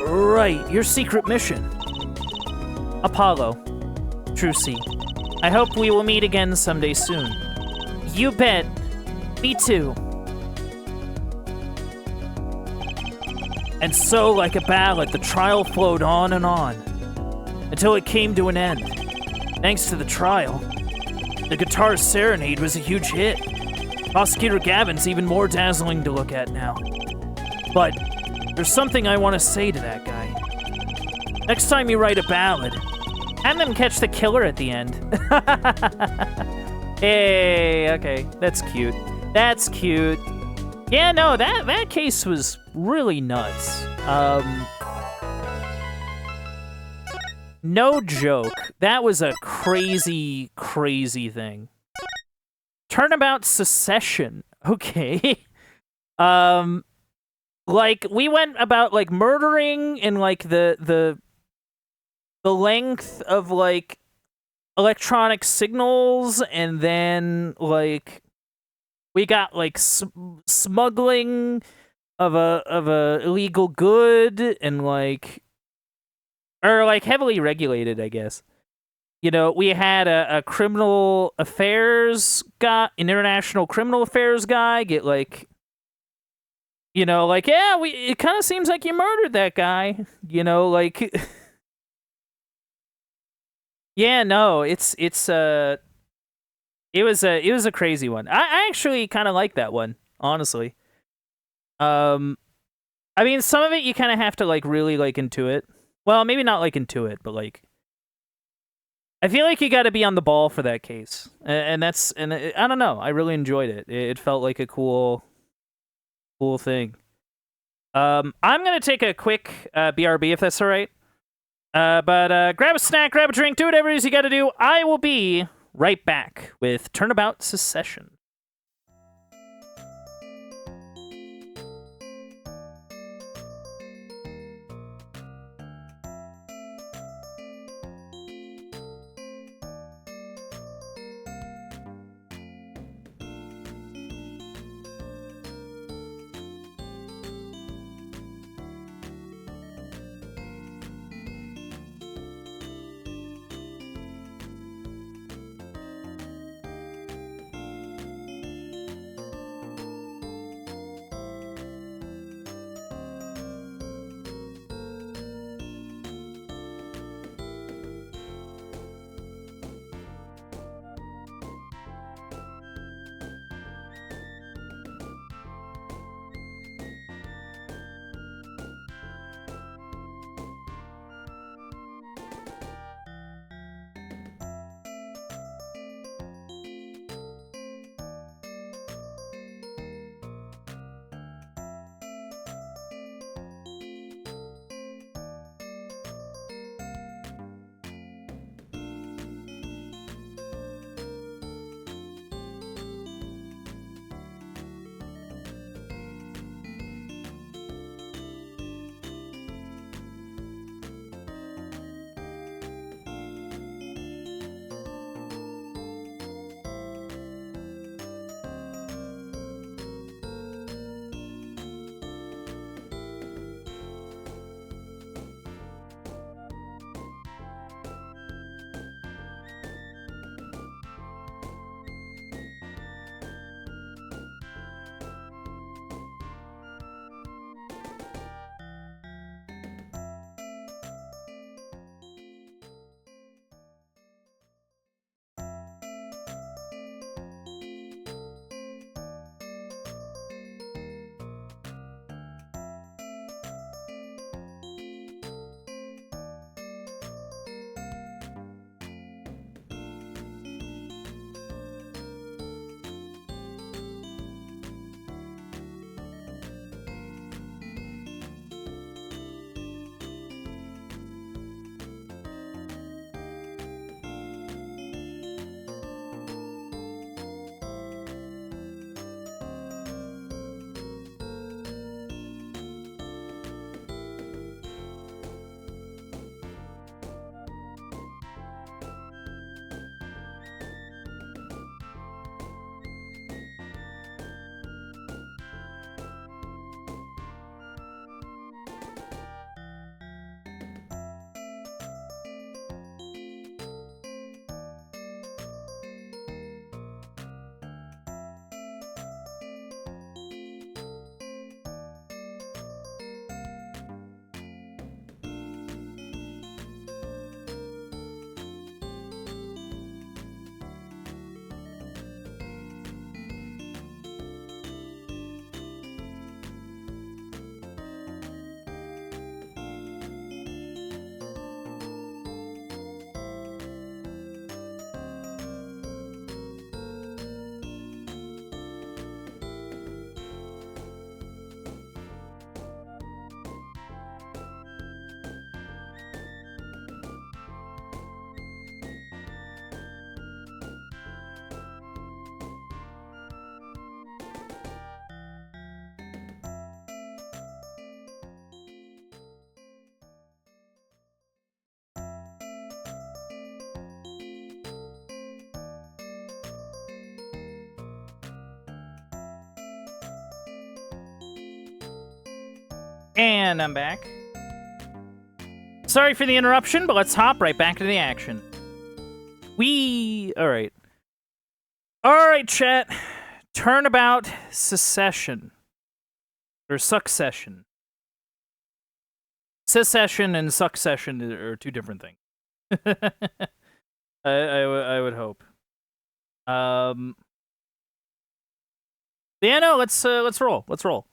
Right, your secret mission. Apollo. Trucy. I hope we will meet again someday soon. You bet. Me too. And so, like a ballad, the trial flowed on and on, until it came to an end. Thanks to the trial, the guitar serenade was a huge hit. Prosecutor Gavin's even more dazzling to look at now. But there's something I want to say to that guy. Next time you write a ballad, have them catch the killer at the end. Hey, okay, that's cute. That's cute. Yeah, no, that case was really nuts. No joke. That was a crazy, crazy thing. Turnabout secession. Okay. Like, we went about, like, murdering in, like, the length of, like, electronic signals, and then, like, we got, like, smuggling of a illegal good, and, like, or, like, heavily regulated, I guess. You know, we had a criminal affairs guy, an international criminal affairs guy get, like, you know, like, yeah, it kind of seems like you murdered that guy. You know, like, yeah, no, it was a crazy one. I actually kind of like that one, honestly. I mean, some of it you kind of have to, like, really, like, intuit. Well, maybe not, like, intuit, but, like, I feel like you got to be on the ball for that case, and I don't know. I really enjoyed it. It felt like a cool thing. I'm gonna take a quick BRB if that's all right. But grab a snack, grab a drink, do whatever it is you got to do. I will be right back with Turnabout Secession. And I'm back. Sorry for the interruption, but let's hop right back into the action. Alright. Alright, chat. Turnabout secession. Or succession. Secession and succession are two different things. I would hope. Yeah, no, let's roll. Let's roll.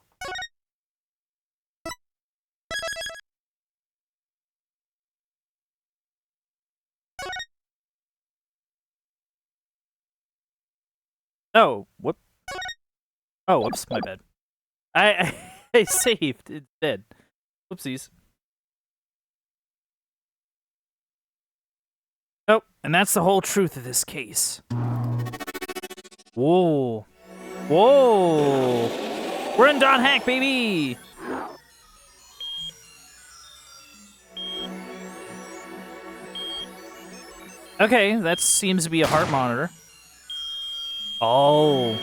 Oh, whoop. Oh, whoops, my bad. I saved. It's dead. Whoopsies. Oh, and that's the whole truth of this case. Whoa. Whoa. We're in Don Hack, baby! Okay, that seems to be a heart monitor. Oh.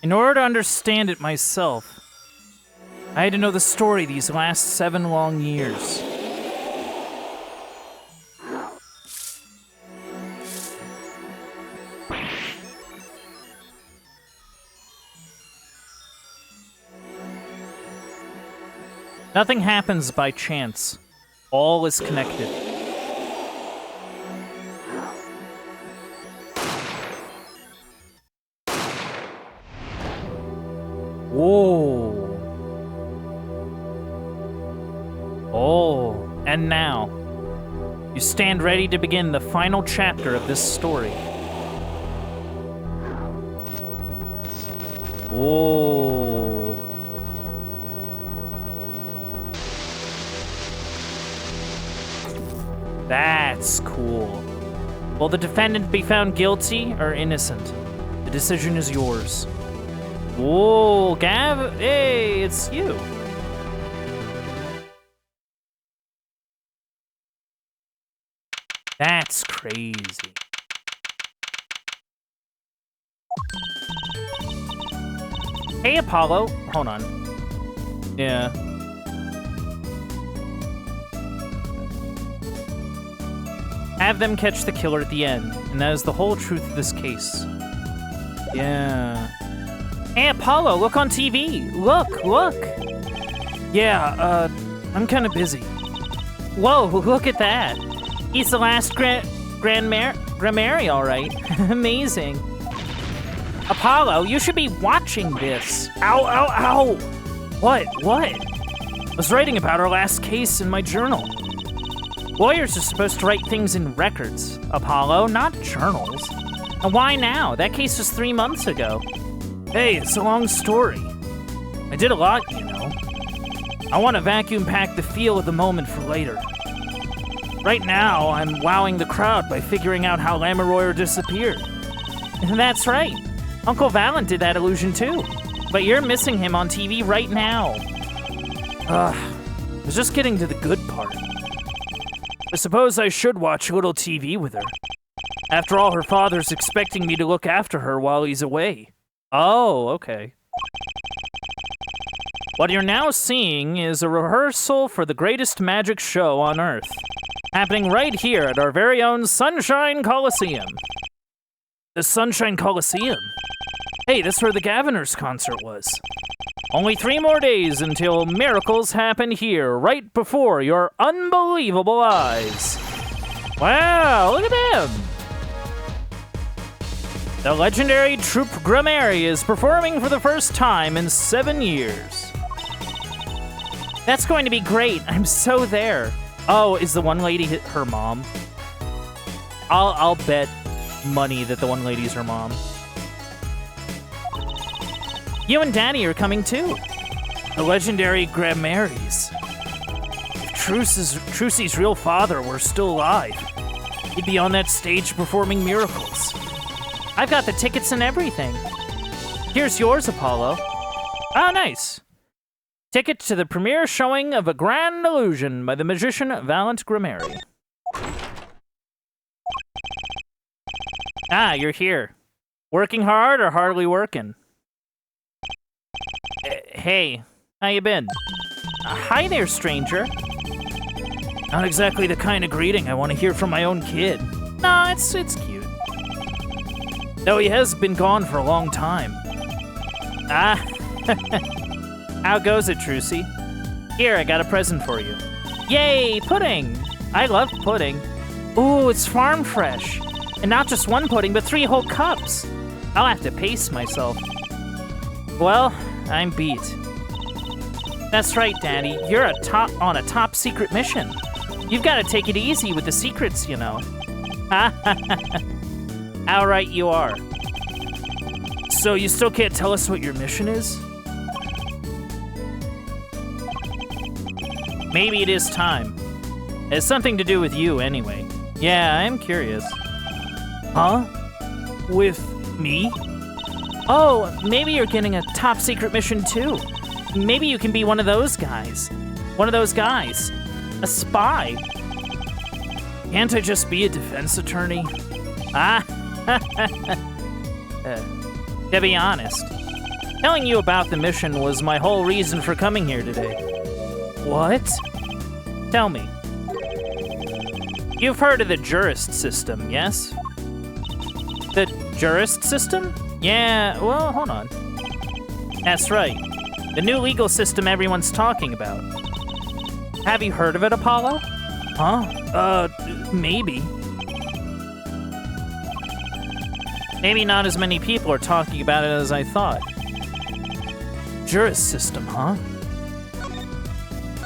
In order to understand it myself, I had to know the story these last 7 long years. Nothing happens by chance. All is connected. Whoa. Oh, and now, you stand ready to begin the final chapter of this story. Whoa. That's cool. Will the defendant be found guilty or innocent? The decision is yours. Whoa, Gav, hey, it's you. That's crazy. Hey, Apollo. Hold on. Yeah. Have them catch the killer at the end, and that is the whole truth of this case. Yeah. Hey, Apollo, look on TV. Look. Yeah, I'm kind of busy. Whoa, look at that. He's the last Grammary, all right. Amazing. Apollo, you should be watching this. Ow, ow, ow. What? I was writing about our last case in my journal. Lawyers are supposed to write things in records, Apollo, not journals. And why now? That case was 3 months ago. Hey, it's a long story. I did a lot, you know. I want to vacuum pack the feel of the moment for later. Right now, I'm wowing the crowd by figuring out how Lamoureux disappeared. That's right. Uncle Valent did that illusion too. But you're missing him on TV right now. I was just getting to the good part. I suppose I should watch a little TV with her. After all, her father's expecting me to look after her while he's away. Oh, okay. What you're now seeing is a rehearsal for the greatest magic show on Earth, happening right here at our very own Sunshine Coliseum. The Sunshine Coliseum? Hey, that's where the Gaviners concert was. Only 3 more days until miracles happen here, right before your unbelievable eyes. Wow, look at them! The legendary troupe Grammary is performing for the first time in 7 years. That's going to be great. I'm so there. Oh, is the one lady her mom? I'll bet money that the one lady's her mom. You and Danny are coming too. The legendary Grammarys. If Trucy's real father were still alive, he'd be on that stage performing miracles. I've got the tickets and everything. Here's yours, Apollo. Oh, nice. Ticket to the premiere showing of A Grand Illusion by the magician Valent Grammary. Ah, you're here. Working hard or hardly working? Hey, how you been? Hi there, stranger. Not exactly the kind of greeting I want to hear from my own kid. Nah, it's cute. Though he has been gone for a long time. Ah, how goes it, Trucy? Here, I got a present for you. Yay, pudding! I love pudding. Ooh, it's farm fresh. And not just one pudding, but 3 whole cups. I'll have to pace myself. Well, I'm beat. That's right, Daddy. You're on a top secret mission. You've got to take it easy with the secrets, you know. How right you are. So you still can't tell us what your mission is? Maybe it is time. It has something to do with you, anyway. Yeah, I'm curious. Huh? With me? Oh, maybe you're getting a top secret mission too. Maybe you can be one of those guys. One of those guys. A spy. Can't I just be a defense attorney? Ah. To be honest, telling you about the mission was my whole reason for coming here today. What? Tell me. You've heard of the jurist system, yes? The jurist system? Yeah, well, hold on. That's right. The new legal system everyone's talking about. Have you heard of it, Apollo? Huh? Maybe. Maybe not as many people are talking about it as I thought. Jurist system, huh?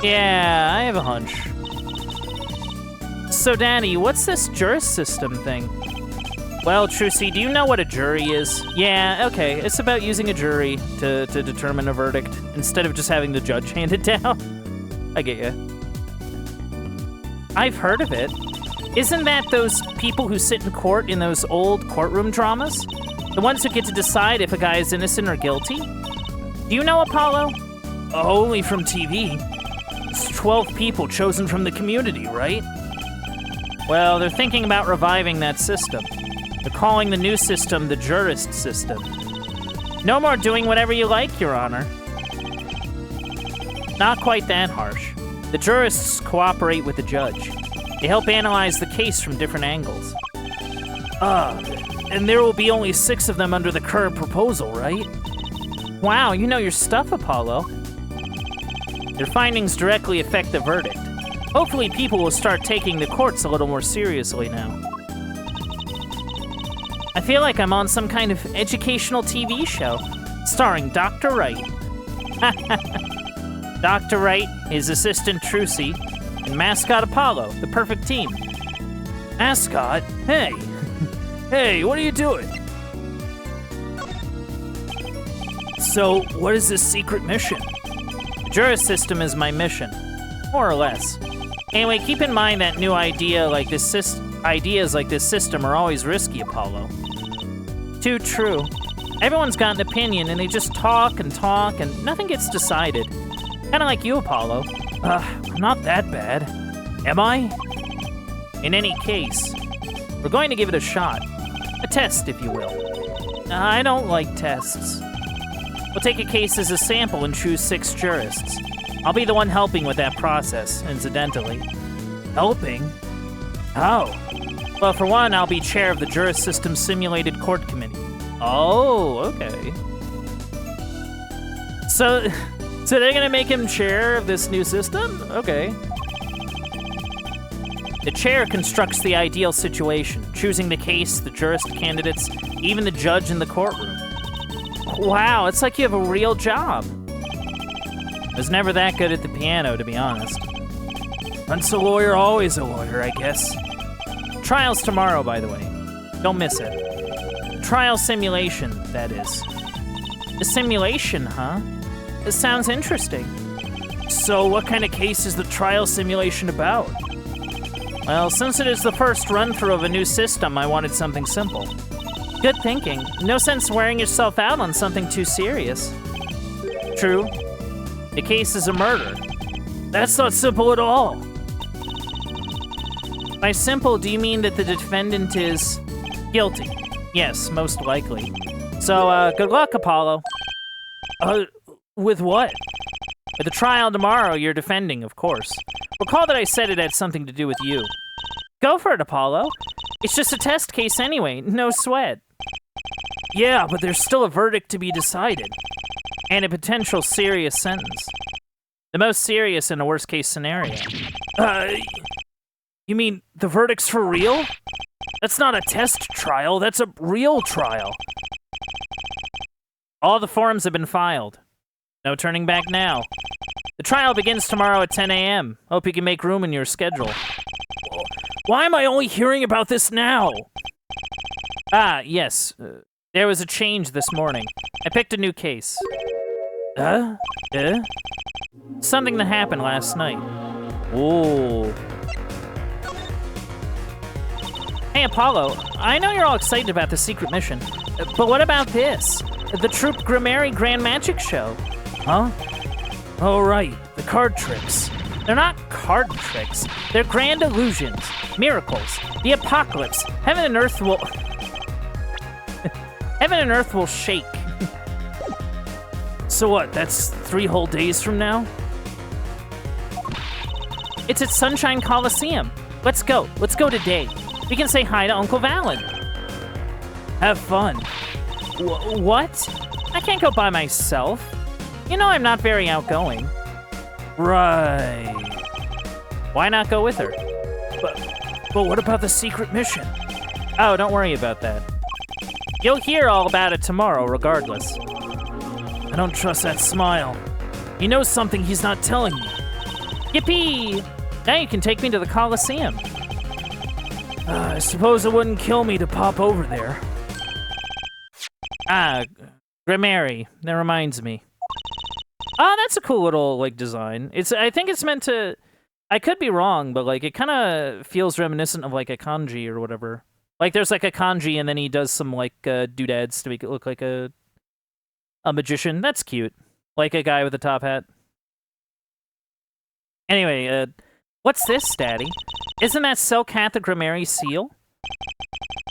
Yeah, I have a hunch. So, Danny, what's this jurist system thing? Well, Trucy, do you know what a jury is? Yeah, okay. It's about using a jury to determine a verdict instead of just having the judge hand it down. I get ya. I've heard of it. Isn't that those people who sit in court in those old courtroom dramas? The ones who get to decide if a guy is innocent or guilty? Do you know Apollo? Only from TV. It's 12 people chosen from the community, right? Well, they're thinking about reviving that system. They're calling the new system the jurist system. No more doing whatever you like, Your Honor. Not quite that harsh. The jurists cooperate with the judge. They help analyze the case from different angles. And there will be only 6 of them under the current proposal, right? Wow, you know your stuff, Apollo. Their findings directly affect the verdict. Hopefully people will start taking the courts a little more seriously now. I feel like I'm on some kind of educational TV show, starring Dr. Wright. Dr. Wright, his assistant Trucy, and mascot Apollo, the perfect team. Mascot? Hey! Hey, what are you doing? So, what is this secret mission? The jurist system is my mission. More or less. Anyway, keep in mind that new ideas like this system are always risky, Apollo. Too true. Everyone's got an opinion, and they just talk, and nothing gets decided. Kinda like you, Apollo. I'm not that bad. Am I? In any case, we're going to give it a shot. A test, if you will. I don't like tests. We'll take a case as a sample and choose 6 jurists. I'll be the one helping with that process, incidentally. Helping? How? Well, for one, I'll be chair of the Jurist System Simulated Court Committee. Oh, okay. So they're gonna make him chair of this new system? Okay. The chair constructs the ideal situation, choosing the case, the jurist candidates, even the judge in the courtroom. Wow, it's like you have a real job. I was never that good at the piano, to be honest. Once a lawyer, always a lawyer, I guess. Trial's tomorrow, by the way. Don't miss it. Trial simulation, that is. The simulation, huh? This sounds interesting. So what kind of case is the trial simulation about? Well, since it is the first run-through of a new system, I wanted something simple. Good thinking. No sense wearing yourself out on something too serious. True. The case is a murder. That's not simple at all. By simple, do you mean that the defendant is guilty? Yes, most likely. So, good luck, Apollo. With what? With the trial tomorrow you're defending, of course. Recall that I said it had something to do with you. Go for it, Apollo. It's just a test case anyway, no sweat. Yeah, but there's still a verdict to be decided. And a potential serious sentence. The most serious in a worst-case scenario. You mean the verdict's for real? That's not a test trial, that's a real trial. All the forms have been filed. No turning back now. The trial begins tomorrow at 10 a.m. Hope you can make room in your schedule. Why am I only hearing about this now? Ah, yes. There was a change this morning. I picked a new case. Something that happened last night. Ooh. Hey, Apollo, I know you're all excited about the secret mission, but what about this? The Troupe Grimeri Grand Magic Show. Huh? Oh, right. The card tricks. They're not card tricks. They're grand illusions, miracles, the apocalypse. Heaven and earth will... Heaven and earth will shake. So what, that's 3 whole days from now? It's at Sunshine Coliseum. Let's go. Let's go today. We can say hi to Uncle Valen. Have fun. What? I can't go by myself. You know I'm not very outgoing. Right. Why not go with her? But what about the secret mission? Oh, don't worry about that. You'll hear all about it tomorrow, regardless. I don't trust that smile. He knows something he's not telling me. Yippee! Now you can take me to the Coliseum. I suppose it wouldn't kill me to pop over there. Ah, Grimeri. That reminds me. Oh, that's a cool little, like, design. I think it's meant to... I could be wrong, but, like, it kind of feels reminiscent of, like, a kanji or whatever. Like, there's, like, a kanji, and then he does some, like, doodads to make it look like a magician. That's cute. Like a guy with a top hat. Anyway, what's this, Daddy? Isn't that Selkat the Grimeri seal?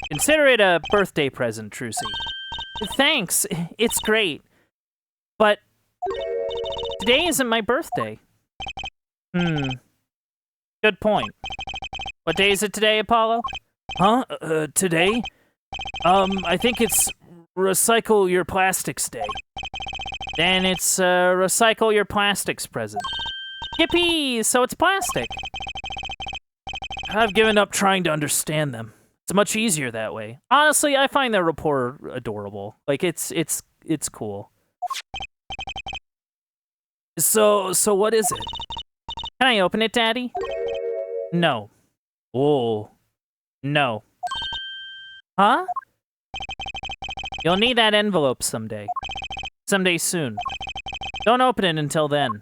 Consider it a birthday present, Trucy. Thanks, it's great. But today isn't my birthday. Good point. What day is it today, Apollo? Huh? Today? I think it's Recycle Your Plastics Day. Then it's Recycle Your Plastics present. Yippee! So it's plastic. I've given up trying to understand them. It's much easier that way. Honestly, I find their rapport adorable. Like, it's cool. So what is it? Can I open it, Daddy? No. Oh. No. Huh? You'll need that envelope someday. Someday soon. Don't open it until then.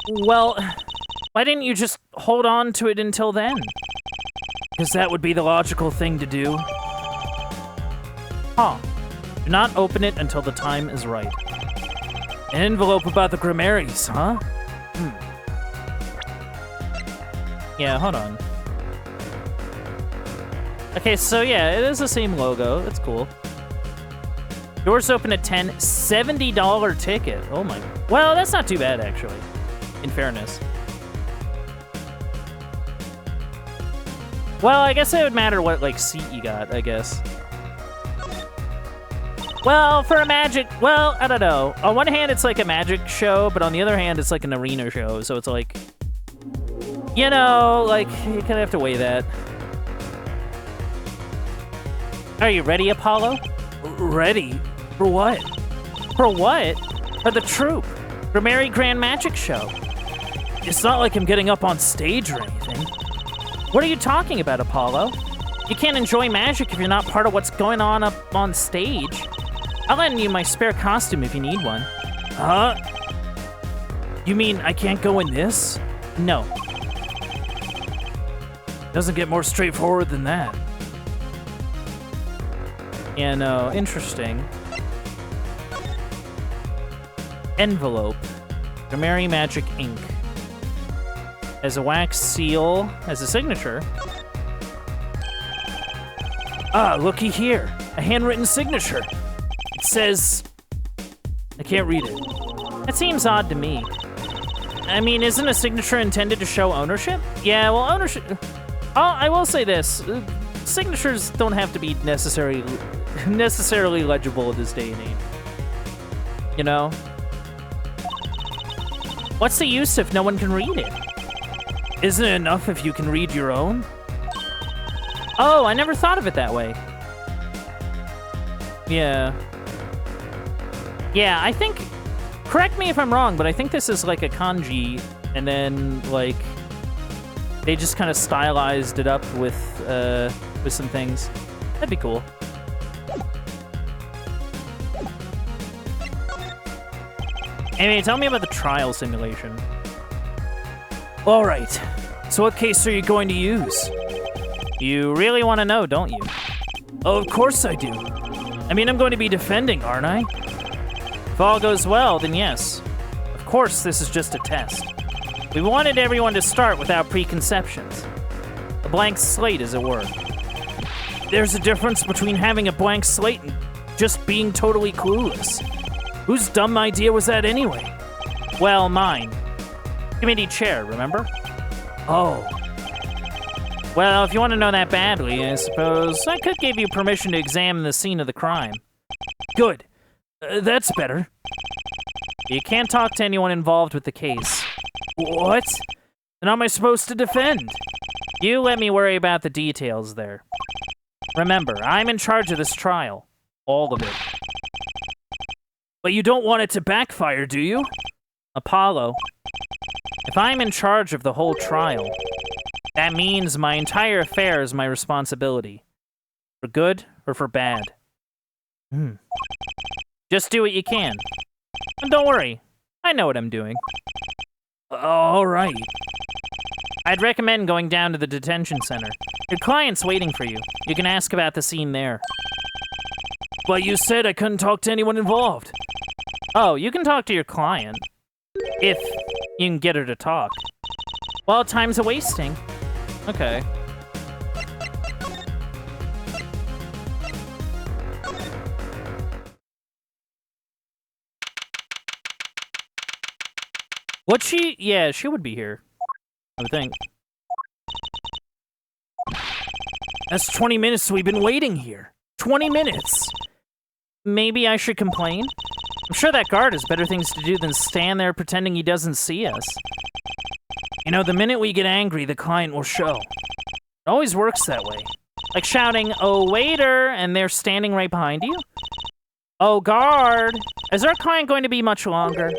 Well, why didn't you just hold on to it until then? Because that would be the logical thing to do. Huh. Do not open it until the time is right. An envelope about the Grimeris, huh? Yeah, hold on. Okay, so yeah, it is the same logo. It's cool. Doors open at 10. $70 ticket. Oh my... Well, that's not too bad, actually. In fairness. Well, I guess it would matter what, like, seat you got, I guess. Well, for a magic... Well, I don't know. On one hand, it's like a magic show, but on the other hand, it's like an arena show, so it's like... You know, like, you kind of have to weigh that. Are you ready, Apollo? Ready? For what? For what? For the troupe. Grimeri Grand Magic Show. It's not like I'm getting up on stage or anything. What are you talking about, Apollo? You can't enjoy magic if you're not part of what's going on up on stage. I'll lend you my spare costume if you need one. Huh? You mean I can't go in this? No. Doesn't get more straightforward than that. Yeah, no, interesting. Envelope. Grimeri Magic Ink. As a wax seal, as a signature. Ah, looky here. A handwritten signature. It says... I can't read it. That seems odd to me. I mean, isn't a signature intended to show ownership? Yeah, well, ownership... I will say this. Signatures don't have to be necessarily legible in this day and age. You know? What's the use if no one can read it? Isn't it enough if you can read your own? Oh, I never thought of it that way. Yeah. Yeah, I think... Correct me if I'm wrong, but I think this is like a kanji, and then, like, they just kind of stylized it up with some things. That'd be cool. Anyway, tell me about the trial simulation. All right. So what case are you going to use? You really want to know, don't you? Oh, of course I do. I mean, I'm going to be defending, aren't I? If all goes well, then yes. Of course, this is just a test. We wanted everyone to start without preconceptions. A blank slate, as it were. There's a difference between having a blank slate and just being totally clueless. Whose dumb idea was that anyway? Well, mine. Committee chair, remember? Oh. Well, if you want to know that badly, I suppose I could give you permission to examine the scene of the crime. Good. That's better. You can't talk to anyone involved with the case. What? Then how am I supposed to defend? You let me worry about the details there. Remember, I'm in charge of this trial. All of it. But you don't want it to backfire, do you? Apollo, if I'm in charge of the whole trial, that means my entire affair is my responsibility. For good or for bad. Just do what you can. And don't worry, I know what I'm doing. All right. I'd recommend going down to the detention center. Your client's waiting for you. You can ask about the scene there. But you said I couldn't talk to anyone involved. Oh, you can talk to your client. If you can get her to talk. Well, time's a wasting. Okay. Would she? Yeah, she would be here. I would think. That's 20 minutes we've been waiting here. 20 minutes! Maybe I should complain? I'm sure that guard has better things to do than stand there pretending he doesn't see us. You know, the minute we get angry, the client will show. It always works that way. Like shouting, "Oh, waiter," and they're standing right behind you? Oh, guard! Is our client going to be much longer?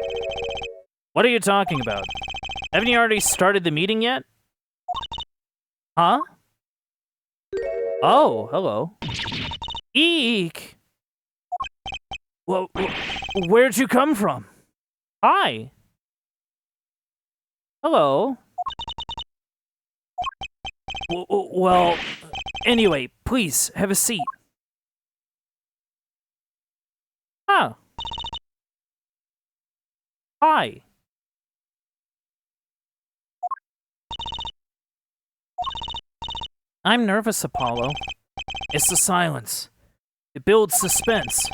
What are you talking about? Haven't you already started the meeting yet? Huh? Oh, hello. Eek! Well, where'd you come from? Hi. Hello. Well, anyway, please, have a seat. Huh. Hi. I'm nervous, Apollo. It's the silence. It builds suspense.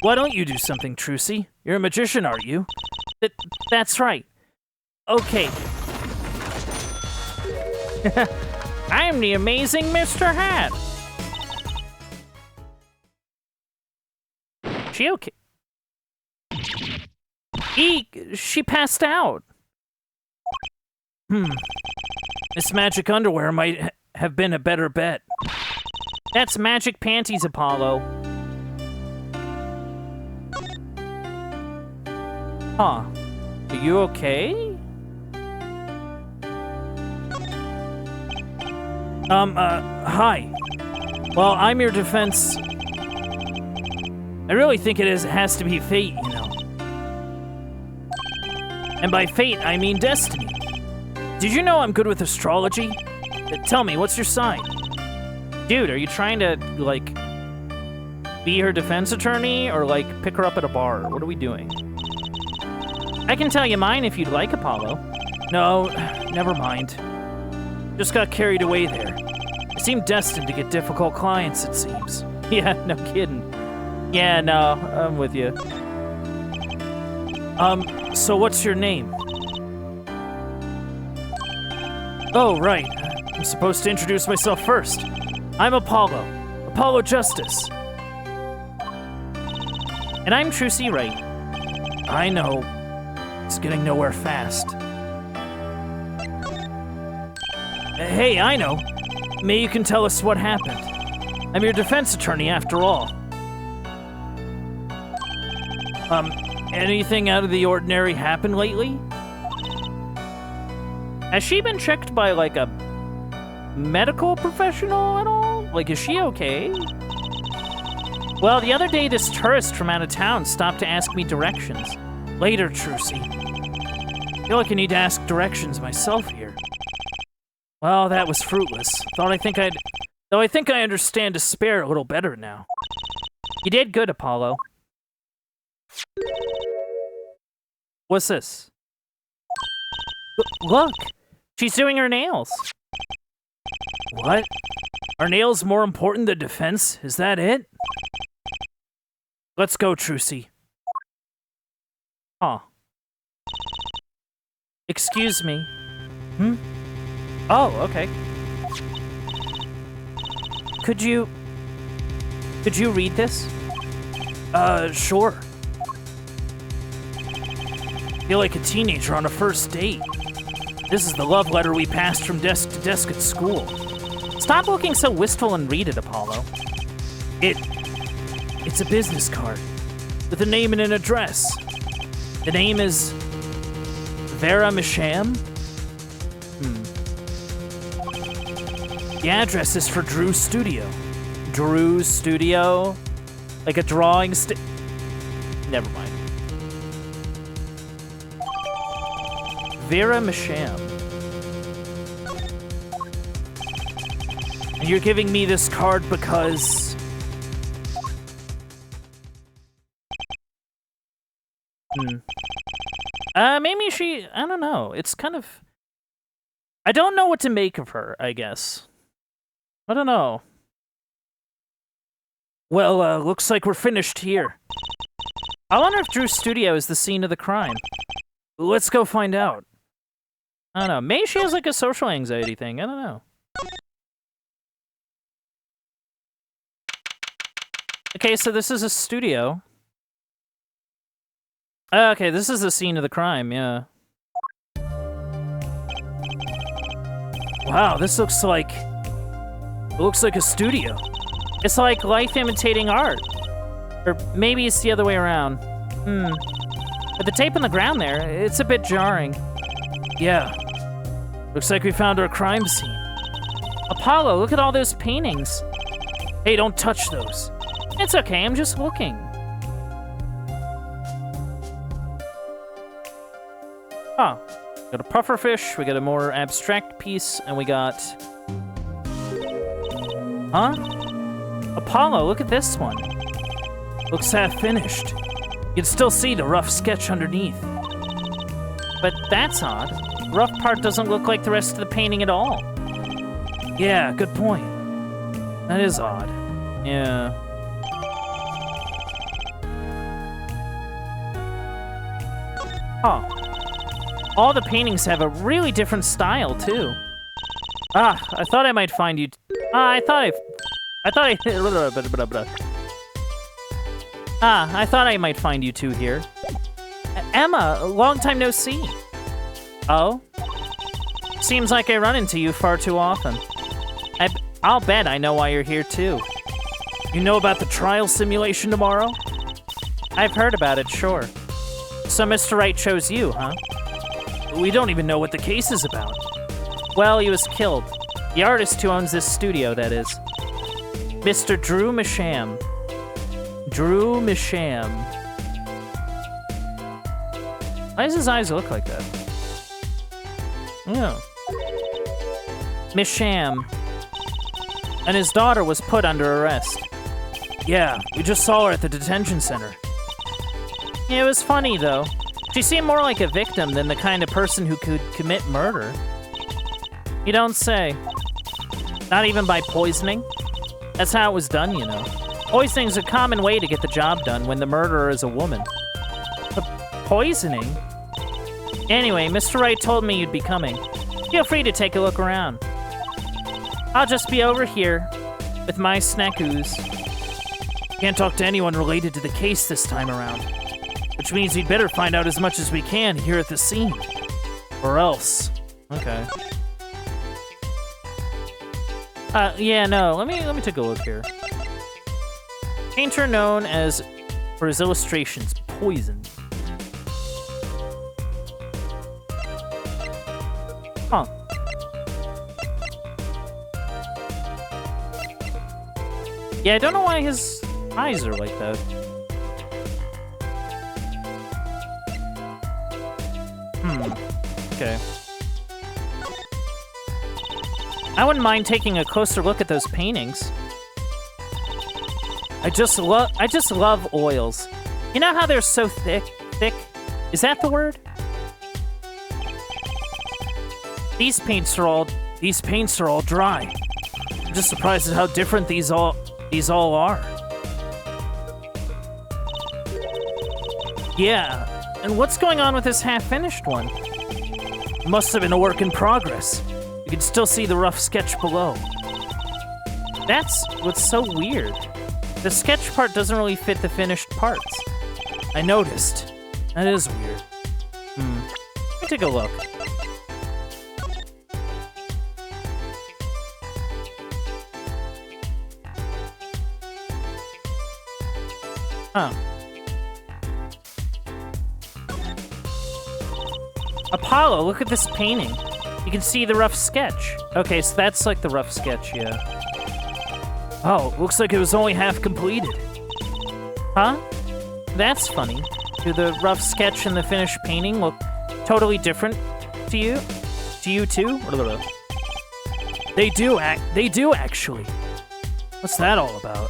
Why don't you do something, Trucy? You're a magician, aren't you? That's right. Okay. I'm the amazing Mr. Hat. She okay? Eek! She passed out. This magic underwear might have been a better bet. That's magic panties, Apollo. Huh. Are you okay? Hi. Well, I'm your defense. I really think it has to be fate, you know. And by fate, I mean destiny. Did you know I'm good with astrology? Tell me, what's your sign? Dude, are you trying to, like, be her defense attorney or, like, pick her up at a bar? What are we doing? I can tell you mine if you'd like, Apollo. No, never mind. Just got carried away there. I seem destined to get difficult clients, it seems. Yeah, no kidding. Yeah, no, I'm with you. So what's your name? Oh, right. I'm supposed to introduce myself first. I'm Apollo. Apollo Justice. And I'm True C. Right. I know. It's getting nowhere fast. Hey, I know. Maybe you can tell us what happened. I'm your defense attorney, after all. Anything out of the ordinary happened lately? Has she been checked by, like, a medical professional at all? Like, is she okay? Well, the other day, this tourist from out of town stopped to ask me directions. Later, Trucy. I feel like I need to ask directions myself here. Well, that was fruitless. Though I think I understand despair a little better now. You did good, Apollo. What's this? Look! She's doing her nails. What? Are nails more important than defense? Is that it? Let's go, Trucy. Huh. Excuse me. Oh, okay. Could you read this? Sure. Feel like a teenager on a first date. This is the love letter we passed from desk to desk at school. Stop looking so wistful and read it, Apollo. It's a business card with a name and an address. The name is Vera Misham. The address is for Drew's studio. Drew's studio? Like a drawing Never mind. Vera Misham. And you're giving me this card because... Maybe she... I don't know. It's kind of... I don't know what to make of her, I guess. I don't know. Well, looks like we're finished here. I wonder if Drew's studio is the scene of the crime. Let's go find out. I don't know. Maybe she has like a social anxiety thing. I don't know. Okay, so this is a studio. Okay, this is the scene of the crime, yeah. Wow, this looks like... It looks like a studio. It's like life imitating art. Or maybe it's the other way around. But the tape on the ground there, it's a bit jarring. Yeah. Looks like we found our crime scene. Apollo, look at all those paintings. Hey, don't touch those. It's okay, I'm just looking. Huh. Got a pufferfish, we got a more abstract piece, and we got... Huh? Apollo, look at this one. Looks half finished. You can still see the rough sketch underneath. But that's odd. The rough part doesn't look like the rest of the painting at all. Yeah, good point. That is odd. Yeah. Huh. All the paintings have a really different style, too. Ah, I thought I might find you... I thought I might find you two here. Emma, long time no see. Oh? Seems like I run into you far too often. I'll bet I know why you're here, too. You know about the trial simulation tomorrow? I've heard about it, sure. So Mr. Wright chose you, huh? We don't even know what the case is about. Well, he was killed. The artist who owns this studio, that is. Mr. Drew Misham. Drew Misham. Why does his eyes look like that? Yeah. Misham. And his daughter was put under arrest. Yeah, we just saw her at the detention center. Yeah, it was funny, though. She seemed more like a victim than the kind of person who could commit murder. You don't say. Not even by poisoning? That's how it was done, you know. Poisoning's a common way to get the job done when the murderer is a woman. Poisoning? Anyway, Mr. Wright told me you'd be coming. Feel free to take a look around. I'll just be over here with my snackoos. Can't talk to anyone related to the case this time around. Which means we'd better find out as much as we can here at the scene. Or else. Okay. Yeah, no, let me take a look here. Painter known as, for his illustrations, Poison. Huh. Yeah, I don't know why his eyes are like that. Okay. I wouldn't mind taking a closer look at those paintings. I just love oils. You know how they're so thick? Is that the word? These paints are all dry. I'm just surprised at how different these all are. Yeah, and what's going on with this half-finished one? It must have been a work in progress. You can still see the rough sketch below. That's what's so weird. The sketch part doesn't really fit the finished parts. I noticed. That is weird. Let me take a look. Huh. Apollo, look at this painting. You can see the rough sketch. Okay, so that's like the rough sketch, yeah. Oh, looks like it was only half completed. Huh? That's funny. Do the rough sketch and the finished painting look totally different to you? To you too? They do actually. What's that all about?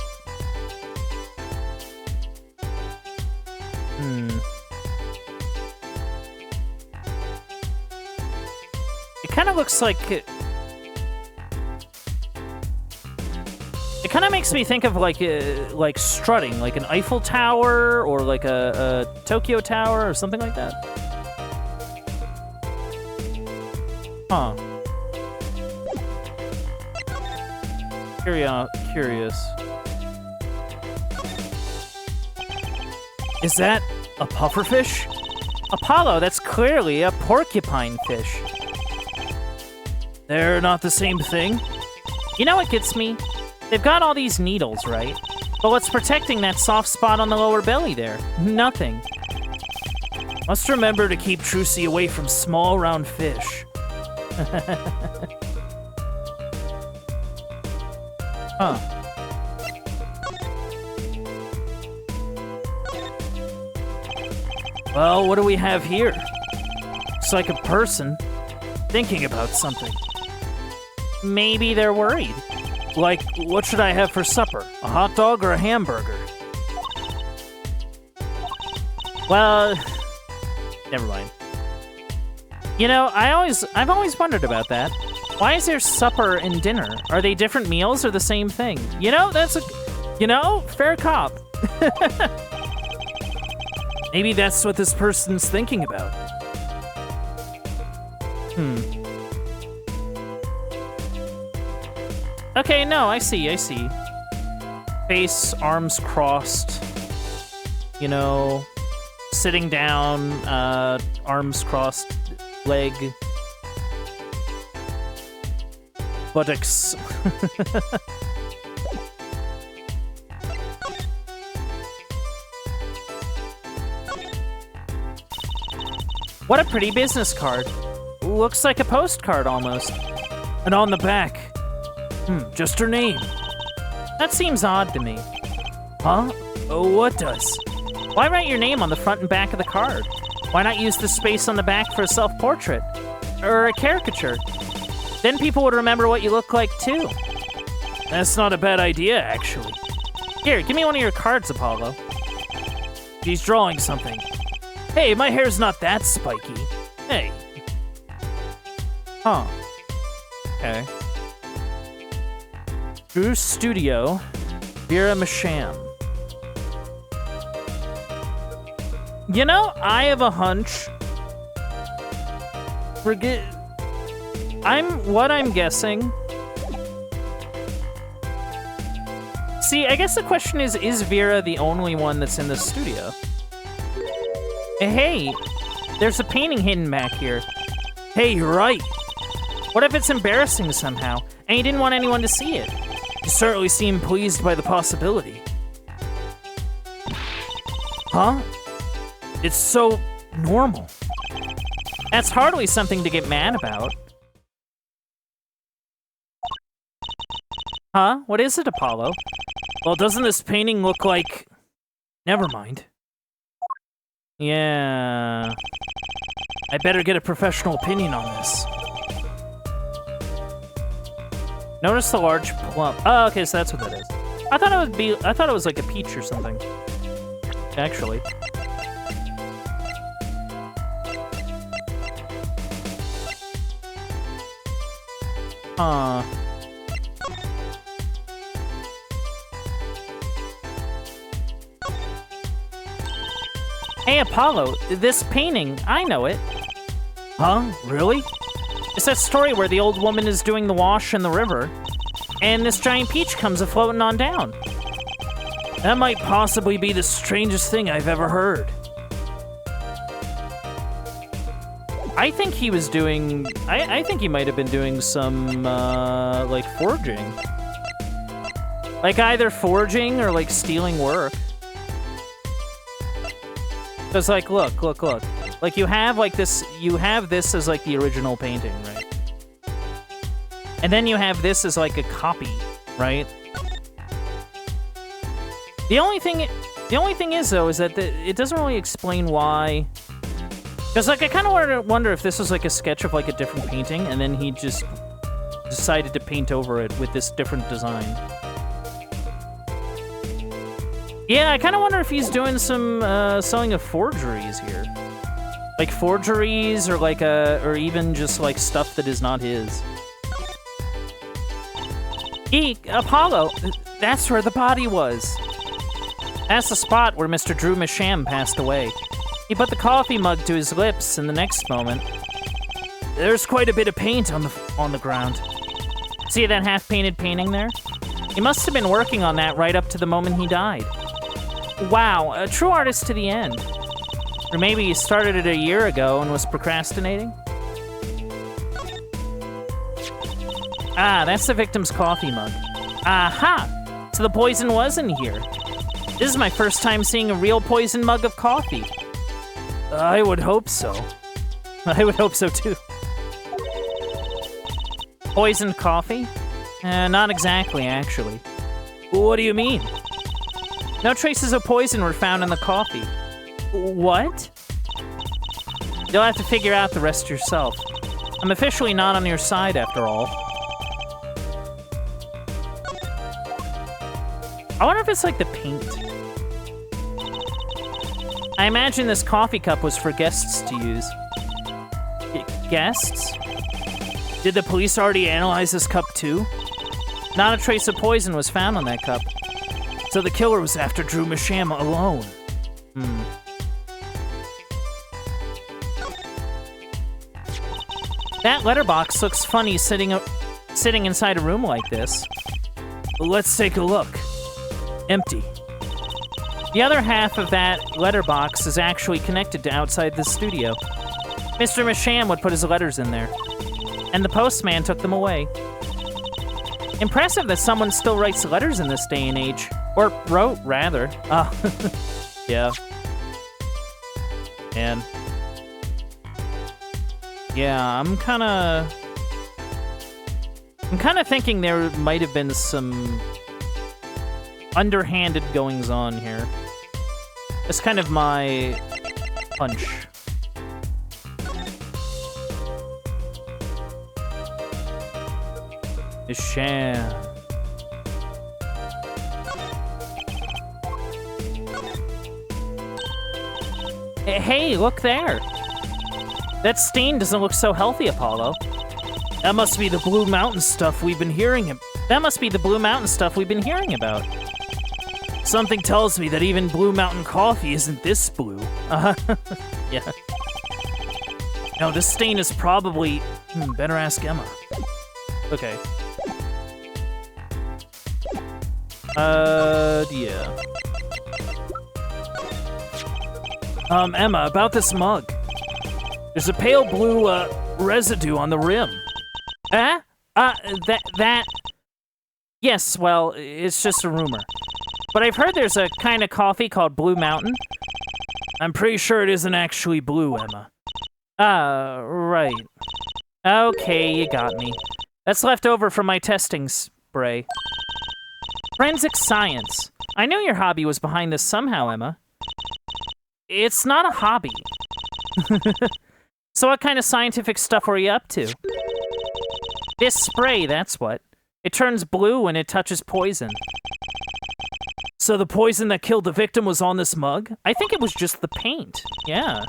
It kind of looks like it kind of makes me think of like strutting, like an Eiffel Tower or like a Tokyo Tower or something like that. Huh. Curious. Is that a pufferfish? Apollo, that's clearly a porcupine fish. They're not the same thing? You know what gets me? They've got all these needles, right? But what's protecting that soft spot on the lower belly there? Nothing. Must remember to keep Trucy away from small, round fish. Huh. Well, what do we have here? Looks like a person thinking about something. Maybe they're worried. Like, what should I have for supper? A hot dog or a hamburger? Well, never mind. You know, I've always wondered about that. Why is there supper and dinner? Are they different meals or the same thing? You know, fair cop. Maybe that's what this person's thinking about. Okay, no, I see. Face, arms crossed. You know, sitting down, arms crossed, leg. Buttocks. What a pretty business card. Looks like a postcard almost. And on the back, just her name. That seems odd to me. Huh? Oh, what does? Why write your name on the front and back of the card? Why not use the space on the back for a self-portrait? Or a caricature? Then people would remember what you look like too. That's not a bad idea, actually. Here, give me one of your cards, Apollo. He's drawing something. Hey, my hair's not that spiky. Hey. Huh. Okay. Drew Studio, Vera Masham. You know, I have a hunch. What I'm guessing. See, I guess the question is Vera the only one that's in the studio? Hey, there's a painting hidden back here. Hey, you're right. What if it's embarrassing somehow, and you didn't want anyone to see it? You certainly seem pleased by the possibility. Huh? It's so normal. That's hardly something to get mad about. Huh? What is it, Apollo? Well, doesn't this painting look like... Never mind. Yeah... I better get a professional opinion on this. Notice the large plump. Oh, okay, so that's what that is. I thought it was like a peach or something. Actually. Huh. Hey, Apollo, this painting, I know it. Huh? Really? It's that story where the old woman is doing the wash in the river, and this giant peach comes a-floating on down. That might possibly be the strangest thing I've ever heard. I think he was doing... I think he might have been doing some, like, forging. Like, either forging or, like, stealing work. Because, like, look. Like, you have, like, this... You have this as, like, the original painting, right? And then you have this as, like, a copy, right? The only thing is, though, is that it doesn't really explain why... Because, like, I kind of wonder if this was, like, a sketch of, like, a different painting, and then he just decided to paint over it with this different design. Yeah, I kind of wonder if he's doing some selling of forgeries here. Like forgeries, or like or even just like stuff that is not his. Apollo, that's where the body was. That's the spot where Mr. Drew Masham passed away. He put the coffee mug to his lips, and the next moment, there's quite a bit of paint on the ground. See that half-painted painting there? He must have been working on that right up to the moment he died. Wow, a true artist to the end. Or maybe he started it a year ago and was procrastinating? Ah, that's the victim's coffee mug. Aha! So the poison was in here. This is my first time seeing a real poison mug of coffee. I would hope so. I would hope so too. Poisoned coffee? Not exactly, actually. What do you mean? No traces of poison were found in the coffee. What? You'll have to figure out the rest yourself. I'm officially not on your side, after all. I wonder if it's like the paint. I imagine this coffee cup was for guests to use. Guests? Did the police already analyze this cup too? Not a trace of poison was found on that cup. So the killer was after Drew Masham alone. That letterbox looks funny sitting inside a room like this. Let's take a look. Empty. The other half of that letterbox is actually connected to outside the studio. Mr. Masham would put his letters in there, and the postman took them away. Impressive that someone still writes letters in this day and age. Or wrote, rather. Yeah. And... yeah, I'm kinda thinking there might have been some underhanded goings-on here. That's kind of my hunch. Masham. Hey, look there! That stain doesn't look so healthy, Apollo. That must be the Blue Mountain stuff we've been hearing about. Something tells me that even Blue Mountain coffee isn't this blue. Yeah. No, this stain is probably... better ask Emma. Okay. Yeah. Emma, about this mug. There's a pale blue, residue on the rim. That... Yes, well, it's just a rumor. But I've heard there's a kind of coffee called Blue Mountain. I'm pretty sure it isn't actually blue, Emma. Right. Okay, you got me. That's left over from my testing spray. Forensic science. I knew your hobby was behind this somehow, Emma. It's not a hobby. So what kind of scientific stuff were you up to? This spray, that's what. It turns blue when it touches poison. So the poison that killed the victim was on this mug? I think it was just the paint. Yeah.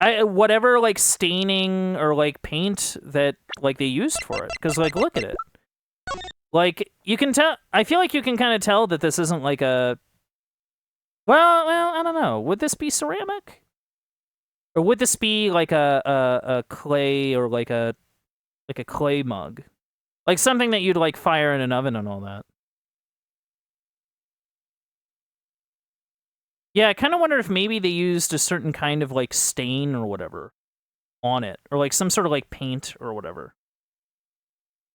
Whatever, like, staining or, like, paint that, like, they used for it. Because, like, look at it. Like, you can tell... I feel like you can kind of tell that this isn't, like, a... Well, I don't know. Would this be ceramic? Or would this be, like, a clay or, like a clay mug? Like, something that you'd, like, fire in an oven and all that. Yeah, I kind of wonder if maybe they used a certain kind of, like, stain or whatever on it. Or, like, some sort of, like, paint or whatever.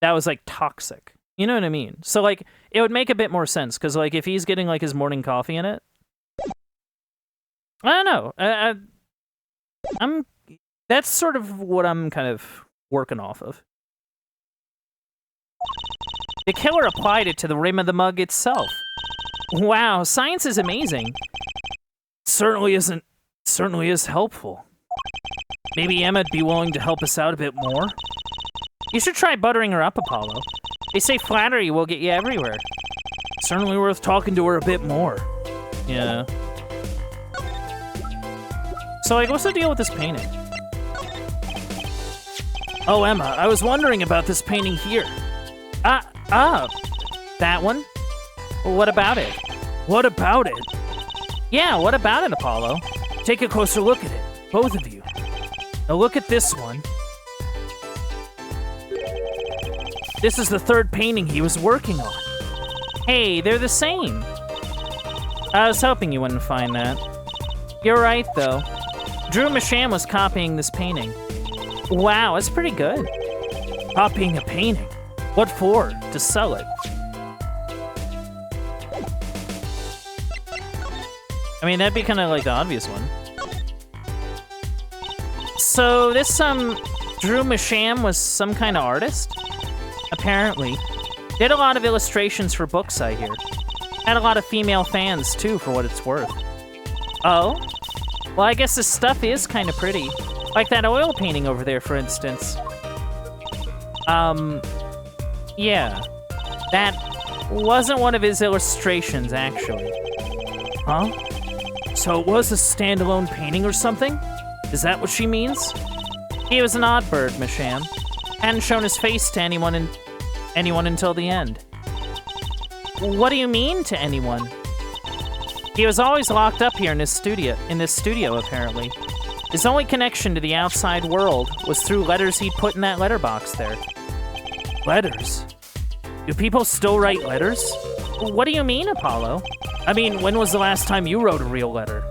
That was, like, toxic. You know what I mean? So, like, it would make a bit more sense. Because, like, if he's getting, like, his morning coffee in it... I don't know. That's sort of what I'm kind of working off of. The killer applied it to the rim of the mug itself. Wow, science is amazing. Certainly is helpful. Maybe Emma'd be willing to help us out a bit more. You should try buttering her up, Apollo. They say flattery will get you everywhere. Certainly worth talking to her a bit more. Yeah. So, like, what's the deal with this painting? Oh, Emma, I was wondering about this painting here. That one? What about it? What about it? Yeah, what about it, Apollo? Take a closer look at it, both of you. Now look at this one. This is the third painting he was working on. Hey, they're the same. I was hoping you wouldn't find that. You're right, though. Drew Masham was copying this painting. Wow, it's pretty good. Copying a painting? What for? To sell it? I mean, that'd be kind of like the obvious one. So this, Drew Masham was some kind of artist? Apparently. Did a lot of illustrations for books, I hear. Had a lot of female fans, too, for what it's worth. Oh? Well, I guess this stuff is kind of pretty. Like that oil painting over there, for instance. Yeah. That wasn't one of his illustrations, actually. Huh? So it was a standalone painting or something? Is that what she means? He was an odd bird, Masham. Hadn't shown his face to anyone until the end. What do you mean, to anyone? He was always locked up here in this studio, apparently. His only connection to the outside world was through letters he'd put in that letterbox there. Letters? Do people still write letters? What do you mean, Apollo? I mean, when was the last time you wrote a real letter?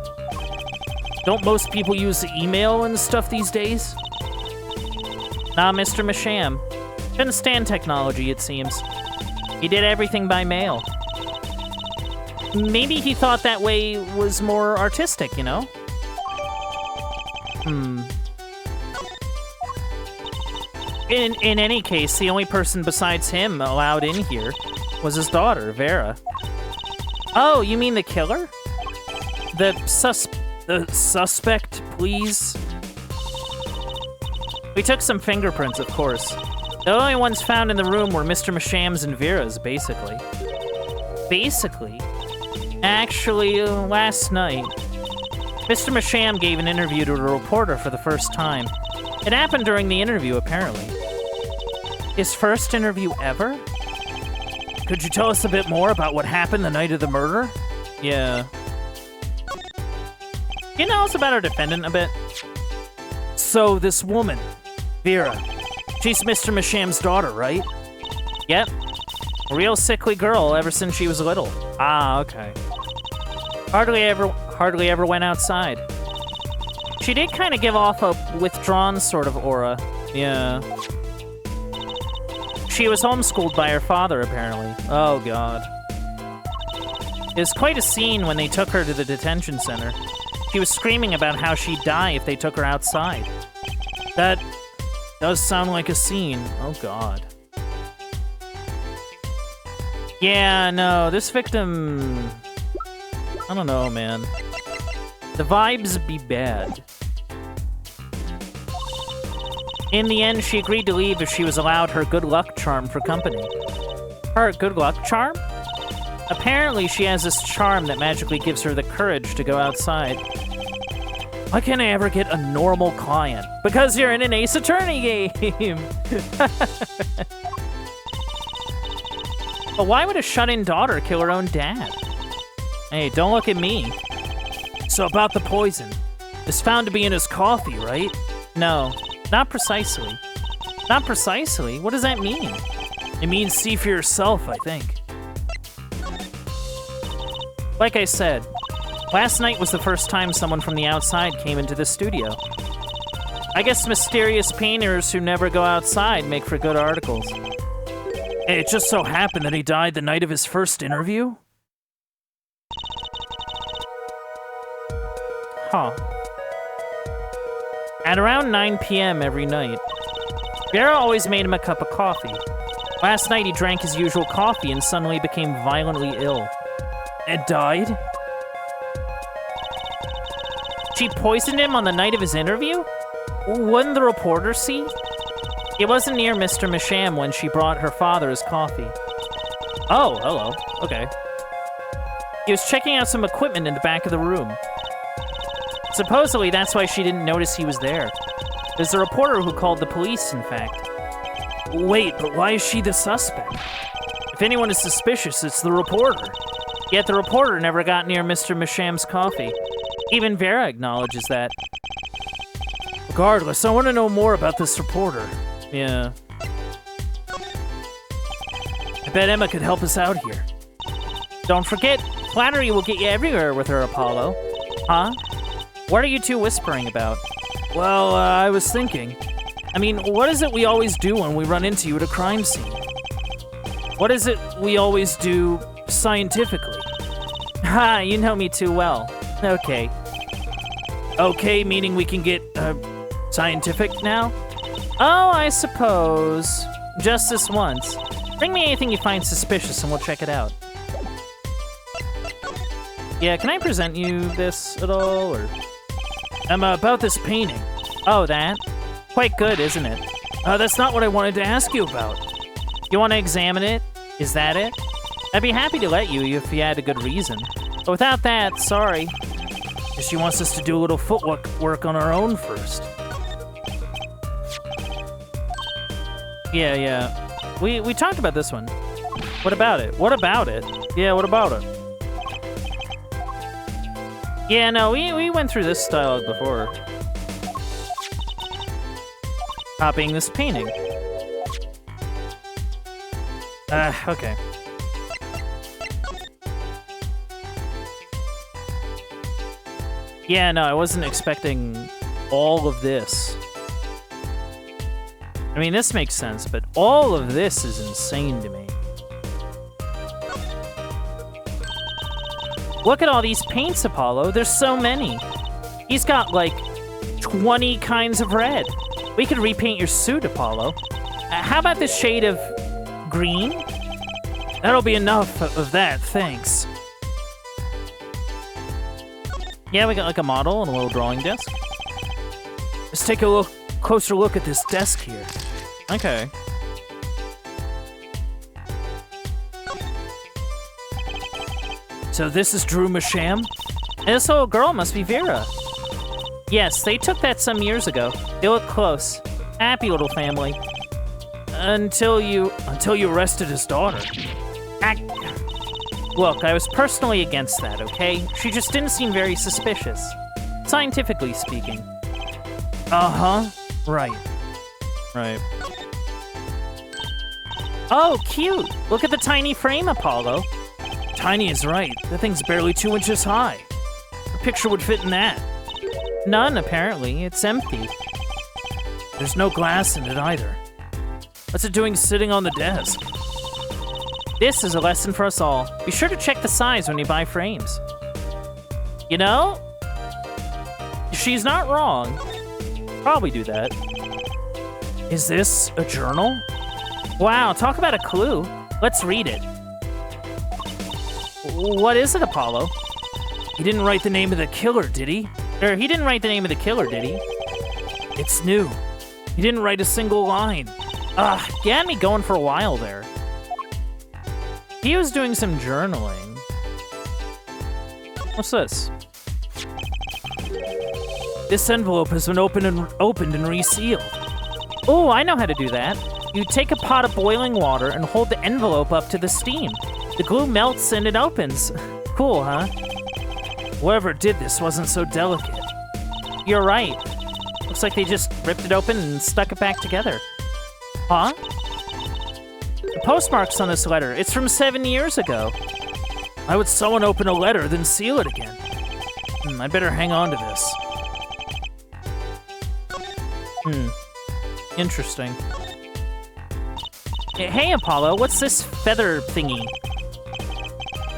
Don't most people use email and stuff these days? Nah, Mr. Masham. Couldn't stand technology, it seems. He did everything by mail. Maybe he thought that way was more artistic, you know? In any case, the only person besides him allowed in here was his daughter, Vera. Oh, you mean the killer? The suspect, please? We took some fingerprints, of course. The only ones found in the room were Mr. Masham's and Vera's, basically. Basically? Actually, last night, Mr. Masham gave an interview to a reporter for the first time. It happened during the interview, apparently. His first interview ever? Could you tell us a bit more about what happened the night of the murder? Yeah. Can you tell us about our defendant a bit? So, this woman, Vera, she's Mr. Masham's daughter, right? Yep. A real sickly girl ever since she was little. Ah, okay. Hardly ever went outside. She did kind of give off a withdrawn sort of aura. Yeah. She was homeschooled by her father, apparently. Oh, God. It was quite a scene when they took her to the detention center. She was screaming about how she'd die if they took her outside. That does sound like a scene. Oh, God. Yeah, no, this victim... I don't know, man. The vibes be bad. In the end, she agreed to leave if she was allowed her good luck charm for company. Her good luck charm? Apparently, she has this charm that magically gives her the courage to go outside. Why can't I ever get a normal client? Because you're in an Ace Attorney game! But why would a shut-in daughter kill her own dad? Hey, don't look at me. So about the poison. It's found to be in his coffee, right? No, not precisely. Not precisely? What does that mean? It means see for yourself, I think. Like I said, last night was the first time someone from the outside came into the studio. I guess mysterious painters who never go outside make for good articles. Hey, it just so happened that he died the night of his first interview? Huh. At around 9 p.m. every night, Vera always made him a cup of coffee. Last night he drank his usual coffee and suddenly became violently ill. And died? She poisoned him on the night of his interview? Wouldn't the reporter see? He wasn't near Mr. Masham when she brought her father his coffee. Oh, hello. Okay. He was checking out some equipment in the back of the room. Supposedly, that's why she didn't notice he was there. There's a reporter who called the police, in fact. Wait, but why is she the suspect? If anyone is suspicious, it's the reporter. Yet the reporter never got near Mr. Masham's coffee. Even Vera acknowledges that. Regardless, I want to know more about this reporter. Yeah. I bet Emma could help us out here. Don't forget, flattery will get you everywhere with her, Apollo. Huh? What are you two whispering about? Well, I was thinking. I mean, what is it we always do when we run into you at a crime scene? What is it we always do scientifically? Ha, you know me too well. Okay. Okay, meaning we can get, scientific now? Oh, I suppose. Just this once. Bring me anything you find suspicious and we'll check it out. Yeah, can I present you this at all, or...? About this painting. Oh, that? Quite good, isn't it? That's not what I wanted to ask you about. You want to examine it? Is that it? I'd be happy to let you if you had a good reason. But without that, sorry. She wants us to do a little footwork on our own first. Yeah. We talked about this one. What about it? What about it? Yeah, what about it? Yeah, no, we went through this dialogue before. Copying this painting. Okay. Yeah, no, I wasn't expecting all of this. I mean, this makes sense, but all of this is insane to me. Look at all these paints, Apollo. There's so many. He's got, like, 20 kinds of red. We could repaint your suit, Apollo. How about this shade of green? That'll be enough of that, thanks. Yeah, we got, like, a model and a little drawing desk. Let's take a closer look at this desk here. Okay. So this is Drew Masham? And this little girl must be Vera. Yes, they took that some years ago. They look close. Happy little family. Until you arrested his daughter. Look, I was personally against that, okay? She just didn't seem very suspicious. Scientifically speaking. Uh-huh. Right. Right. Oh, cute! Look at the tiny frame, Apollo. Tiny is right. The thing's barely 2 inches high. A picture would fit in that. None, apparently. It's empty. There's no glass in it either. What's it doing sitting on the desk? This is a lesson for us all. Be sure to check the size when you buy frames. You know? She's not wrong. Probably do that. Is this a journal? Wow, talk about a clue. Let's read it. What is it, Apollo? He didn't write the name of the killer, did he? Or he didn't write the name of the killer, did he? It's new. He didn't write a single line. You had me going for a while there. He was doing some journaling. What's this? This envelope has been opened and resealed. Oh, I know how to do that. You take a pot of boiling water and hold the envelope up to the steam. The glue melts and it opens. Cool, huh? Whoever did this wasn't so delicate. You're right. Looks like they just ripped it open and stuck it back together. Huh? The postmark's on this letter. It's from 7 years ago. Why would someone open a letter, then seal it again? I'd better hang on to this. Interesting. Hey, Apollo, what's this feather thingy?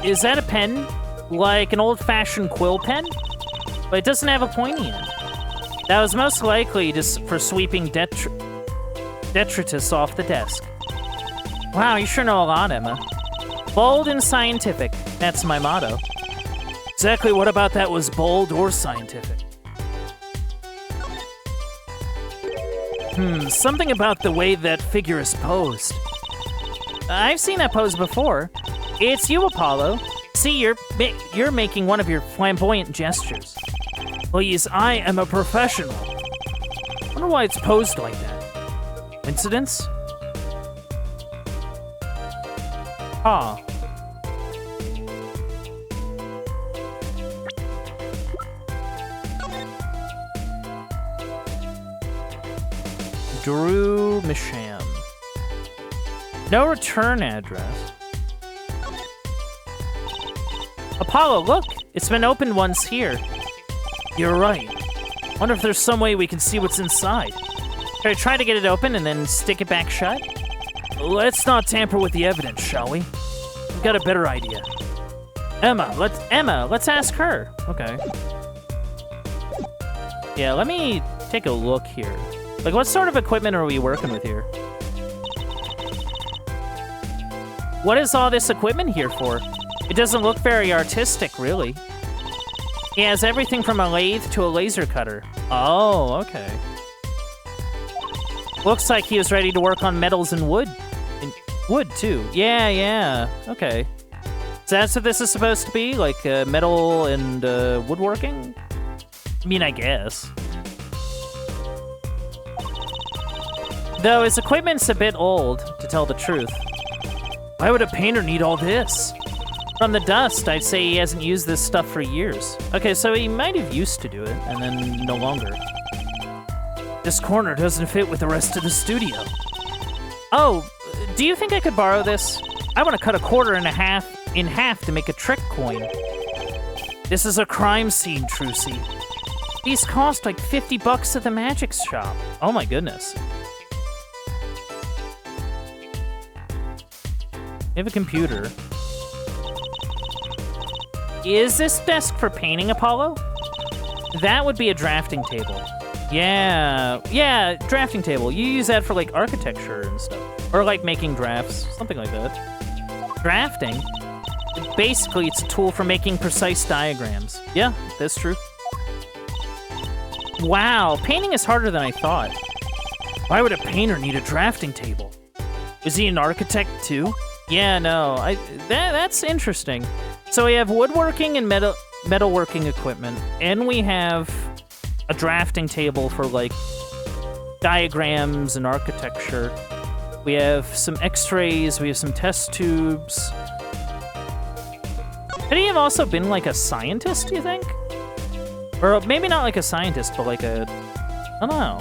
Is that a pen? Like an old-fashioned quill pen? But it doesn't have a pointy end. That was most likely just for sweeping detritus off the desk. Wow, you sure know a lot, Emma. Bold and scientific. That's my motto. Exactly what about that was bold or scientific? Something about the way that figure is posed. I've seen that pose before. It's you, Apollo. See, you're making one of your flamboyant gestures. Please, I am a professional. I wonder why it's posed like that. Coincidence? Huh. Drew Misham. No return address. Apollo, look! It's been opened once here. You're right. Wonder if there's some way we can see what's inside. Should I try to get it open and then stick it back shut? Let's not tamper with the evidence, shall we? We've got a better idea. Emma, let's ask her. Okay. Yeah, let me take a look here. Like, what sort of equipment are we working with here? What is all this equipment here for? It doesn't look very artistic, really. He has everything from a lathe to a laser cutter. Oh, okay. Looks like he was ready to work on metals and wood. And wood, too. Yeah, okay. So that's what this is supposed to be? Like, metal and woodworking? I mean, I guess. Though his equipment's a bit old, to tell the truth. Why would a painter need all this? From the dust, I'd say he hasn't used this stuff for years. Okay, so he might have used to do it, and then no longer. This corner doesn't fit with the rest of the studio. Oh, do you think I could borrow this? I want to cut a quarter in half to make a trick coin. This is a crime scene, Trucy. These cost like 50 bucks at the magic shop. Oh my goodness. We have a computer. Is this desk for painting, Apollo? That would be a drafting table. Yeah, drafting table. You use that for, like, architecture and stuff. Or, like, making drafts, something like that. Drafting? Basically, it's a tool for making precise diagrams. Yeah, that's true. Wow, painting is harder than I thought. Why would a painter need a drafting table? Is he an architect, too? Yeah, no, that's interesting. So we have woodworking and metalworking equipment, and we have a drafting table for, like, diagrams and architecture. We have some x-rays, we have some test tubes, Could he have also been like a scientist, do you think? Or maybe not like a scientist, but like a... I don't know.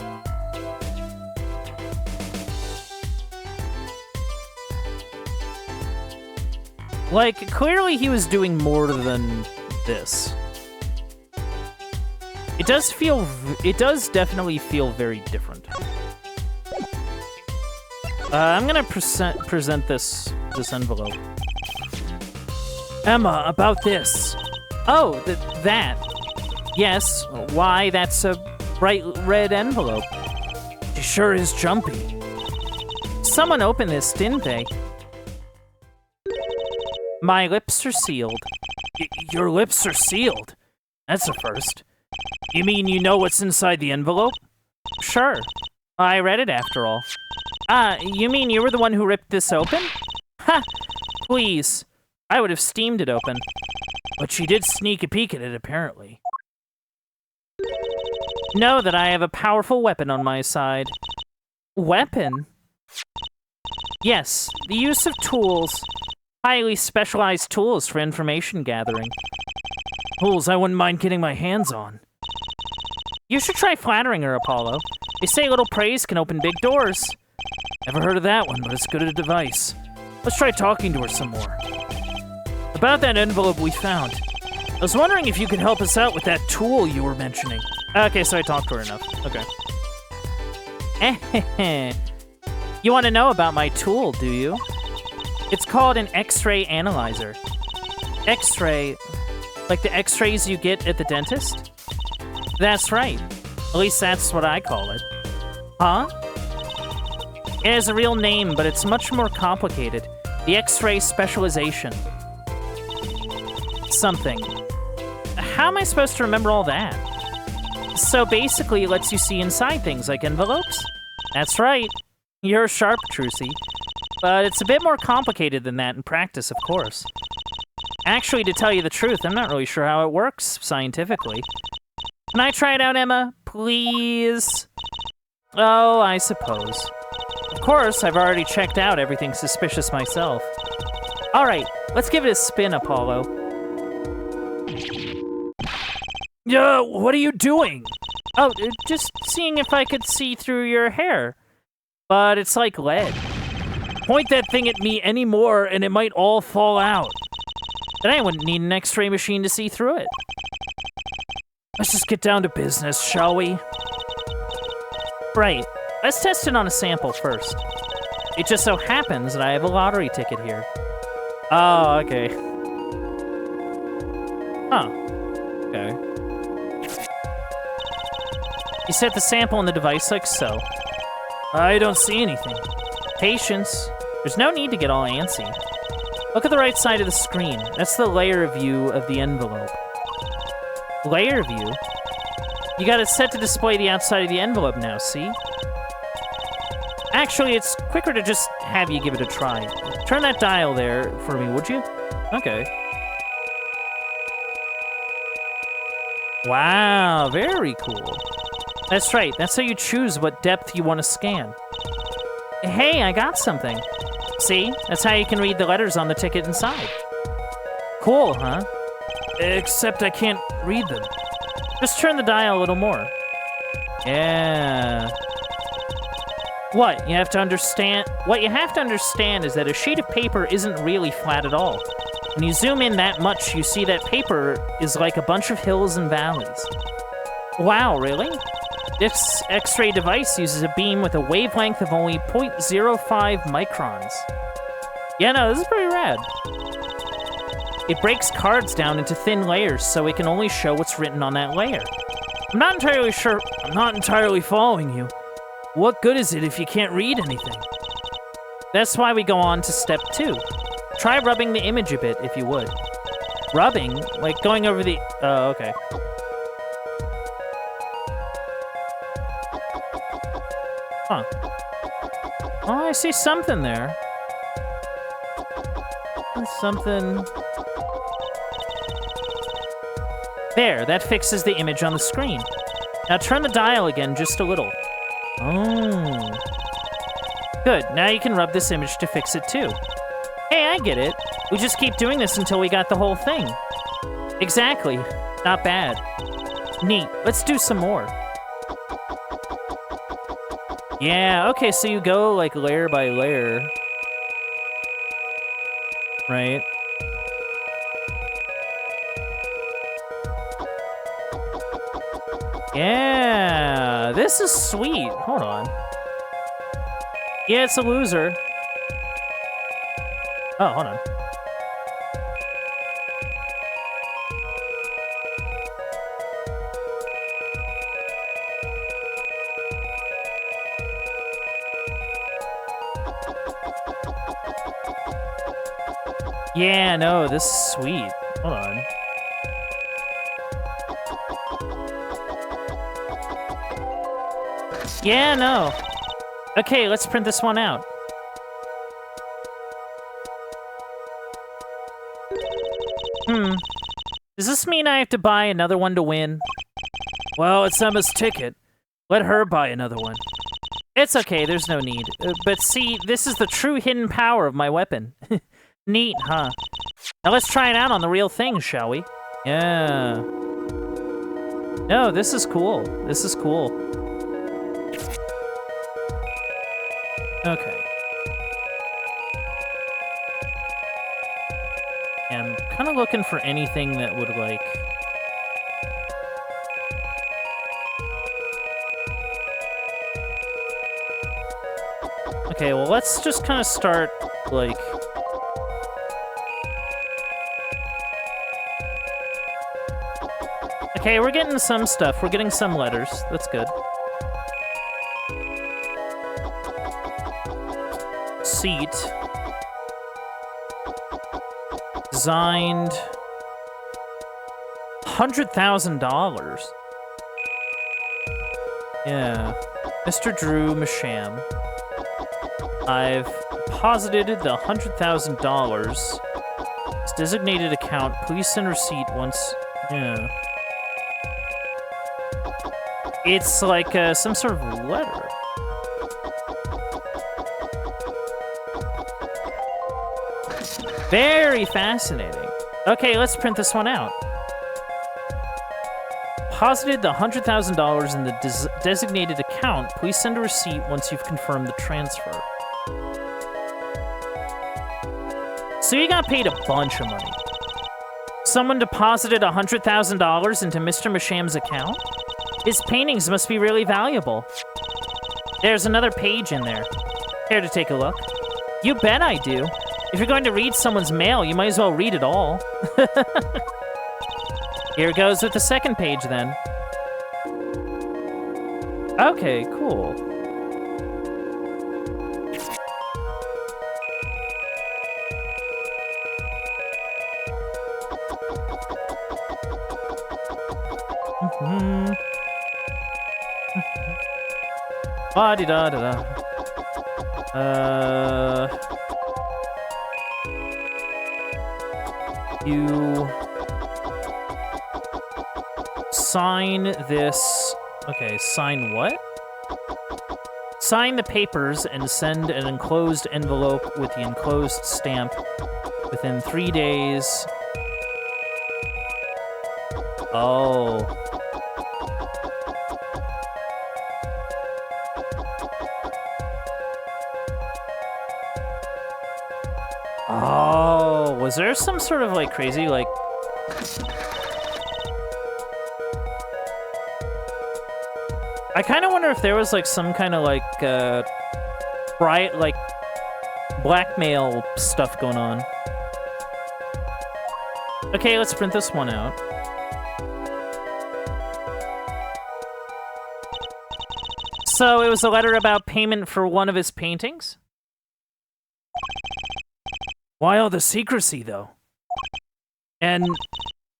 Like, clearly he was doing more than this. It does definitely feel very different. I'm gonna present this envelope. Emma, about this. Oh, that. Yes, why, that's a bright red envelope. It sure is jumpy. Someone opened this, didn't they? My lips are sealed. Your lips are sealed? That's a first. You mean you know what's inside the envelope? Sure. I read it after all. You mean you were the one who ripped this open? Ha! Please. I would have steamed it open. But she did sneak a peek at it, apparently. Know that I have a powerful weapon on my side. Weapon? Yes, the use of tools. Highly specialized tools for information gathering. Tools I wouldn't mind getting my hands on. You should try flattering her, Apollo. They say a little praise can open big doors. Never heard of that one, but it's good at a device. Let's try talking to her some more. About that envelope we found. I was wondering if you could help us out with that tool you were mentioning. Okay, so I talked to her enough. Okay. You want to know about my tool, do you? It's called an X-ray analyzer. X-ray, like the X-rays you get at the dentist? That's right. At least that's what I call it. Huh? It has a real name, but it's much more complicated. The X-ray specialization. Something. How am I supposed to remember all that? So basically, it lets you see inside things like envelopes? That's right. You're sharp, Trucy. But it's a bit more complicated than that in practice, of course. Actually, to tell you the truth, I'm not really sure how it works scientifically. Can I try it out, Emma? Please? Oh, I suppose. Of course, I've already checked out everything suspicious myself. Alright, let's give it a spin, Apollo. What are you doing? Oh, just seeing if I could see through your hair. But it's like lead. Point that thing at me anymore and it might all fall out. Then I wouldn't need an X-ray machine to see through it. Let's just get down to business, shall we? Right. Let's test it on a sample first. It just so happens that I have a lottery ticket here. Oh, okay. Huh. Okay. You set the sample on the device like so. I don't see anything. Patience. There's no need to get all antsy. Look at the right side of the screen. That's the layer view of the envelope. Layer view? You got it set to display the outside of the envelope now, see? Actually, it's quicker to just have you give it a try. Turn that dial there for me, would you? Okay. Wow, very cool. That's right, that's how you choose what depth you want to scan. Hey, I got something. See? That's how you can read the letters on the ticket inside. Cool, huh? Except I can't read them. Just turn the dial a little more. Yeah. What you have to understand is that a sheet of paper isn't really flat at all. When you zoom in that much, you see that paper is like a bunch of hills and valleys. Wow, really? This X-ray device uses a beam with a wavelength of only 0.05 microns. Yeah, no, this is pretty rad. It breaks cards down into thin layers so it can only show what's written on that layer. I'm not entirely following you. What good is it if you can't read anything? That's why we go on to step 2. Try rubbing the image a bit, if you would. Rubbing? Like going over the... Oh, okay. Huh. Oh, I see something there. Something... There, that fixes the image on the screen. Now turn the dial again just a little. Oh. Good, now you can rub this image to fix it too. Hey, I get it. We just keep doing this until we got the whole thing. Exactly. Not bad. Neat. Let's do some more. Yeah, okay, so you go, like, layer by layer. Right? Yeah, this is sweet. Hold on. Yeah, it's a loser. Oh, hold on. Yeah, no, this is sweet. Hold on. Yeah, no. Okay, let's print this one out. Does this mean I have to buy another one to win? Well, it's Emma's ticket. Let her buy another one. It's okay, there's no need. But see, this is the true hidden power of my weapon. Neat, huh? Now let's try it out on the real thing, shall we? Yeah. No, this is cool. This is cool. Okay. Yeah, I'm kind of looking for anything that would, like... Okay, well, let's just kind of start, like... Okay, we're getting some stuff. We're getting some letters. That's good. Seat. Designed. $100,000. Yeah. Mr. Drew Masham. I've posited the $100,000. It's designated account. Please send receipt once... Yeah. It's like some sort of letter. Very fascinating. Okay, let's print this one out. Posited the $100,000 in the designated account. Please send a receipt once you've confirmed the transfer. So you got paid a bunch of money. Someone deposited $100,000 into Mr. Masham's account? His paintings must be really valuable. There's another page in there. Care to take a look? You bet I do. If you're going to read someone's mail, you might as well read it all. Here goes with the second page, then. Okay, cool. Ba-di-da-da-da. You sign this. Okay, sign what? Sign the papers and send an enclosed envelope with the enclosed stamp within 3 days. Oh. Oh, was there some sort of, like, crazy, like... I kind of wonder if there was, like, some kind of, like, bright, like, blackmail stuff going on. Okay, let's print this one out. So, it was a letter about payment for one of his paintings? Why all the secrecy, though? And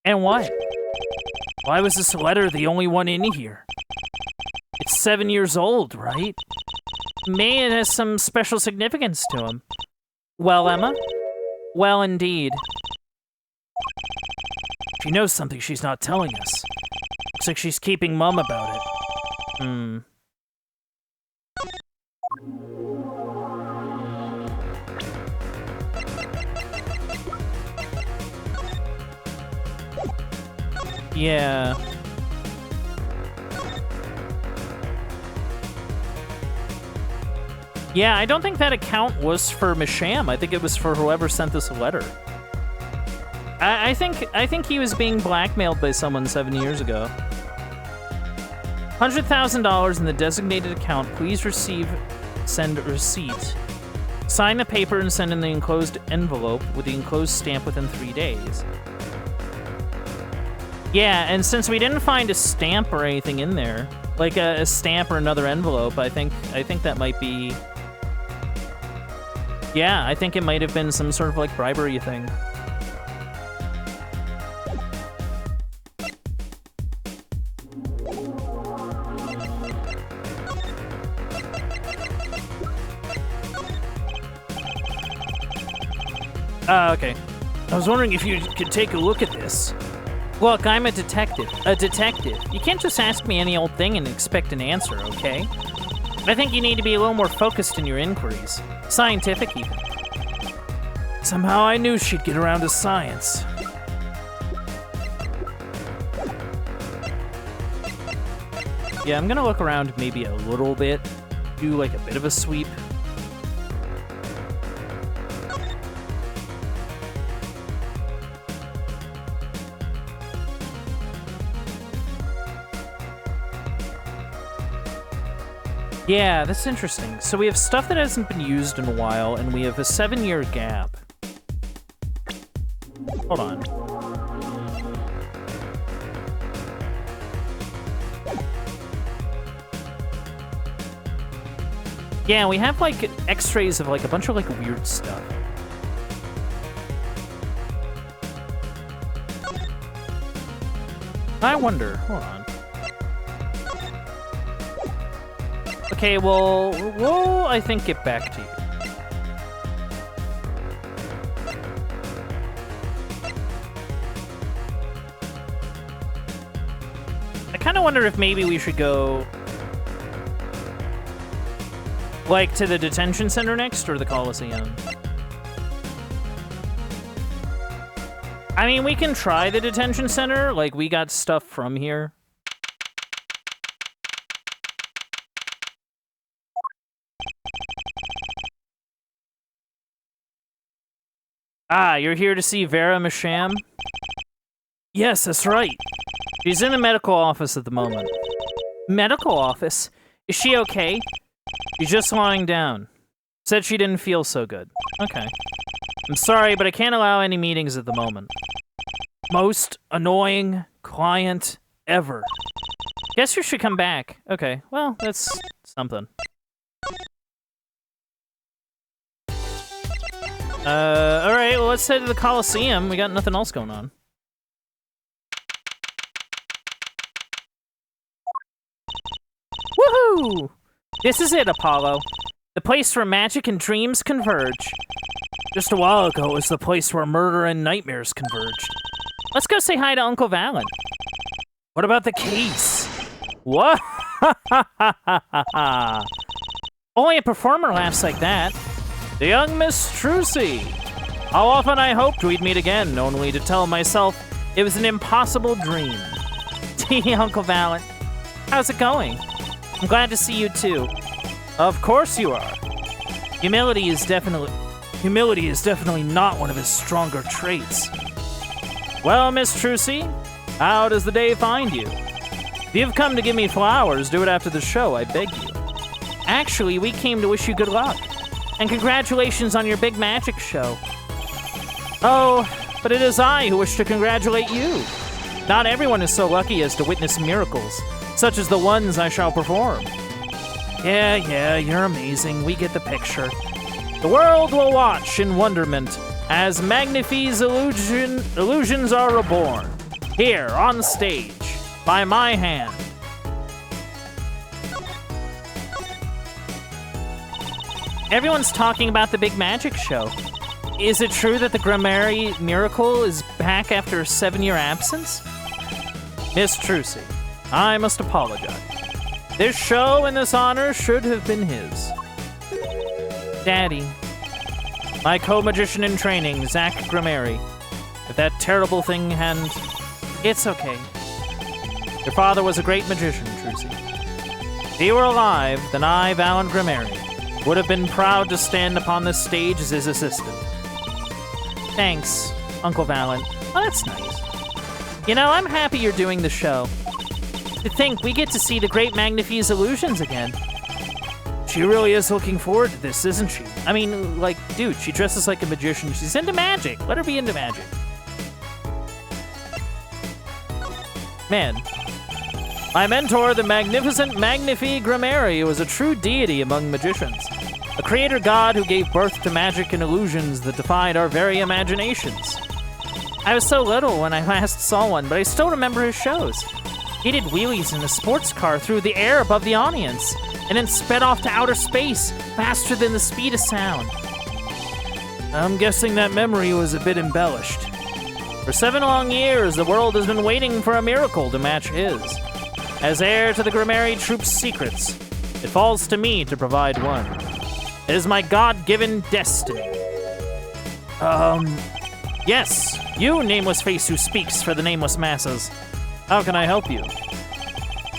what? Why was this letter the only one in here? It's 7 years old, right? May it has some special significance to him. Well, Emma? Well, indeed. She knows something she's not telling us. Looks like she's keeping mum about it. Yeah. Yeah, I don't think that account was for Misham. I think it was for whoever sent us a letter. I think he was being blackmailed by someone 7 years ago. $100,000 in the designated account. Please send a receipt. Sign the paper and send in the enclosed envelope with the enclosed stamp within 3 days. Yeah, and since we didn't find a stamp or anything in there, like a stamp or another envelope, I think that might be... Yeah, I think it might have been some sort of like bribery thing. Okay. I was wondering if you could take a look at this. Look, I'm a detective. A detective. You can't just ask me any old thing and expect an answer, okay? I think you need to be a little more focused in your inquiries. Scientific, even. Somehow I knew she'd get around to science. Yeah, I'm gonna look around maybe a little bit. Do like a bit of a sweep. Yeah, that's interesting. So we have stuff that hasn't been used in a while, and we have a 7-year gap. Hold on. Yeah, we have, like, x-rays of, like, a bunch of, like, weird stuff. I wonder. Hold on. Okay, well, we'll, I think, get back to you. I kind of wonder if maybe we should go, like, to the detention center next, or the Coliseum. I mean, we can try the detention center, like, we got stuff from here. Ah, you're here to see Vera Misham? Yes, that's right. She's in the medical office at the moment. Medical office? Is she okay? She's just lying down. Said she didn't feel so good. Okay. I'm sorry, but I can't allow any meetings at the moment. Most annoying client ever. Guess you should come back. Okay, well, that's something. Alright, well, let's head to the Coliseum. We got nothing else going on. Woohoo! This is it, Apollo. The place where magic and dreams converge. Just a while ago, it was the place where murder and nightmares converged. Let's go say hi to Uncle Valen. What about the case? What? Only a performer laughs like that. The young Miss Trucy. How often I hoped we'd meet again, only to tell myself it was an impossible dream. Tee, Uncle Valen. How's it going? I'm glad to see you too. Of course you are. Humility is definitely not one of his stronger traits. Well, Miss Trucy, how does the day find you? If you've come to give me flowers, do it after the show, I beg you. Actually, we came to wish you good luck. And congratulations on your big magic show. Oh, but it is I who wish to congratulate you. Not everyone is so lucky as to witness miracles, such as the ones I shall perform. Yeah, you're amazing. We get the picture. The world will watch in wonderment as Magnifie's illusions are reborn. Here, on stage, by my hand. Everyone's talking about the big magic show. Is it true that the Grammary miracle is back after a 7-year absence? Miss Trucy, I must apologize. This show and this honor should have been his. Daddy. My co-magician in training, Zach Grammary. If that terrible thing hadn't... It's okay. Your father was a great magician, Trucy. If he were alive, then I, Valen Grimeri, would have been proud to stand upon this stage as his assistant. Thanks, Uncle Valen. Oh, that's nice. You know, I'm happy you're doing the show. To think we get to see the great Magnifie's illusions again. She really is looking forward to this, isn't she? I mean, like, dude, she dresses like a magician. She's into magic. Let her be into magic. Man. My mentor, the magnificent Magnifie Grimeri, was a true deity among magicians. A creator god who gave birth to magic and illusions that defied our very imaginations. I was so little when I last saw one, but I still remember his shows. He did wheelies in a sports car through the air above the audience, and then sped off to outer space, faster than the speed of sound. I'm guessing that memory was a bit embellished. For 7 long years, the world has been waiting for a miracle to match his. As heir to the Grimeri Troupe's secrets, it falls to me to provide one. It is my God-given destiny. Yes, you, Nameless Face who speaks for the nameless masses. How can I help you?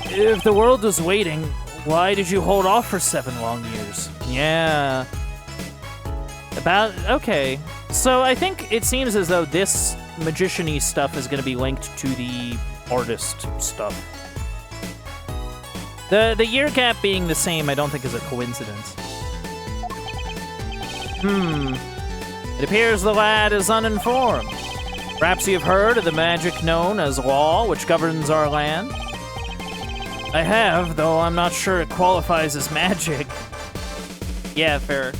If the world was waiting, why did you hold off for 7 long years? Yeah. Okay. So I think it seems as though this magician-y stuff is going to be linked to the artist stuff. The year gap being the same, I don't think is a coincidence. It appears the lad is uninformed. Perhaps you've heard of the magic known as law, which governs our land? I have, though I'm not sure it qualifies as magic. Yeah, fair.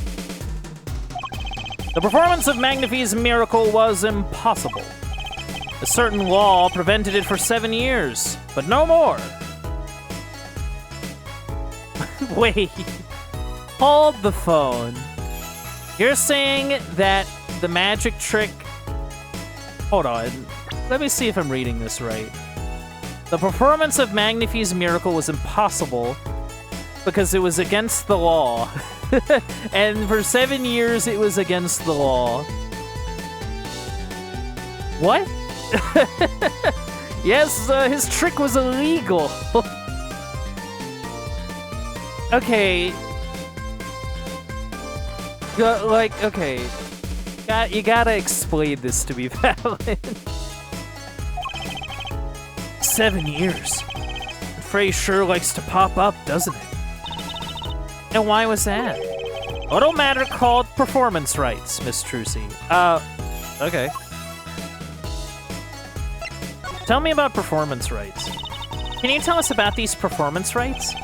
The performance of Magnifie's miracle was impossible. A certain law prevented it for 7 years, but no more. Wait. Hold the phone. You're saying that the magic trick... Hold on. Let me see if I'm reading this right. The performance of Magnifie's miracle was impossible because it was against the law. And for 7 years, it was against the law. What? Yes, his trick was illegal. Okay. Okay. You gotta explain this to be valid. 7 years. The phrase sure likes to pop up, doesn't it? And why was that? A little matter called performance rights, Miss Trucy. Okay. Tell me about performance rights. Can you tell us about these performance rights?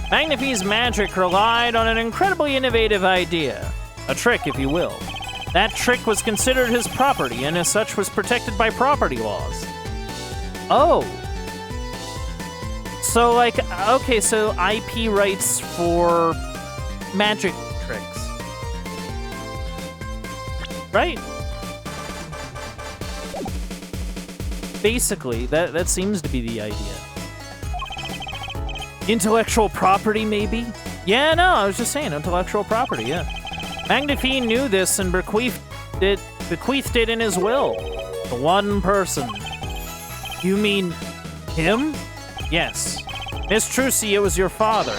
Magnifie's magic relied on an incredibly innovative idea. A trick, if you will. That trick was considered his property, and as such was protected by property laws. Oh. So, like, okay, so IP rights for magic tricks. Right? Basically, that seems to be the idea. Intellectual property, maybe? Yeah, no, I was just saying, intellectual property, yeah. Magnifie knew this and bequeathed it in his will. To one person. You mean him? Yes. Miss Trucy, it was your father.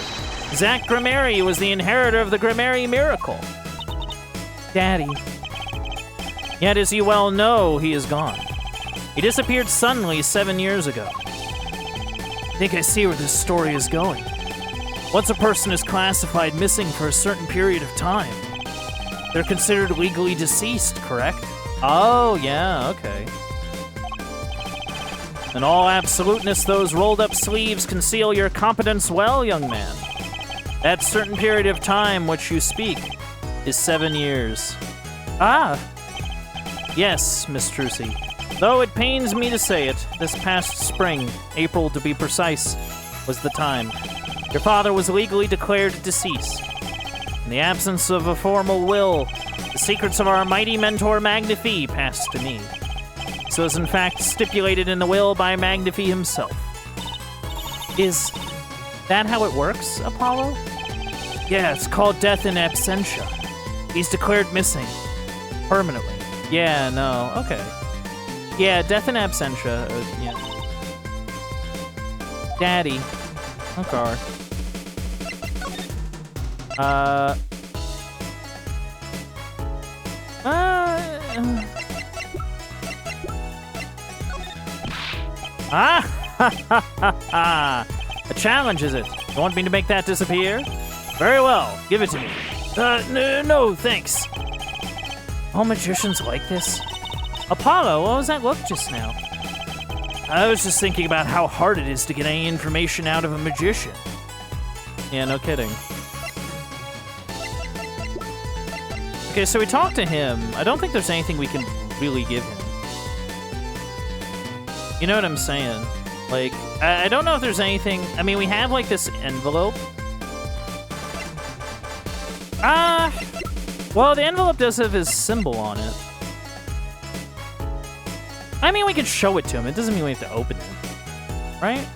Zach Grimeri was the inheritor of the Grimeri miracle. Daddy. Yet, as you well know, he is gone. He disappeared suddenly 7 years ago. I think I see where this story is going. Once a person is classified missing for a certain period of time, they're considered legally deceased, correct? Oh, yeah, okay. In all absoluteness, those rolled-up sleeves conceal your competence well, young man. That certain period of time which you speak is 7 years. Ah! Yes, Miss Trucy. Though it pains me to say it, this past spring, April to be precise, was the time. Your father was legally declared deceased. In the absence of a formal will, the secrets of our mighty mentor Magnifie passed to me. So is in fact stipulated in the will by Magnifie himself. Is that how it works, Apollo? Yeah, it's called death in absentia. He's declared missing. Permanently. Yeah, no, okay. Yeah, death in absentia, yeah. Daddy. Okay. A challenge, is it? You want me to make that disappear? Very well. Give it to me. No, thanks. All magicians like this? Apollo, what was that look just now? I was just thinking about how hard it is to get any information out of a magician. Yeah, no kidding. Okay, so we talked to him. I don't think there's anything we can really give him. You know what I'm saying? Like, I don't know if there's anything... I mean, we have, like, this envelope. Well, the envelope does have his symbol on it. I mean, we can show it to him. It doesn't mean we have to open it. Right?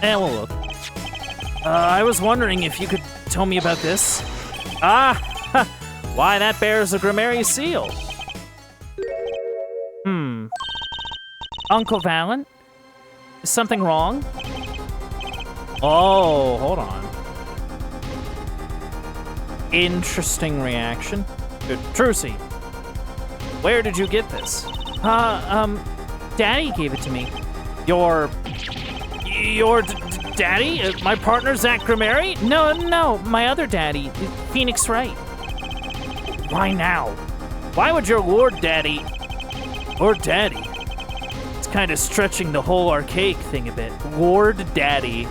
Eh, we'll look. I was wondering if you could tell me about this. Why, that bears a Grimary seal. Uncle Valen? Is something wrong? Oh, hold on. Interesting reaction. Trucy, where did you get this? Daddy gave it to me. Your daddy? My partner, Zach Grimary? No, my other daddy, Phoenix Wright. Why now? Why would your Lord Daddy... Lord Daddy? It's kind of stretching the whole archaic thing a bit. Lord Daddy.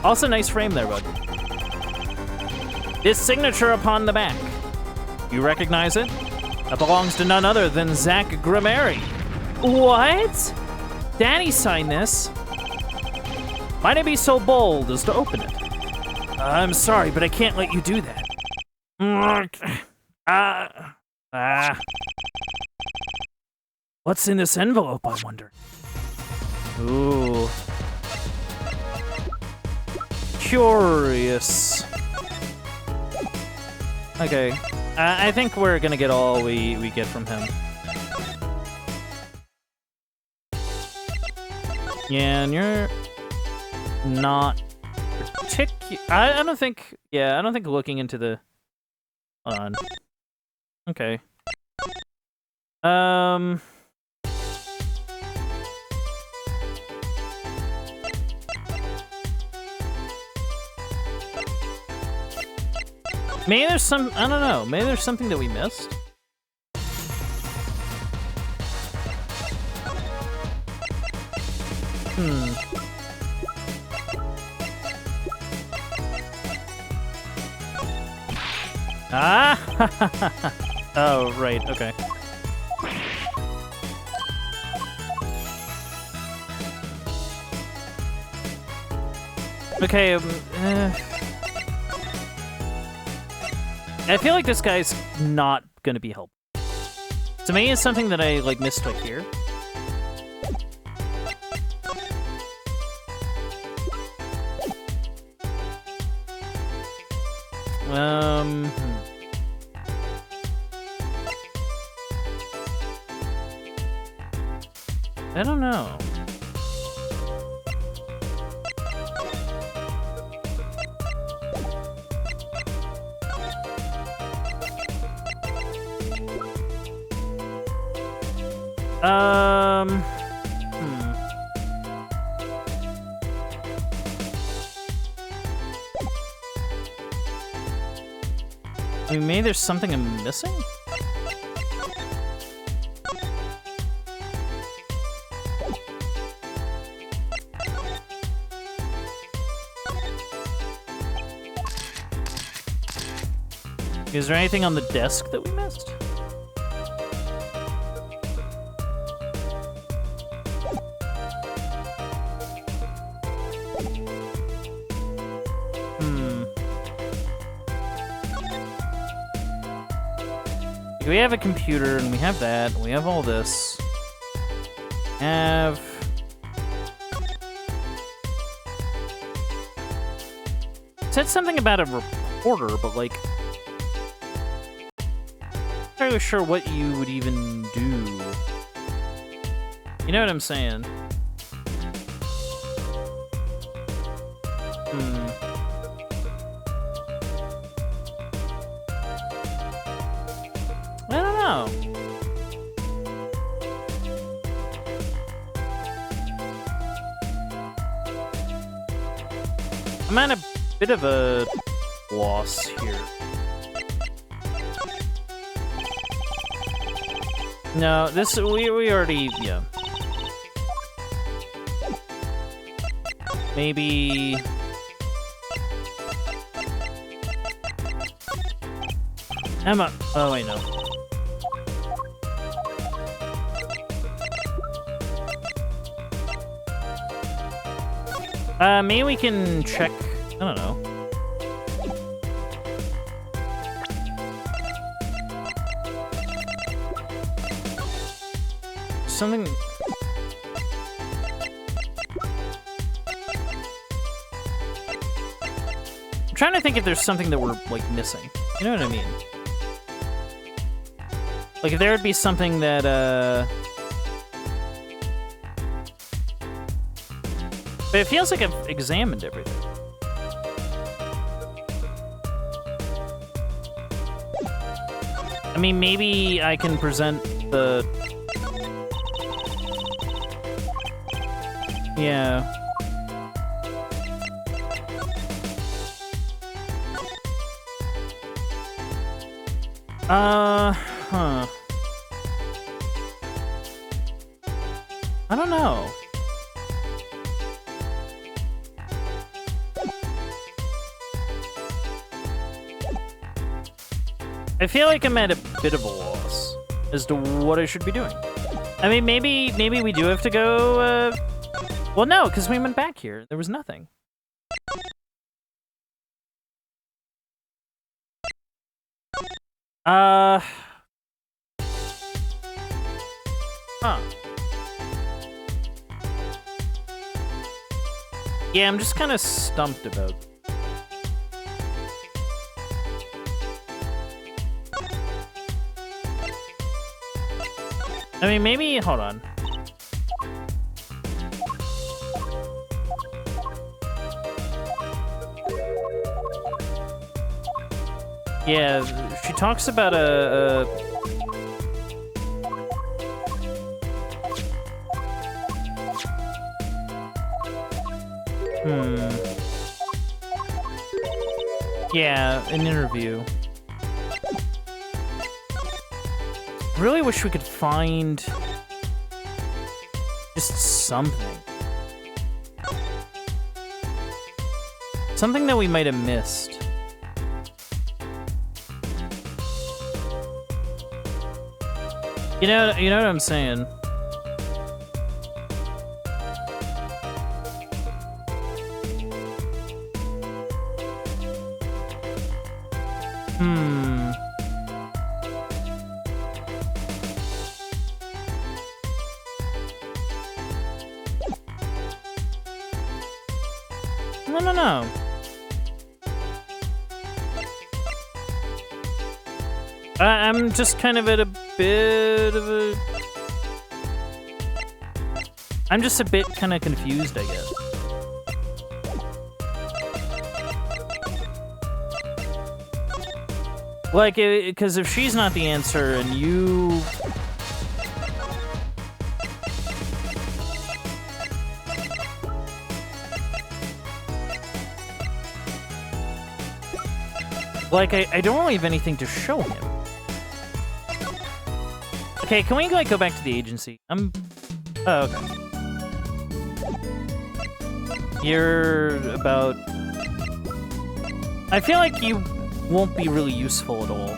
Also, nice frame there, bud. This signature upon the back. You recognize it? That belongs to none other than Zach Grimary. What? Daddy signed this. Might I be so bold as to open it? I'm sorry, but I can't let you do that. What's in this envelope, I wonder? Ooh. Curious. Okay. I think we're gonna get all we get from him. Yeah, and you're not particular. I don't think. Yeah, I don't think looking into the. Hold on. Okay. Maybe there's some, I don't know, maybe there's something that we missed? Oh, right, okay. Okay, I feel like this guy's not gonna be helpful. To me, it's something that I, like, missed, like, here. I don't know. I mean, maybe there's something I'm missing? Is there anything on the desk that we missed? We have a computer, and we have that, and we have all this. It said something about a reporter, but, like, I'm not really sure what you would even do. You know what I'm saying? I don't know. I'm at a bit of a loss here. No, this we already, yeah. Maybe Emma. Oh wait, no. Maybe we can check. I don't know. Something. I'm trying to think if there's something that we're like missing. You know what I mean? Like if there would be something that but it feels like I've examined everything. I mean, maybe I can present the... Yeah. Huh. I don't know. I feel like I'm at a bit of a loss as to what I should be doing. I mean, maybe we do have to go, well, no, because we went back here. There was nothing. Huh. Yeah, I'm just kind of stumped about. I mean, maybe, hold on. Yeah, she talks about a yeah, an interview. Really wish we could find just something. Something that we might have missed. You know what I'm saying? No. I'm just kind of at a bit of a... I'm just a bit kind of confused, I guess. Like, because if she's not the answer and you... Like, I don't really have anything to show him. Okay, can we, like, go back to the agency? Oh, okay. You're about... I feel like you won't be really useful at all.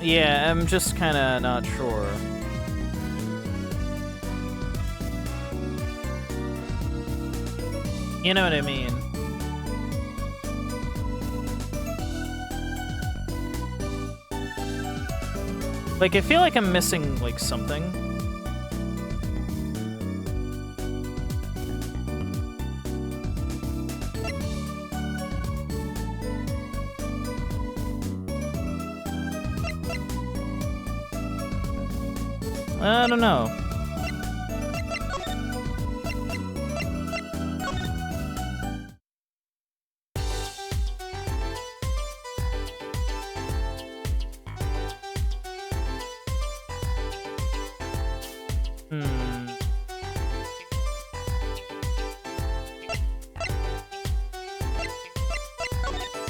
Yeah, I'm just kind of not sure. You know what I mean? Like, I feel like I'm missing, like, something. I don't know.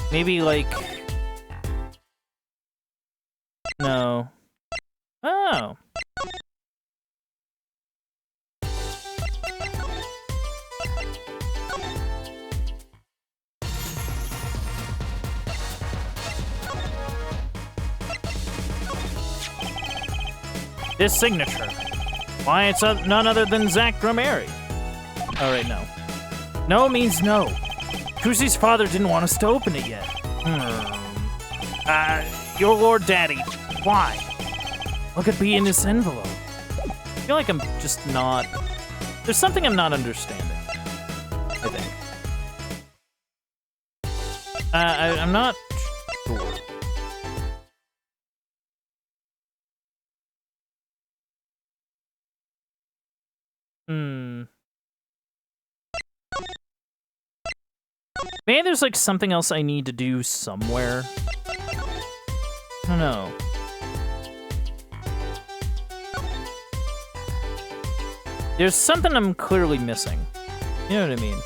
Maybe, like... No. Oh. This signature. Why, it's none other than Zach Gromeri. All right, no. No means no. Kuzi's father didn't want us to open it yet. Your Lord Daddy, why? What could be in this envelope? I feel like I'm just not... There's something I'm not understanding, I think. I'm not sure. Maybe there's, like, something else I need to do somewhere. I don't know. There's something I'm clearly missing. You know what I mean?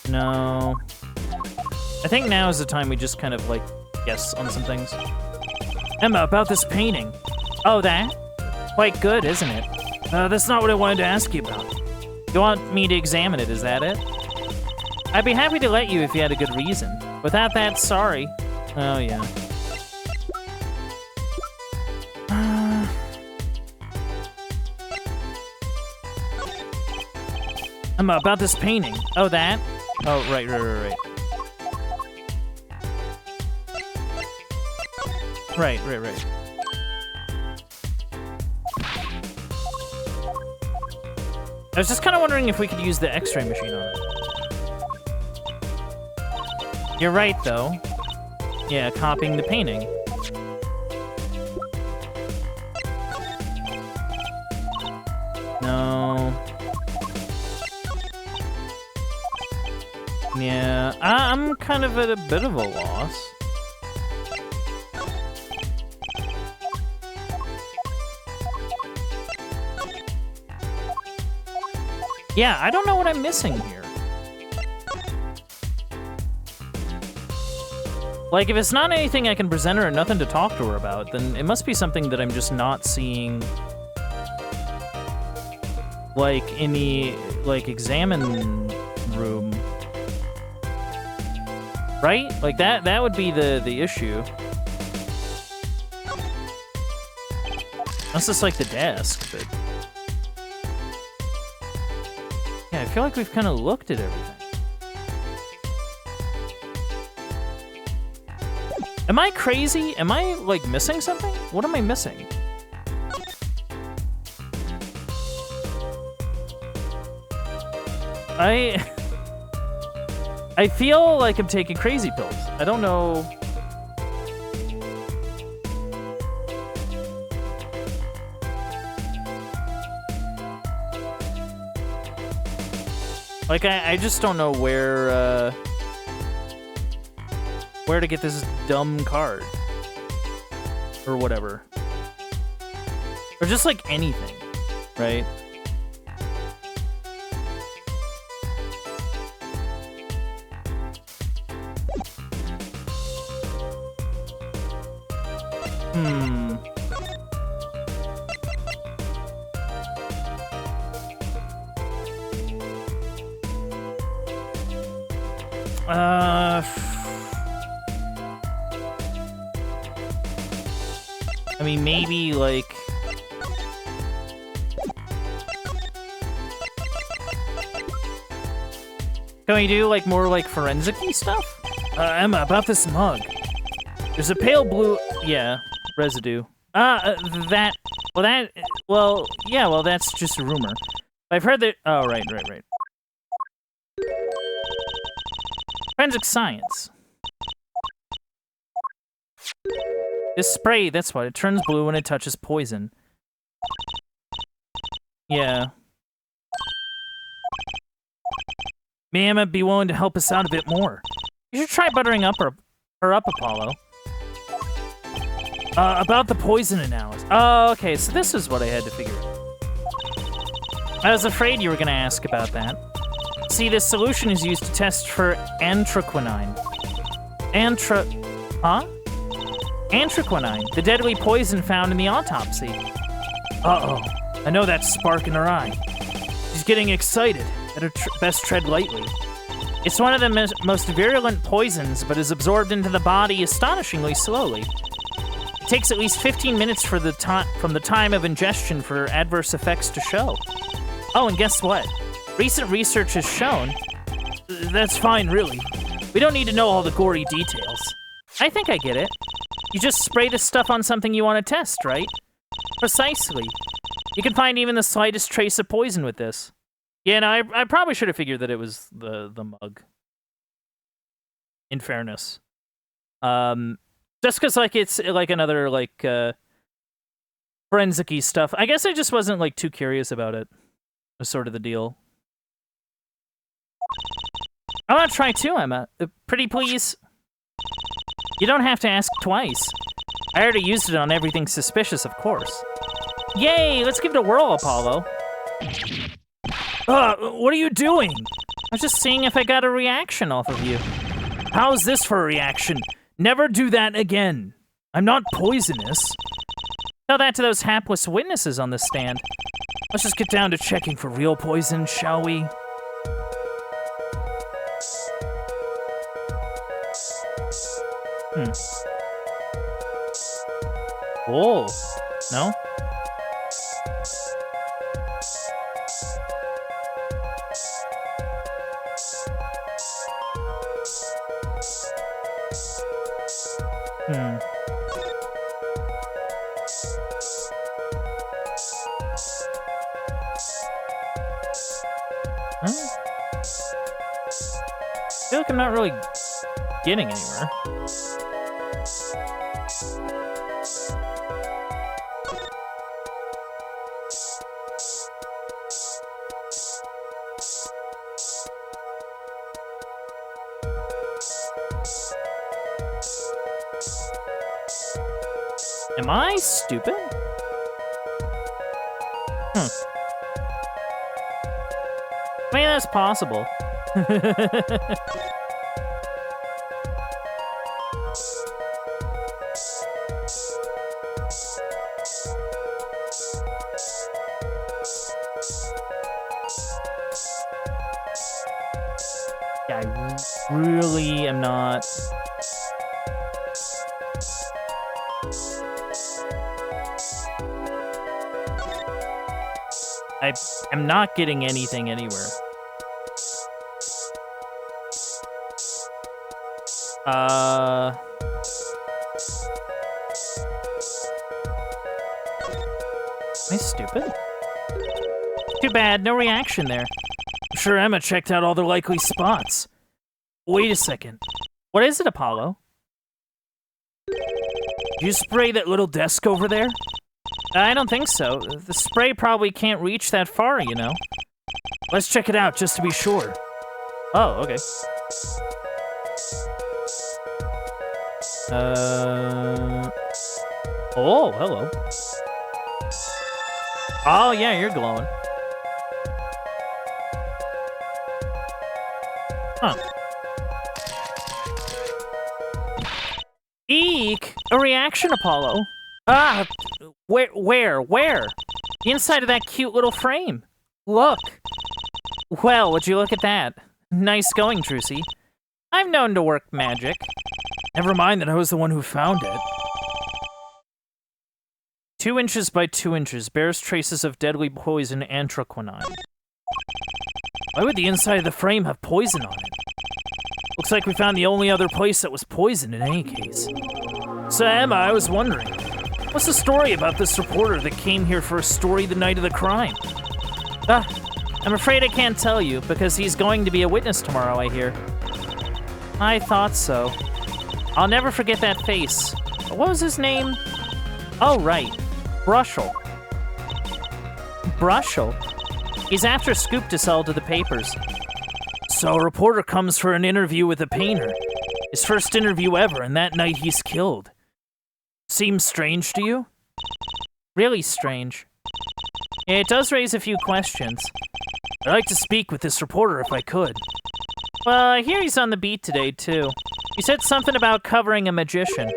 No. I think now is the time we just kind of, like, guess on some things. Emma, about this painting. Oh, that? Quite good, isn't it? That's not what I wanted to ask you about. You want me to examine it, is that it? I'd be happy to let you if you had a good reason. Without that, sorry. Oh, yeah. Emma, about this painting. Oh, that? Oh, right. Right. I was just kind of wondering if we could use the X-ray machine on it. You're right, though. Yeah, copying the painting. No. Yeah, I'm kind of at a bit of a loss. Yeah, I don't know what I'm missing here. Like, if it's not anything I can present her or nothing to talk to her about, then it must be something that I'm just not seeing, like, in the, like, examine room. Right? Like, that would be the issue. Unless it's, like, the desk, but... Yeah, I feel like we've kind of looked at everything. Am I crazy? Am I, like, missing something? What am I missing? I feel like I'm taking crazy pills. I don't know... Like, I just don't know where to get this dumb card. Or whatever. Or just, like, anything, right? I mean, maybe, like... Can we do, like, more, like, forensic-y stuff? Emma, about this mug. There's a pale blue... Yeah, residue. That... Well, yeah, well, that's just a rumor. I've heard that... Oh, right. Forensic science. This spray, that's what. It turns blue when it touches poison. Yeah. May Emma be willing to help us out a bit more? You should try buttering up her up, Apollo. About the poison analysis. Oh, okay, so this is what I had to figure out. I was afraid you were gonna ask about that. See, this solution is used to test for anthraquinine. Anthraquinine, the deadly poison found in the autopsy. Uh-oh, I know that spark in her eye. She's getting excited. Better best tread lightly. It's one of the most virulent poisons, but is absorbed into the body astonishingly slowly. It takes at least 15 minutes from the time of ingestion for adverse effects to show. Oh, and guess what? Recent research has shown... That's fine, really. We don't need to know all the gory details. I think I get it. You just spray this stuff on something you want to test, right? Precisely. You can find even the slightest trace of poison with this. Yeah, no, I probably should have figured that it was the mug. In fairness. Just because, like, it's, like, another, like, forensic-y stuff. I guess I just wasn't, like, too curious about it. Was sort of the deal. I want to try too, Emma. Pretty please? You don't have to ask twice. I already used it on everything suspicious, of course. Yay! Let's give it a whirl, Apollo. What are you doing? I was just seeing if I got a reaction off of you. How's this for a reaction? Never do that again. I'm not poisonous. Tell that to those hapless witnesses on the stand. Let's just get down to checking for real poison, shall we? Oh, no? I feel like I'm not really getting anywhere. Am I stupid? I mean, that's possible. Yeah, I really am not... I'm not getting anything anywhere. Am I stupid? Too bad, no reaction there. I'm sure Emma checked out all the likely spots. Wait a second. What is it, Apollo? Did you spray that little desk over there? I don't think so. The spray probably can't reach that far, you know. Let's check it out just to be sure. Oh, okay. Oh, hello. Oh, yeah, you're glowing. Huh. Eek! A reaction, Apollo. Ah! Where? The inside of that cute little frame. Look. Well, would you look at that? Nice going, Trucy. I've known to work magic. Never mind that I was the one who found it. 2 inches by 2 inches, bears traces of deadly poison anthraquinine. Why would the inside of the frame have poison on it? Looks like we found the only other place that was poisoned in any case. So, Emma, I was wondering, what's the story about this reporter that came here for a story the night of the crime? I'm afraid I can't tell you, because he's going to be a witness tomorrow, I hear. I thought so. I'll never forget that face. What was his name? Oh, right. Brushel. Brushel? He's after Scoop to sell to the papers. So a reporter comes for an interview with a painter. His first interview ever, and that night he's killed. Seems strange to you? Really strange. It does raise a few questions. I'd like to speak with this reporter if I could. Well, I hear he's on the beat today, too. He said something about covering a magician.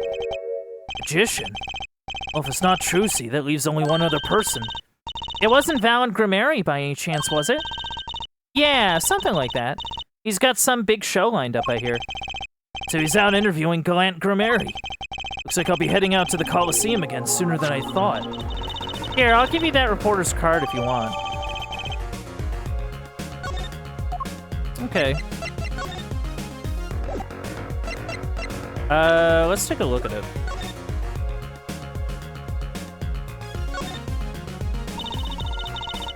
Magician? Well, if it's not Trucy, that leaves only one other person. It wasn't Valent Grimeri by any chance, was it? Yeah, something like that. He's got some big show lined up, I hear. So he's out interviewing Gallant Grimeri. Looks like I'll be heading out to the Coliseum again sooner than I thought. Here, I'll give you that reporter's card if you want. Okay. Let's take a look at it.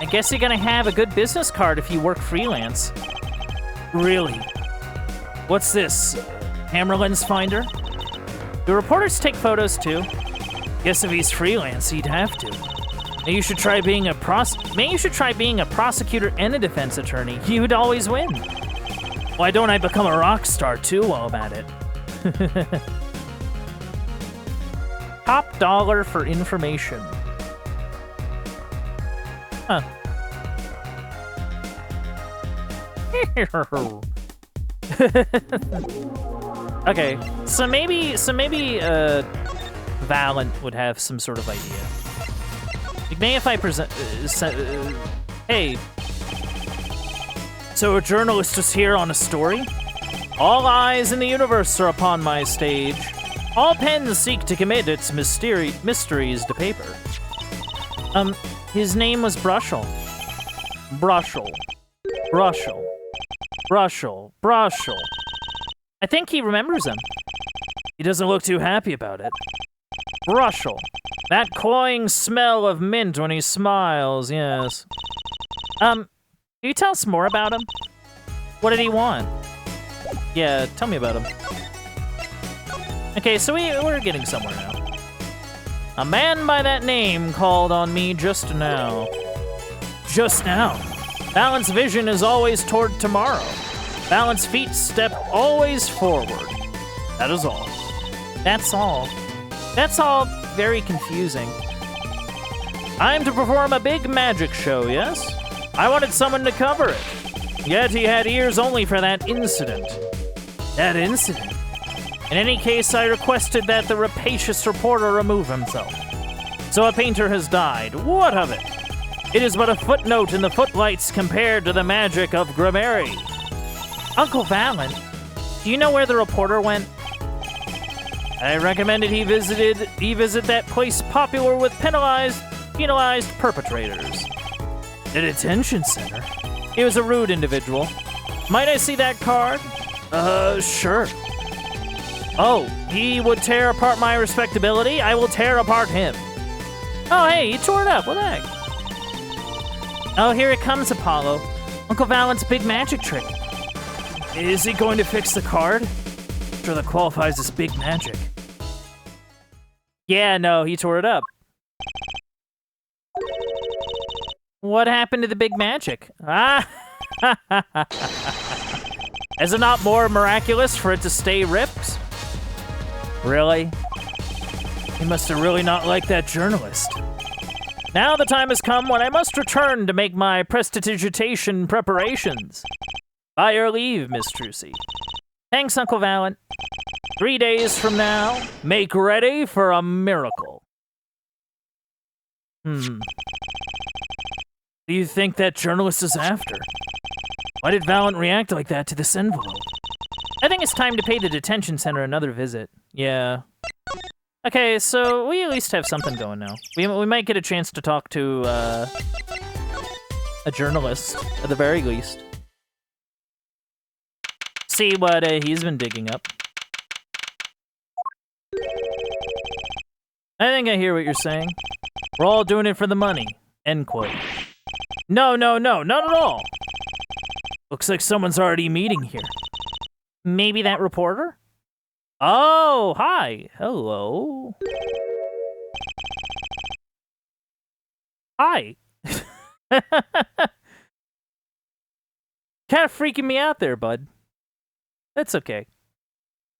I guess you're gonna have a good business card if you work freelance. Really? What's this? Camera lens finder? Do reporters take photos too? Guess if he's freelance, he'd have to. Maybe you should try being a prosecutor and a defense attorney. You'd always win. Why don't I become a rock star too while I'm at it? Top dollar for information. Huh. Okay, so maybe Valent would have some sort of idea. Like, maybe if I present, hey, so a journalist is here on a story? All eyes in the universe are upon my stage. All pens seek to commit its mysteries to paper. His name was Brushel. Brushel. Brushel. Brushel. Brushel. I think he remembers him. He doesn't look too happy about it. Brushel. That cloying smell of mint when he smiles, yes. Can you tell us more about him? What did he want? Yeah, tell me about him. Okay, so we're getting somewhere now. A man by that name called on me just now. Just now? Valent's vision is always toward tomorrow. Valent's feet step always forward. That is all. That's all. That's all very confusing. I'm to perform a big magic show, yes? I wanted someone to cover it. Yet he had ears only for that incident. That incident? In any case, I requested that the rapacious reporter remove himself. So a painter has died. What of it? It is but a footnote in the footlights compared to the magic of Grimeri. Uncle Valent, do you know where the reporter went? I recommended he visit that place popular with penalized perpetrators. The detention center? He was a rude individual. Might I see that card? Sure. Oh, he would tear apart my respectability? I will tear apart him. Oh, hey, he tore it up. What the heck? Oh, here it comes, Apollo. Uncle Valent's big magic trick. Is he going to fix the card? Sure, that qualifies as big magic. Yeah, no, he tore it up. What happened to the big magic? Ah! Is it not more miraculous for it to stay ripped? Really? He must have really not liked that journalist. Now the time has come when I must return to make my prestidigitation preparations. By your leave, Miss Trucy. Thanks, Uncle Valent. 3 days from now, make ready for a miracle. What do you think that journalist is after? Why did Valent react like that to this envelope? I think it's time to pay the detention center another visit. Yeah. Okay, so we at least have something going now. We might get a chance to talk to a journalist, at the very least. See what he's been digging up. I think I hear what you're saying. We're all doing it for the money. End quote. No, not at all. Looks like someone's already meeting here. Maybe that reporter? Oh, hi. Hello. Hi. Kind of freaking me out there, bud. That's okay.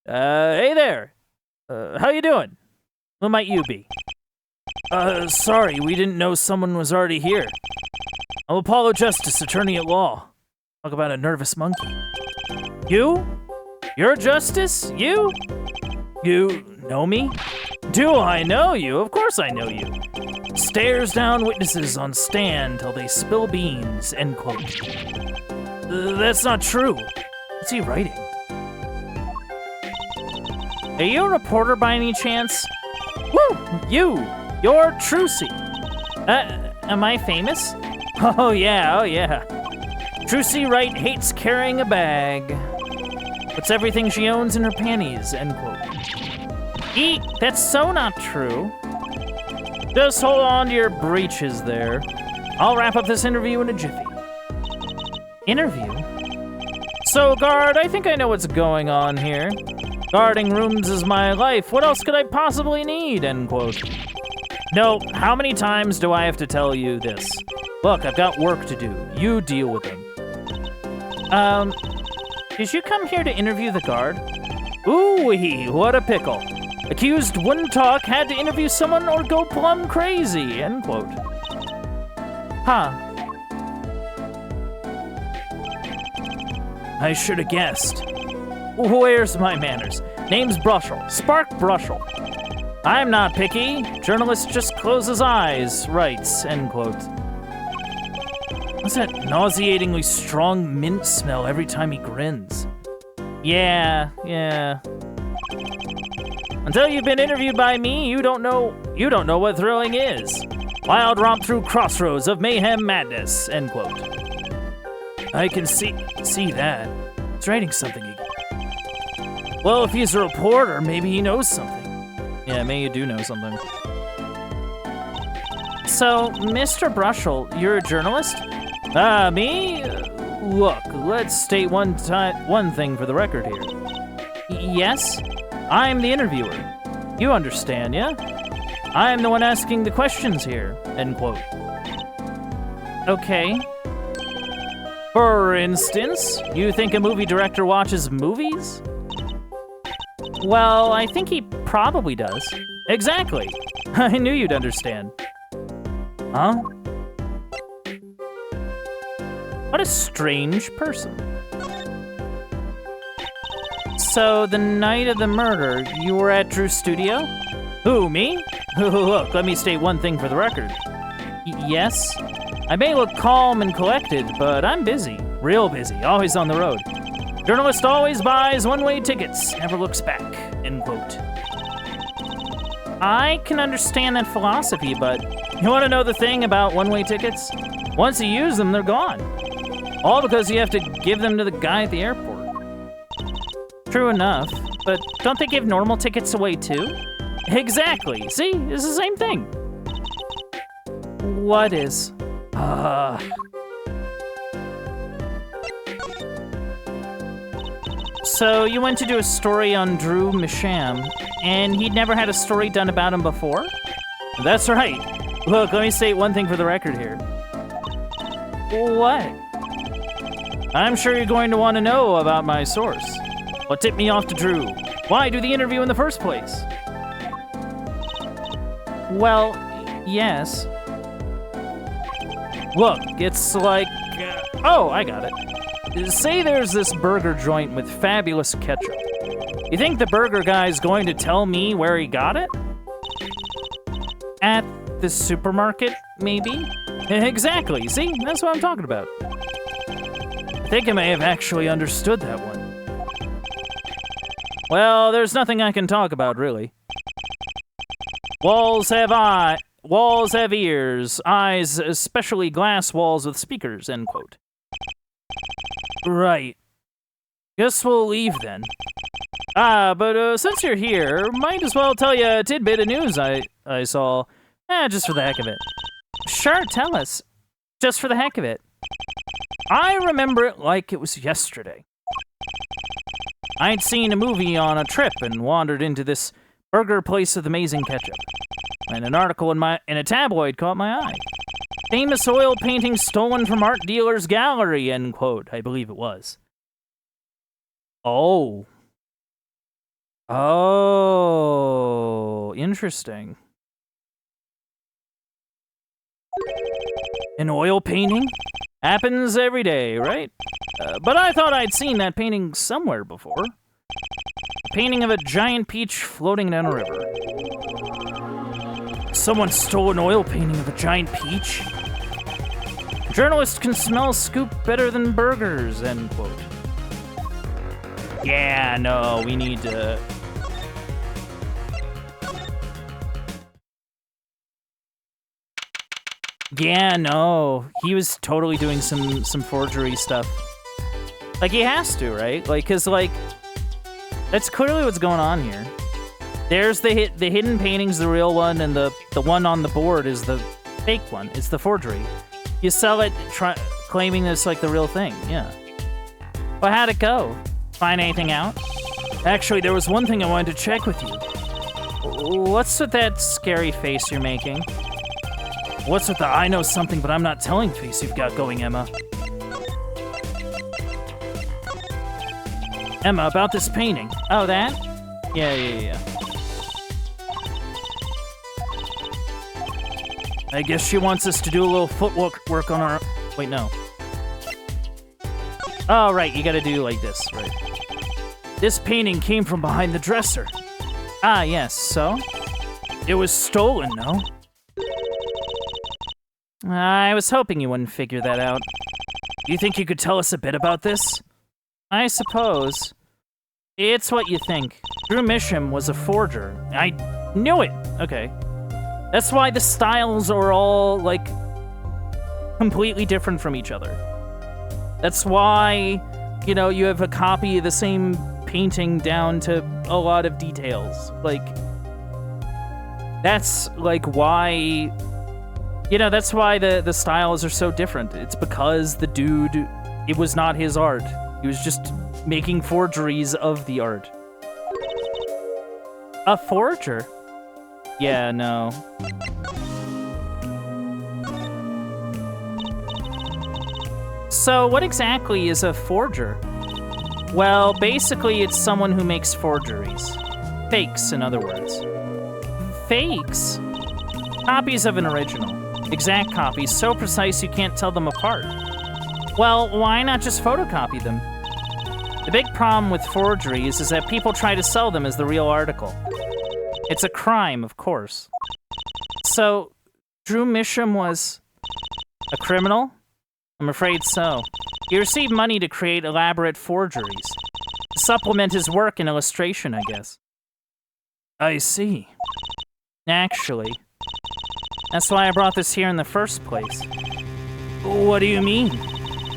Hey there. How you doing? Who might you be? Sorry, we didn't know someone was already here. I'm Apollo Justice, attorney at law. Talk about a nervous monkey. You? You're Justice? You? You know me? Do I know you? Of course I know you. Stares down witnesses on stand till they spill beans, end quote. That's not true. What's he writing? Are you a reporter by any chance? Woo! You're Trucy. Am I famous? Oh yeah. Trucy Wright hates carrying a bag. Puts everything she owns in her panties, end quote. Eek, that's so not true. Just hold on to your breeches there. I'll wrap up this interview in a jiffy. Interview? So, guard, I think I know what's going on here. Guarding rooms is my life. What else could I possibly need? End quote. No, how many times do I have to tell you this? Look, I've got work to do. You deal with them. Did you come here to interview the guard? Ooh-wee, what a pickle. Accused wouldn't talk, had to interview someone or go plumb crazy, end quote. Huh. I should have guessed. Where's my manners? Name's Brushel. Spark Brushel. I'm not picky. Journalist just closes eyes, writes, end quote. What's that nauseatingly strong mint smell every time he grins? Yeah. Until you've been interviewed by me, you don't know what thrilling is. Wild romp through crossroads of mayhem madness, end quote. I can see that. He's writing something again. Well, if he's a reporter, maybe he knows something. Yeah, maybe you do know something. So, Mr. Brushel, you're a journalist? Me? Look, let's state one thing for the record here. Yes? I'm the interviewer. You understand, yeah? I'm the one asking the questions here, end quote. Okay. For instance, you think a movie director watches movies? Well, I think he probably does. Exactly. I knew you'd understand. Huh? What a strange person. So, the night of the murder, you were at Drew's studio? Who, me? Look, let me state one thing for the record. Yes? I may look calm and collected, but I'm busy. Real busy, always on the road. Journalist always buys one-way tickets, never looks back, end quote. I can understand that philosophy, but you want to know the thing about one-way tickets? Once you use them, they're gone. All because you have to give them to the guy at the airport. True enough, but don't they give normal tickets away too? Exactly, see, it's the same thing. What is? So you went to do a story on Drew Misham, and he'd never had a story done about him before? That's right. Look, let me state one thing for the record here. What? I'm sure you're going to want to know about my source. What tipped me off to Drew? Why do the interview in the first place? Well, yes. Look, it's like... oh, I got it. Say there's this burger joint with fabulous ketchup. You think the burger guy's going to tell me where he got it? At the supermarket, maybe? Exactly, see? That's what I'm talking about. I think I may have actually understood that one. Well, there's nothing I can talk about, really. Walls have ears, eyes, especially glass walls with speakers, end quote. Right. Guess we'll leave then. But since you're here, might as well tell you a tidbit of news I saw. Just for the heck of it. Sure, tell us. Just for the heck of it. I remember it like it was yesterday. I'd seen a movie on a trip and wandered into this burger place with amazing ketchup. And an article in a tabloid caught my eye. Famous oil painting stolen from art dealer's gallery, end quote. I believe it was. Oh. Oh, interesting. An oil painting? Happens every day, right? But I thought I'd seen that painting somewhere before. A painting of a giant peach floating down a river. Someone stole an oil painting of a giant peach? Journalists can smell scoop better than burgers, end quote. Yeah, no, we need to... Yeah, no, he was totally doing some forgery stuff. Like, he has to, right? Like, cause like, that's clearly what's going on here. There's the hidden painting's the real one, and the one on the board is the fake one. It's the forgery. You sell it, claiming it's like the real thing. Yeah. But how'd it go? Find anything out? Actually, there was one thing I wanted to check with you. What's with that scary face you're making? What's with the I know something but I'm not telling face you've got going, Emma? Emma, about this painting. Oh, that? Yeah. I guess she wants us to do a little footwork on our... Wait, no. Oh, right, you gotta do like this, right. This painting came from behind the dresser. Ah, yes, so? It was stolen, no? I was hoping you wouldn't figure that out. You think you could tell us a bit about this? I suppose. It's what you think. Drew Misham was a forger. I knew it! Okay. That's why the styles are all, like, completely different from each other. That's why, you know, you have a copy of the same painting down to a lot of details. Like, that's, like, why... You know, that's why the styles are so different. It's because the dude, it was not his art. He was just making forgeries of the art. A forger? Yeah, no. So, what exactly is a forger? Well, basically, it's someone who makes forgeries. Fakes, in other words. Fakes? Copies of an original. Exact copies, so precise you can't tell them apart. Well, why not just photocopy them? The big problem with forgeries is that people try to sell them as the real article. It's a crime, of course. So, Drew Misham was a criminal? I'm afraid so. He received money to create elaborate forgeries. To supplement his work in illustration, I guess. I see. Actually, that's why I brought this here in the first place. What do you mean?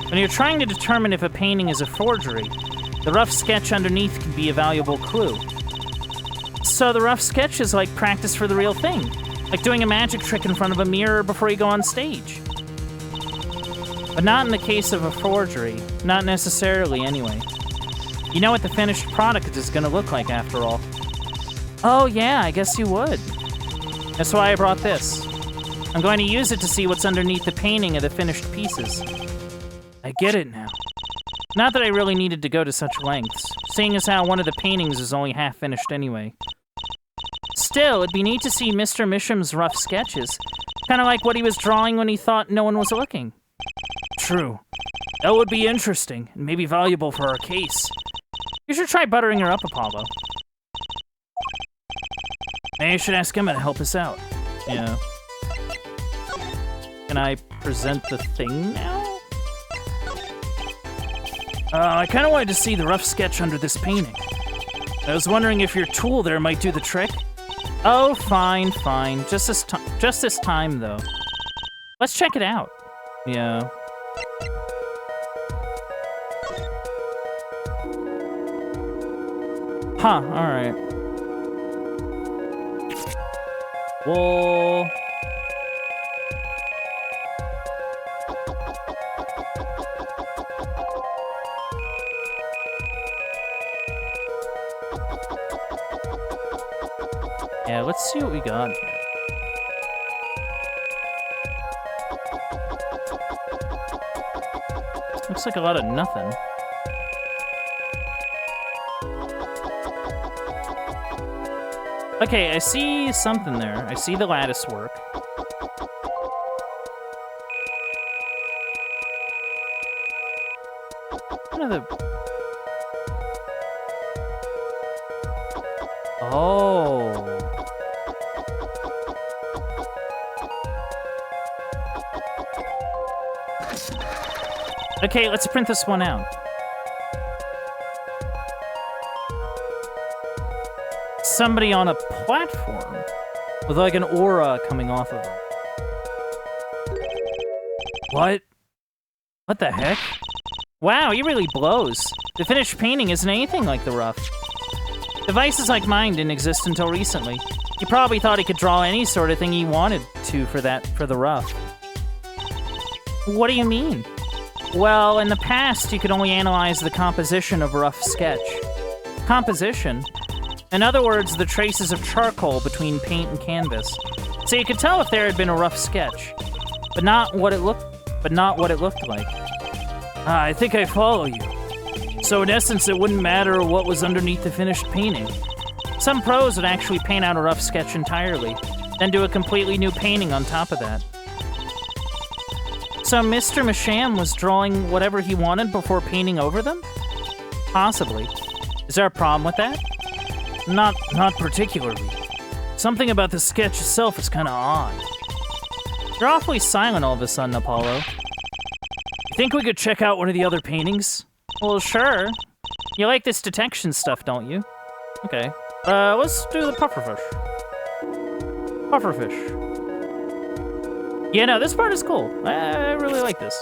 When you're trying to determine if a painting is a forgery, the rough sketch underneath can be a valuable clue. So the rough sketch is like practice for the real thing. Like doing a magic trick in front of a mirror before you go on stage. But not in the case of a forgery. Not necessarily, anyway. You know what the finished product is gonna look like, after all. Oh yeah, I guess you would. That's why I brought this. I'm going to use it to see what's underneath the painting of the finished pieces. I get it now. Not that I really needed to go to such lengths, seeing as how one of the paintings is only half finished anyway. Still, it'd be neat to see Mr. Misham's rough sketches. Kind of like what he was drawing when he thought no one was looking. True. That would be interesting, and maybe valuable for our case. You should try buttering her up, Apollo. Maybe I should ask Emma to help us out. Yeah. Can I present the thing now? I kind of wanted to see the rough sketch under this painting. I was wondering if your tool there might do the trick. Oh, fine. Just this time, though. Let's check it out. Yeah. Huh, alright. Well... Yeah, let's see what we got here. Looks like a lot of nothing. Okay, I see something there. I see the lattice work. What are the... Oh. Okay, let's print this one out. Somebody on a platform with like an aura coming off of them. What? What the heck? Wow, he really blows. The finished painting isn't anything like the rough. Devices like mine didn't exist until recently. He probably thought he could draw any sort of thing he wanted to for the rough. What do you mean? Well, in the past, you could only analyze the composition of a rough sketch. Composition? In other words, the traces of charcoal between paint and canvas. So you could tell if there had been a rough sketch, but not what it looked like. I think I follow you. So in essence, it wouldn't matter what was underneath the finished painting. Some pros would actually paint out a rough sketch entirely, then do a completely new painting on top of that. So Mr. Masham was drawing whatever he wanted before painting over them? Possibly. Is there a problem with that? Not particularly. Something about the sketch itself is kind of odd. You're awfully silent all of a sudden, Apollo. You think we could check out one of the other paintings? Well, sure. You like this detection stuff, don't you? Okay. Let's do the pufferfish. Pufferfish. Yeah, no, this part is cool. I really like this.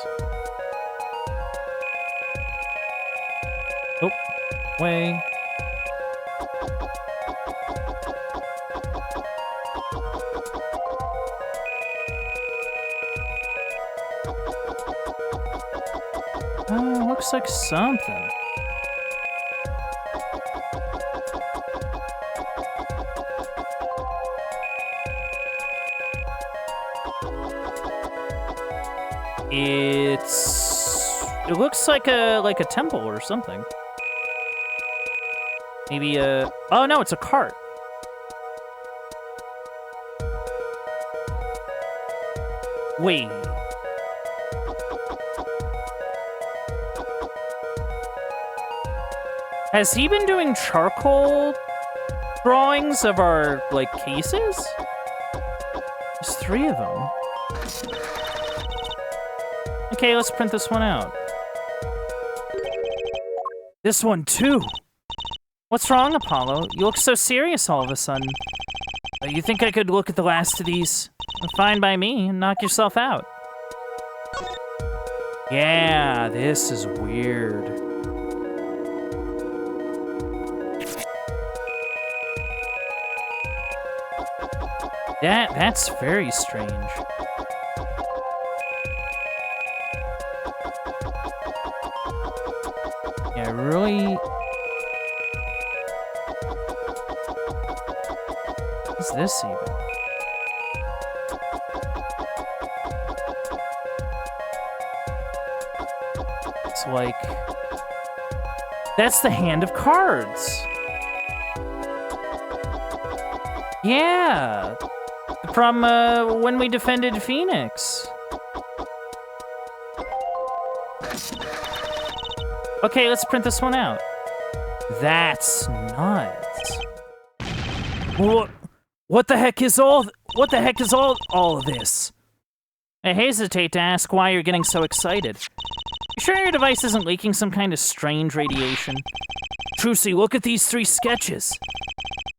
Oh, way. Looks like something. It looks like a temple or something. Maybe oh no, it's a cart. Wait. Has he been doing charcoal drawings of our, like, cases? There's 3 of them. Okay, let's print this one out. This one, too. What's wrong, Apollo? You look so serious all of a sudden. You think I could look at the last of these? Fine by me, and knock yourself out. Yeah, this is weird. That's very strange. Yeah, really... What's this even? It's like... That's the hand of cards! Yeah! From, when we defended Phoenix. Okay, let's print this one out. That's nuts. What the heck is all of this? I hesitate to ask why you're getting so excited. You sure your device isn't leaking some kind of strange radiation? Trucy, look at these 3 sketches.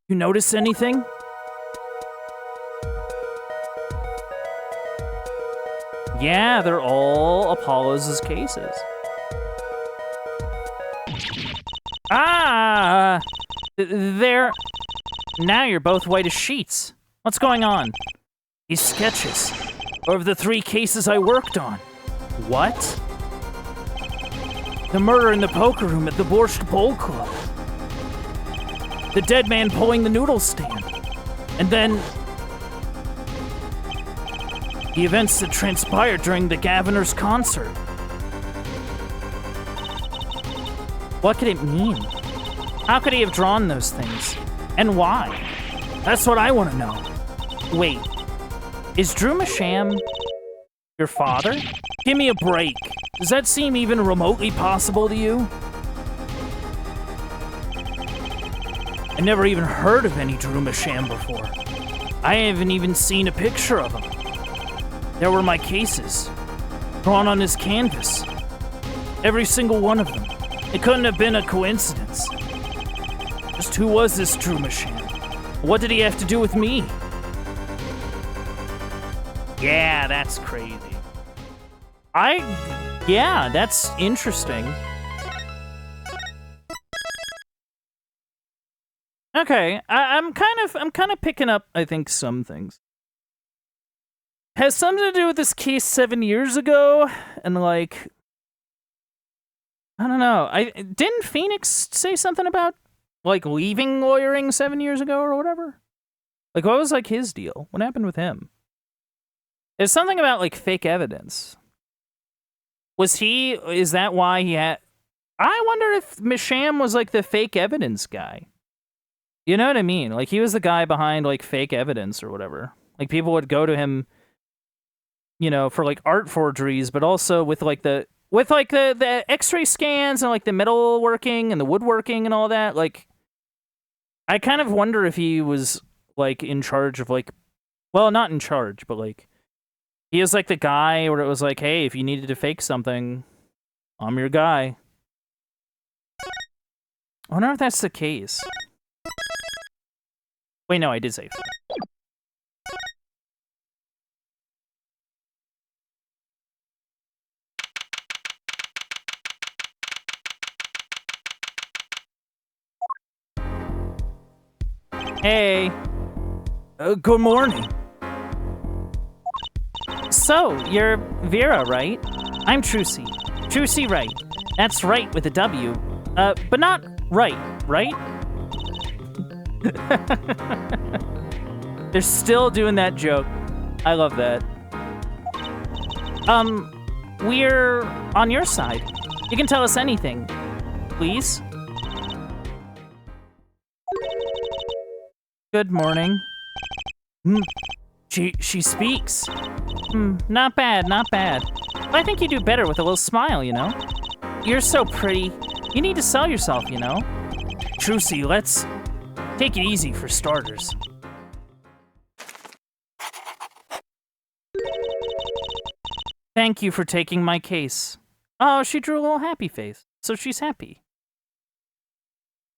You notice anything? Yeah, they're all Apollo's cases. Ah! They're... Now you're both white as sheets. What's going on? These sketches are of the 3 cases I worked on. What? The murder in the poker room at the Borscht Bowl Club. The dead man pulling the noodle stand. And then the events that transpired during the Governor's concert. What could it mean? How could he have drawn those things? And why? That's what I want to know. Wait, is Drew Masham your father? Give me a break. Does that seem even remotely possible to you? I never even heard of any Drew Masham before. I haven't even seen a picture of him. There were my cases, drawn on his canvas. Every single one of them. It couldn't have been a coincidence. Just who was this Drew Masham? What did he have to do with me? Yeah, that's crazy. Yeah, that's interesting. Okay, I'm kind of picking up, I think, some things. Has something to do with this case 7 years ago, and like, I don't know. Didn't Phoenix say something about like leaving lawyering 7 years ago or whatever? Like, what was like his deal? What happened with him? There's something about like fake evidence. Is that why he had? I wonder if Masham was like the fake evidence guy. You know what I mean? Like, he was the guy behind, like, fake evidence or whatever. Like, people would go to him, you know, for, like, art forgeries, but also with, like, the X-ray scans and, like, the metalworking and the woodworking and all that. Like, I kind of wonder if he was, like, in charge of, like, well, not in charge, but, like, he was, like, the guy where it was like, hey, if you needed to fake something, I'm your guy. I wonder if that's the case. Wait, no, I did say. Hey. Good morning. So, you're Vera, right? I'm Trucy. Trucy Wright. That's right with a W. But not right, right? They're still doing that joke. I love that. We're on your side. You can tell us anything. Please? Good morning. She speaks. Not bad, not bad. I think you do better with a little smile, you know? You're so pretty. You need to sell yourself, you know? Trucy, let's take it easy for starters. Thank you for taking my case. Oh, she drew a little happy face. So she's happy.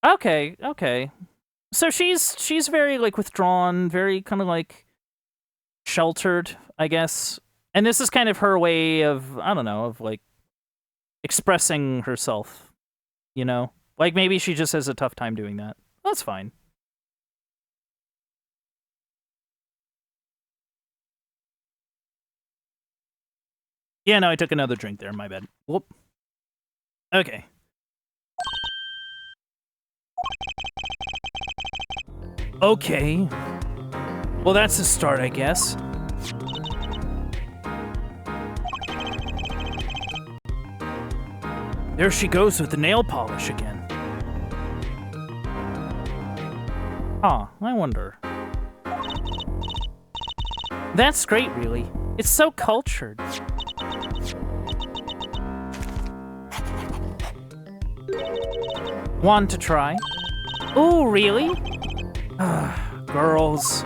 Okay, okay. So she's very, like, withdrawn, very kind of, like, sheltered, I guess. And this is kind of her way of, I don't know, of, like, expressing herself, you know? Like, maybe she just has a tough time doing that. That's fine. Yeah, no, I took another drink there, my bad. Whoop. Okay. Okay. Well, that's a start, I guess. There she goes with the nail polish again. Huh, I wonder. That's great, really. It's so cultured. Want to try? Ooh, really? Girls.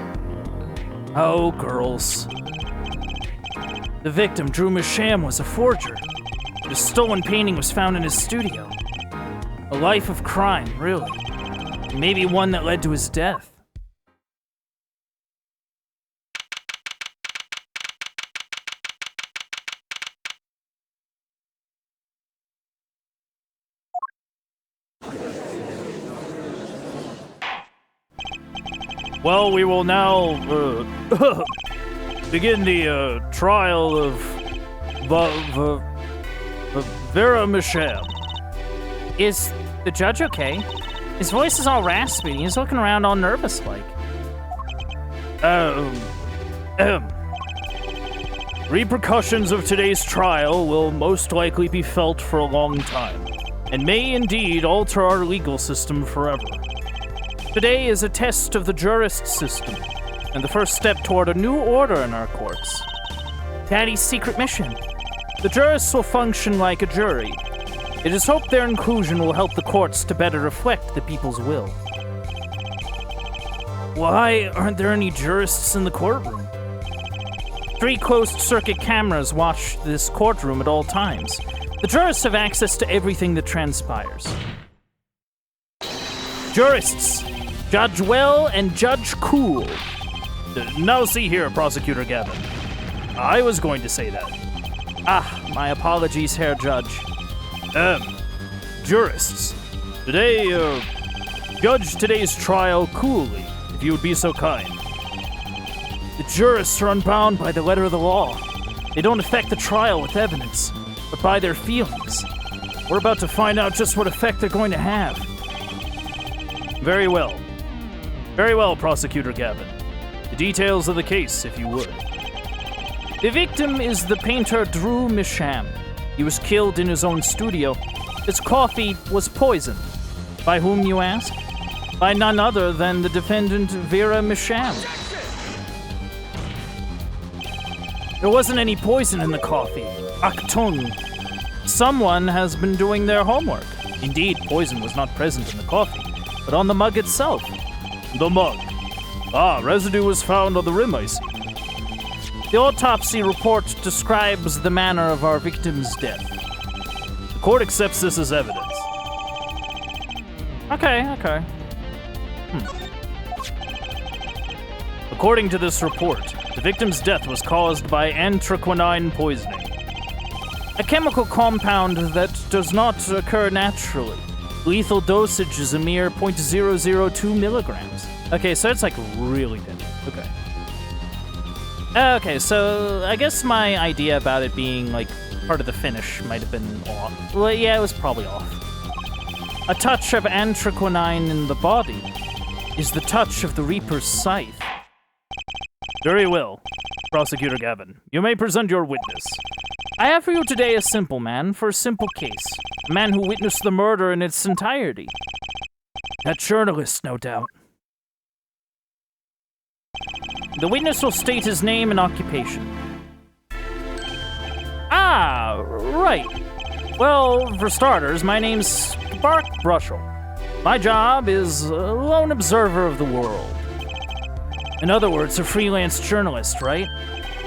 Oh, girls. The victim, Drew Masham, was a forger. The stolen painting was found in his studio. A life of crime, really. Maybe one that led to his death. Well, we will now begin the trial of Vera Masham. Is the judge okay? His voice is all raspy. He's looking around all nervous like. Repercussions of today's trial will most likely be felt for a long time, and may indeed alter our legal system forever. Today is a test of the jurist system, and the first step toward a new order in our courts. Daddy's secret mission. The jurists will function like a jury. It is hoped their inclusion will help the courts to better reflect the people's will. Why aren't there any jurists in the courtroom? 3 closed-circuit cameras watch this courtroom at all times. The jurists have access to everything that transpires. Jurists, Judge Well and Judge Cool. Now see here, Prosecutor Gavin. I was going to say that. My apologies, Herr Judge. Jurists, today, judge today's trial coolly, if you would be so kind. The jurists are unbound by the letter of the law. They don't affect the trial with evidence, but by their feelings. We're about to find out just what effect they're going to have. Very well. Very well, Prosecutor Gavin. The details of the case, if you would. The victim is the painter Drew Misham. He was killed in his own studio. His coffee was poisoned. By whom, you ask? By none other than the defendant Vera Misham. There wasn't any poison in the coffee. Achtung. Someone has been doing their homework. Indeed, poison was not present in the coffee, but on the mug itself. The mug. Residue was found on the rim, I see. The autopsy report describes the manner of our victim's death. The court accepts this as evidence. Okay. According to this report, the victim's death was caused by anthraquinone poisoning, a chemical compound that does not occur naturally. Lethal dosage is a mere 0.002 milligrams. Okay, so it's like really deadly. Okay, so I guess my idea about it being like part of the finish might have been off. Well, yeah, it was probably off. A touch of anthraquinone in the body is the touch of the Reaper's scythe. Very well, Prosecutor Gavin. You may present your witness. I have for you today a simple man for a simple case. A man who witnessed the murder in its entirety. That journalist, no doubt. The witness will state his name and occupation. Right. Well, for starters, my name's Spark Brushel. My job is a lone observer of the world. In other words, a freelance journalist, right?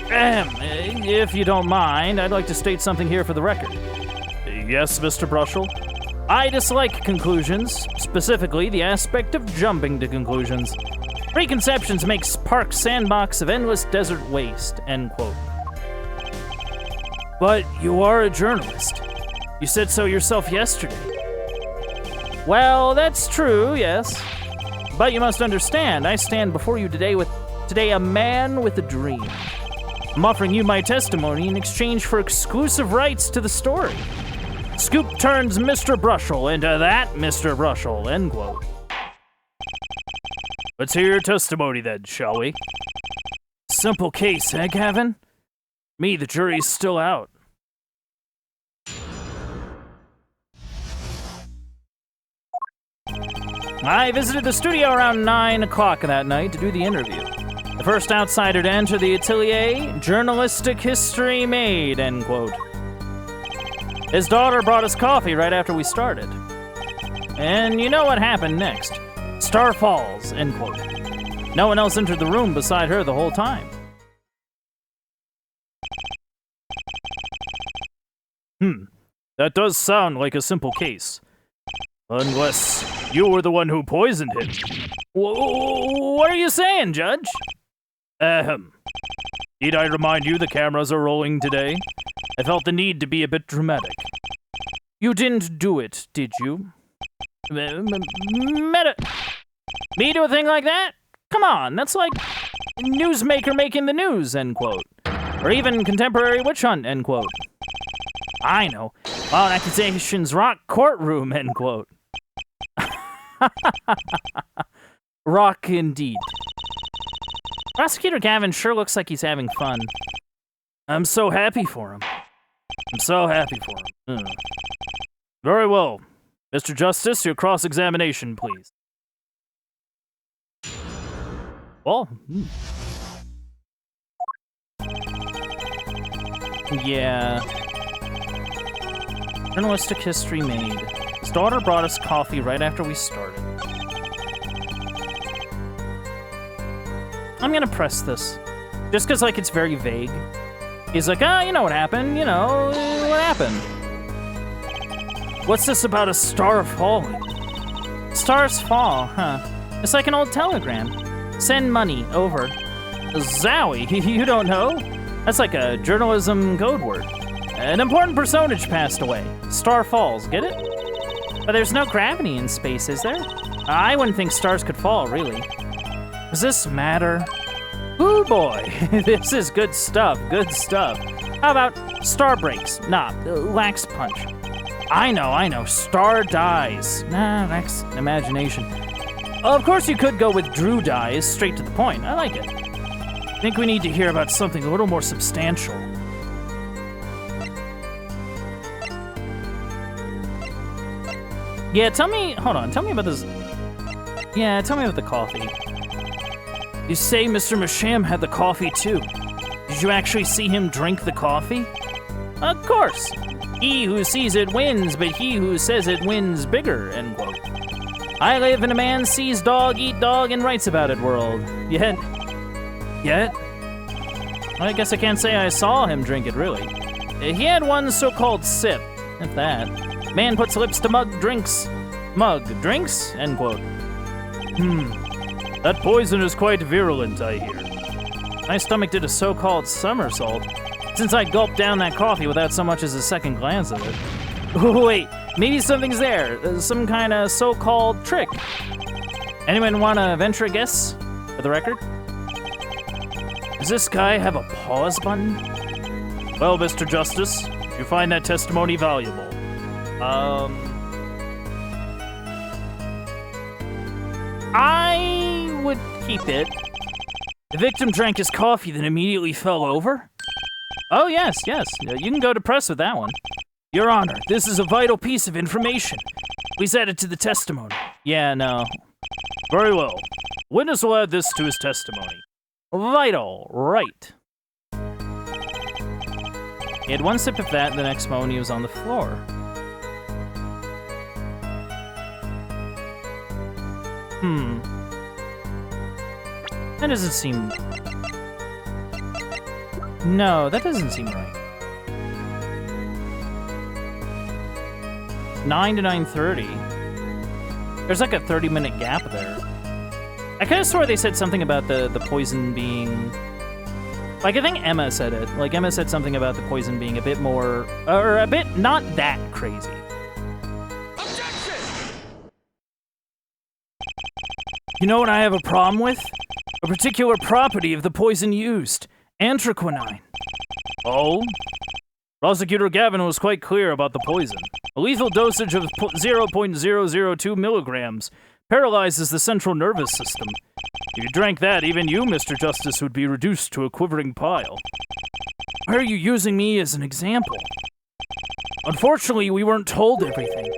If you don't mind, I'd like to state something here for the record. Yes, Mr. Brushel? I dislike conclusions, specifically the aspect of jumping to conclusions. Preconceptions make Spark sandbox of endless desert waste, end quote. But you are a journalist. You said so yourself yesterday. Well, that's true, yes. But you must understand, I stand before you today a man with a dream. I'm offering you my testimony in exchange for exclusive rights to the story. Scoop turns Mr. Brushel into that Mr. Brushel, end quote. Let's hear your testimony then, shall we? Simple case, eh, Gavin? Me, the jury's still out. I visited the studio around 9 o'clock that night to do the interview. The first outsider to enter the atelier, journalistic history made, end quote. His daughter brought us coffee right after we started. And you know what happened next. Star falls, end quote. No one else entered the room beside her the whole time. That does sound like a simple case. Unless you were the one who poisoned him. What are you saying, Judge? Need I remind you the cameras are rolling today? I felt the need to be a bit dramatic. You didn't do it, did you? Me do a thing like that? Come on, that's like newsmaker making the news, end quote. Or even contemporary witch hunt, end quote. I know. Wild accusations rock courtroom, end quote. Rock indeed. Prosecutor Gavin sure looks like he's having fun. I'm so happy for him. I'm so happy for him. Very well. Mr. Justice, your cross-examination, please. Well, yeah. Journalistic history made. His daughter brought us coffee right after we started. I'm gonna press this. Just because, like, it's very vague. He's like, you know what happened, you know, what happened? What's this about a star falling? Stars fall, huh? It's like an old telegram. Send money, over. Zowie, you don't know? That's like a journalism code word. An important personage passed away. Star falls, get it? But there's no gravity in space, is there? I wouldn't think stars could fall, really. Does this matter? Ooh boy, this is good stuff, good stuff. How about star breaks? Nah, lacks punch. I know, star dies. Nah, lacks imagination. Of course you could go with Drew dies, straight to the point. I like it. I think we need to hear about something a little more substantial. Yeah, tell me about this. Yeah, tell me about the coffee. You say Mr. Masham had the coffee too. Did you actually see him drink the coffee? Of course. He who sees it wins, but he who says it wins bigger, end quote. I live in a man sees dog eat dog and writes about it world. Yet? I guess I can't say I saw him drink it, really. He had one so-called sip, if that. Man puts lips to mug, drinks, end quote. That poison is quite virulent, I hear. My stomach did a so-called somersault, since I gulped down that coffee without so much as a second glance of it. Wait, maybe something's there, some kind of so-called trick. Anyone want to venture a guess, for the record? Does this guy have a pause button? Well, Mr. Justice, you find that testimony valuable. I would keep it. The victim drank his coffee, then immediately fell over? Oh, yes. You can go to press with that one. Your Honor, this is a vital piece of information. Please add it to the testimony. Yeah, no. Very well. Witness will add this to his testimony. Vital, right. He had one sip of that, and the next moment he was on the floor. That doesn't seem... No, that doesn't seem right. 9 to 9:30. There's like a 30-minute gap there. I could have swore they said something about the poison being... Like, I think Emma said it. Like, Emma said something about the poison being a bit more... Or a bit not that crazy. Objection! You know what I have a problem with? A particular property of the poison used. Anthraquinine. Oh? Prosecutor Gavin was quite clear about the poison. A lethal dosage of 0.002 milligrams paralyzes the central nervous system. If you drank that, even you, Mr. Justice, would be reduced to a quivering pile. Why are you using me as an example? Unfortunately, we weren't told everything.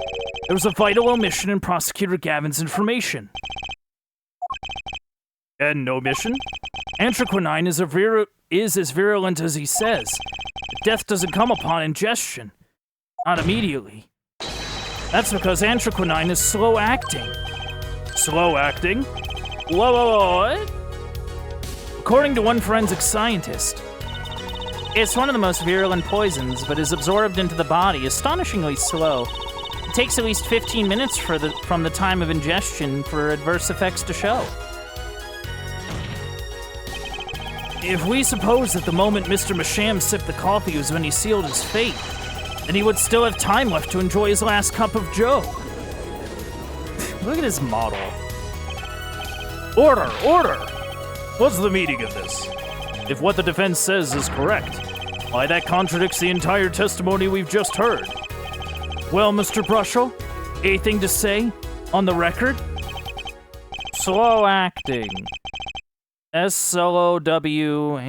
There was a vital omission in Prosecutor Gavin's information. An omission? Anthraquinine is as virulent as he says. Death doesn't come upon ingestion. Not immediately. That's because anthraquinine is slow-acting. Slow-acting? What? According to one forensic scientist, it's one of the most virulent poisons, but is absorbed into the body astonishingly slow. It takes at least 15 minutes from the time of ingestion for adverse effects to show. If we suppose that the moment Mr. Masham sipped the coffee was when he sealed his fate, then he would still have time left to enjoy his last cup of joe. Look at his model. Order! What's the meaning of this? If what the defense says is correct, why that contradicts the entire testimony we've just heard. Well, Mr. Brushel, anything to say on the record? Slow acting. SLOWACT.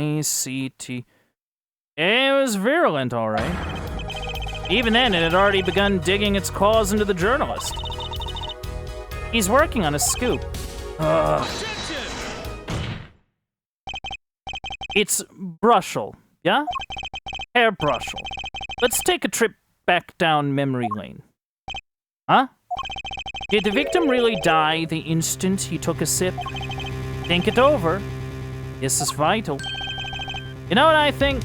It was virulent, all right. Even then, it had already begun digging its claws into the journalist. He's working on a scoop. It's Brushel, yeah? Herr Brushel. Let's take a trip back down memory lane. Huh? Did the victim really die the instant he took a sip? Think it over. This is vital. You know what I think?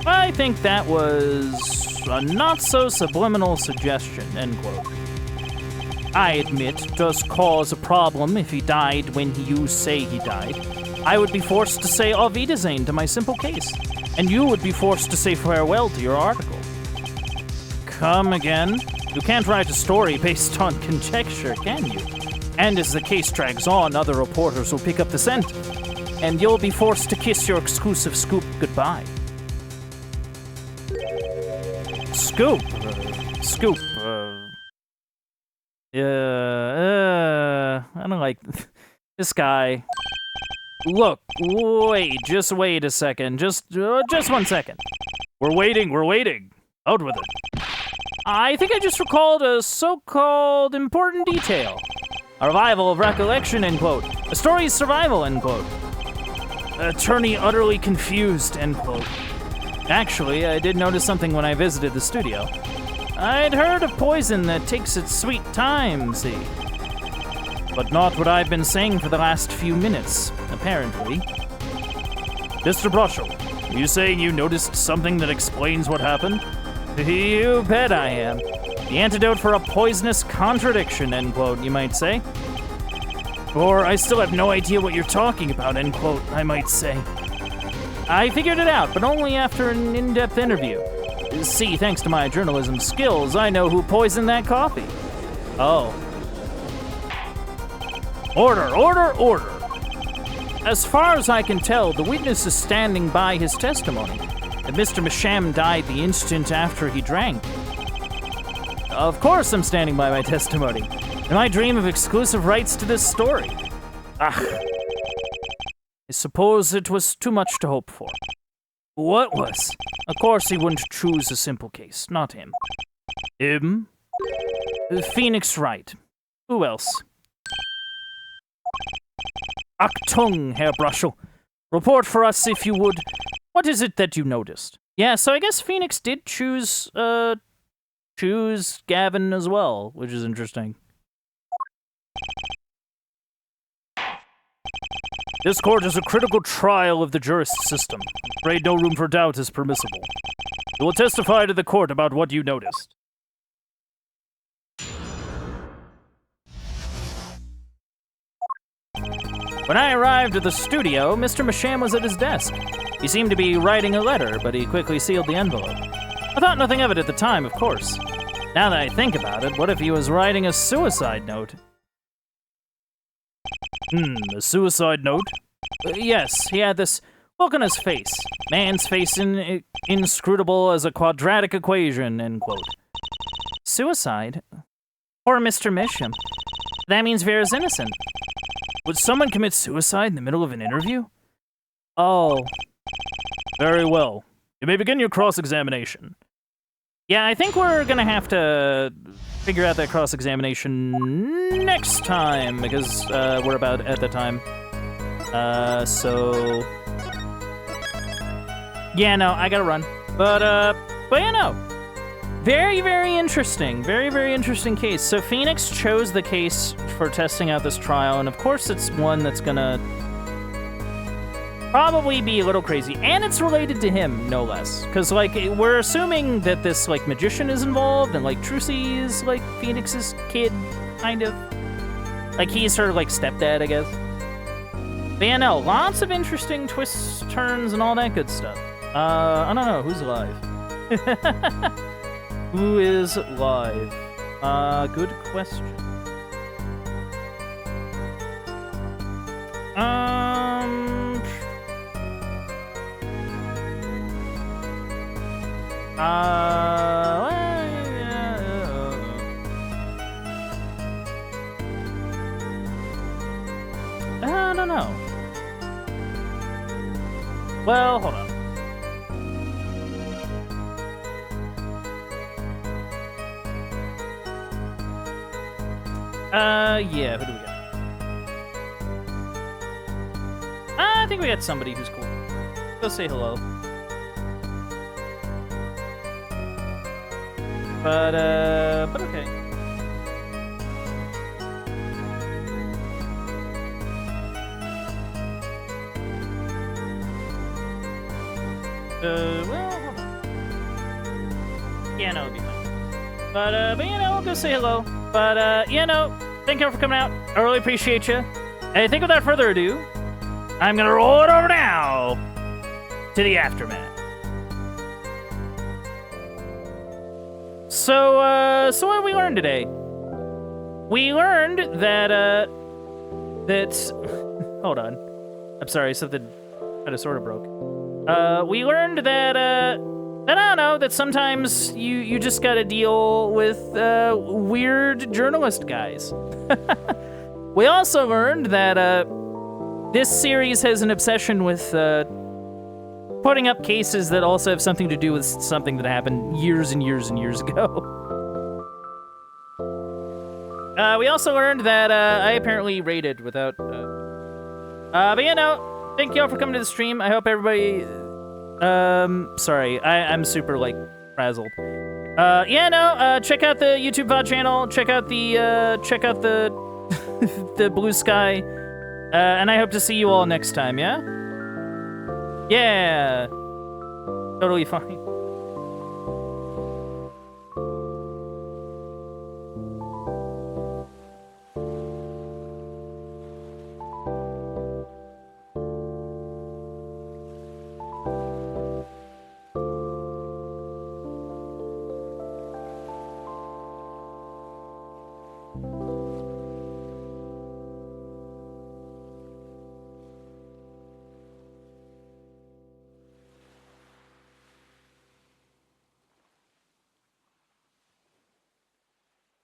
I think that was a not-so-subliminal suggestion, end quote. I admit it does cause a problem if he died when you say he died. I would be forced to say Auf Wiedersehen to my simple case, and you would be forced to say farewell to your article. Come again? You can't write a story based on conjecture, can you? And as the case drags on, other reporters will pick up the scent, and you'll be forced to kiss your exclusive scoop goodbye. Scoop. I don't like this guy. Look, just wait a second. Just 1 second. We're waiting. Out with it. I think I just recalled a so-called important detail. A revival of recollection, end quote. A story's survival, end quote. Attorney utterly confused, end quote. Actually, I did notice something when I visited the studio. I'd heard of poison that takes its sweet time, see? But not what I've been saying for the last few minutes, apparently. Mr. Brushel, are you saying you noticed something that explains what happened? You bet I am. The antidote for a poisonous contradiction, end quote, you might say. Or I still have no idea what you're talking about, end quote, I might say. I figured it out, but only after an in-depth interview. See, thanks to my journalism skills, I know who poisoned that coffee. Oh. Order! As far as I can tell, the witness is standing by his testimony that Mr. Masham died the instant after he drank. Of course I'm standing by my testimony. And I dream of exclusive rights to this story. I suppose it was too much to hope for. What was? Of course he wouldn't choose a simple case, not him. Him? Phoenix Wright. Who else? Achtung, Herr Brushel. Report for us if you would. What is it that you noticed? Yeah, so I guess Phoenix did choose Gavin as well, which is interesting. This court is a critical trial of the jurist system. I'm afraid no room for doubt is permissible. You will testify to the court about what you noticed. When I arrived at the studio, Mr. Masham was at his desk. He seemed to be writing a letter, but he quickly sealed the envelope. I thought nothing of it at the time, of course. Now that I think about it, what if he was writing a suicide note? A suicide note? Yes, he had this look on his face. Man's face inscrutable as a quadratic equation, end quote. Suicide? Poor Mr. Misham. That means Vera's innocent. Would someone commit suicide in the middle of an interview? Oh. Very well. You may begin your cross-examination. Yeah, I think we're gonna have to figure out that cross-examination next time, because we're about at the time. So... Yeah, no, I gotta run. But yeah, no. Very, very interesting. Very, very interesting case. So Phoenix chose the case for testing out this trial, and of course it's one that's gonna probably be a little crazy. And it's related to him, no less. Because, like, we're assuming that this, like, magician is involved, and, like, Trucy is, like, Phoenix's kid, kind of. Like, he's her, like, stepdad, I guess. But yeah, no, lots of interesting twists, turns, and all that good stuff. I don't know, who's alive? Who is live? Good question. I don't know. Well, hold on. Yeah, who do we got? I think we got somebody who's cool. Go say hello. But okay. Well, hold on. Yeah, no, it'd be fine. But you know, go say hello. But, you know, thank you for coming out. I really appreciate you. And I think without further ado, I'm gonna roll it over now to the aftermath. So what did we learn today? We learned that, hold on. I'm sorry, something kind of sort of broke. We learned that, I don't know, that sometimes you just gotta deal with, weird journalist guys. We also learned that, this series has an obsession with, putting up cases that also have something to do with something that happened years and years and years ago. We also learned that, I apparently raided without, but you know, thank y'all for coming to the stream. I hope everybody, sorry, I'm super, like, frazzled. Yeah, no, check out the YouTube VOD channel, check out the, the Blue Sky, and I hope to see you all next time, yeah? Yeah. Totally fine.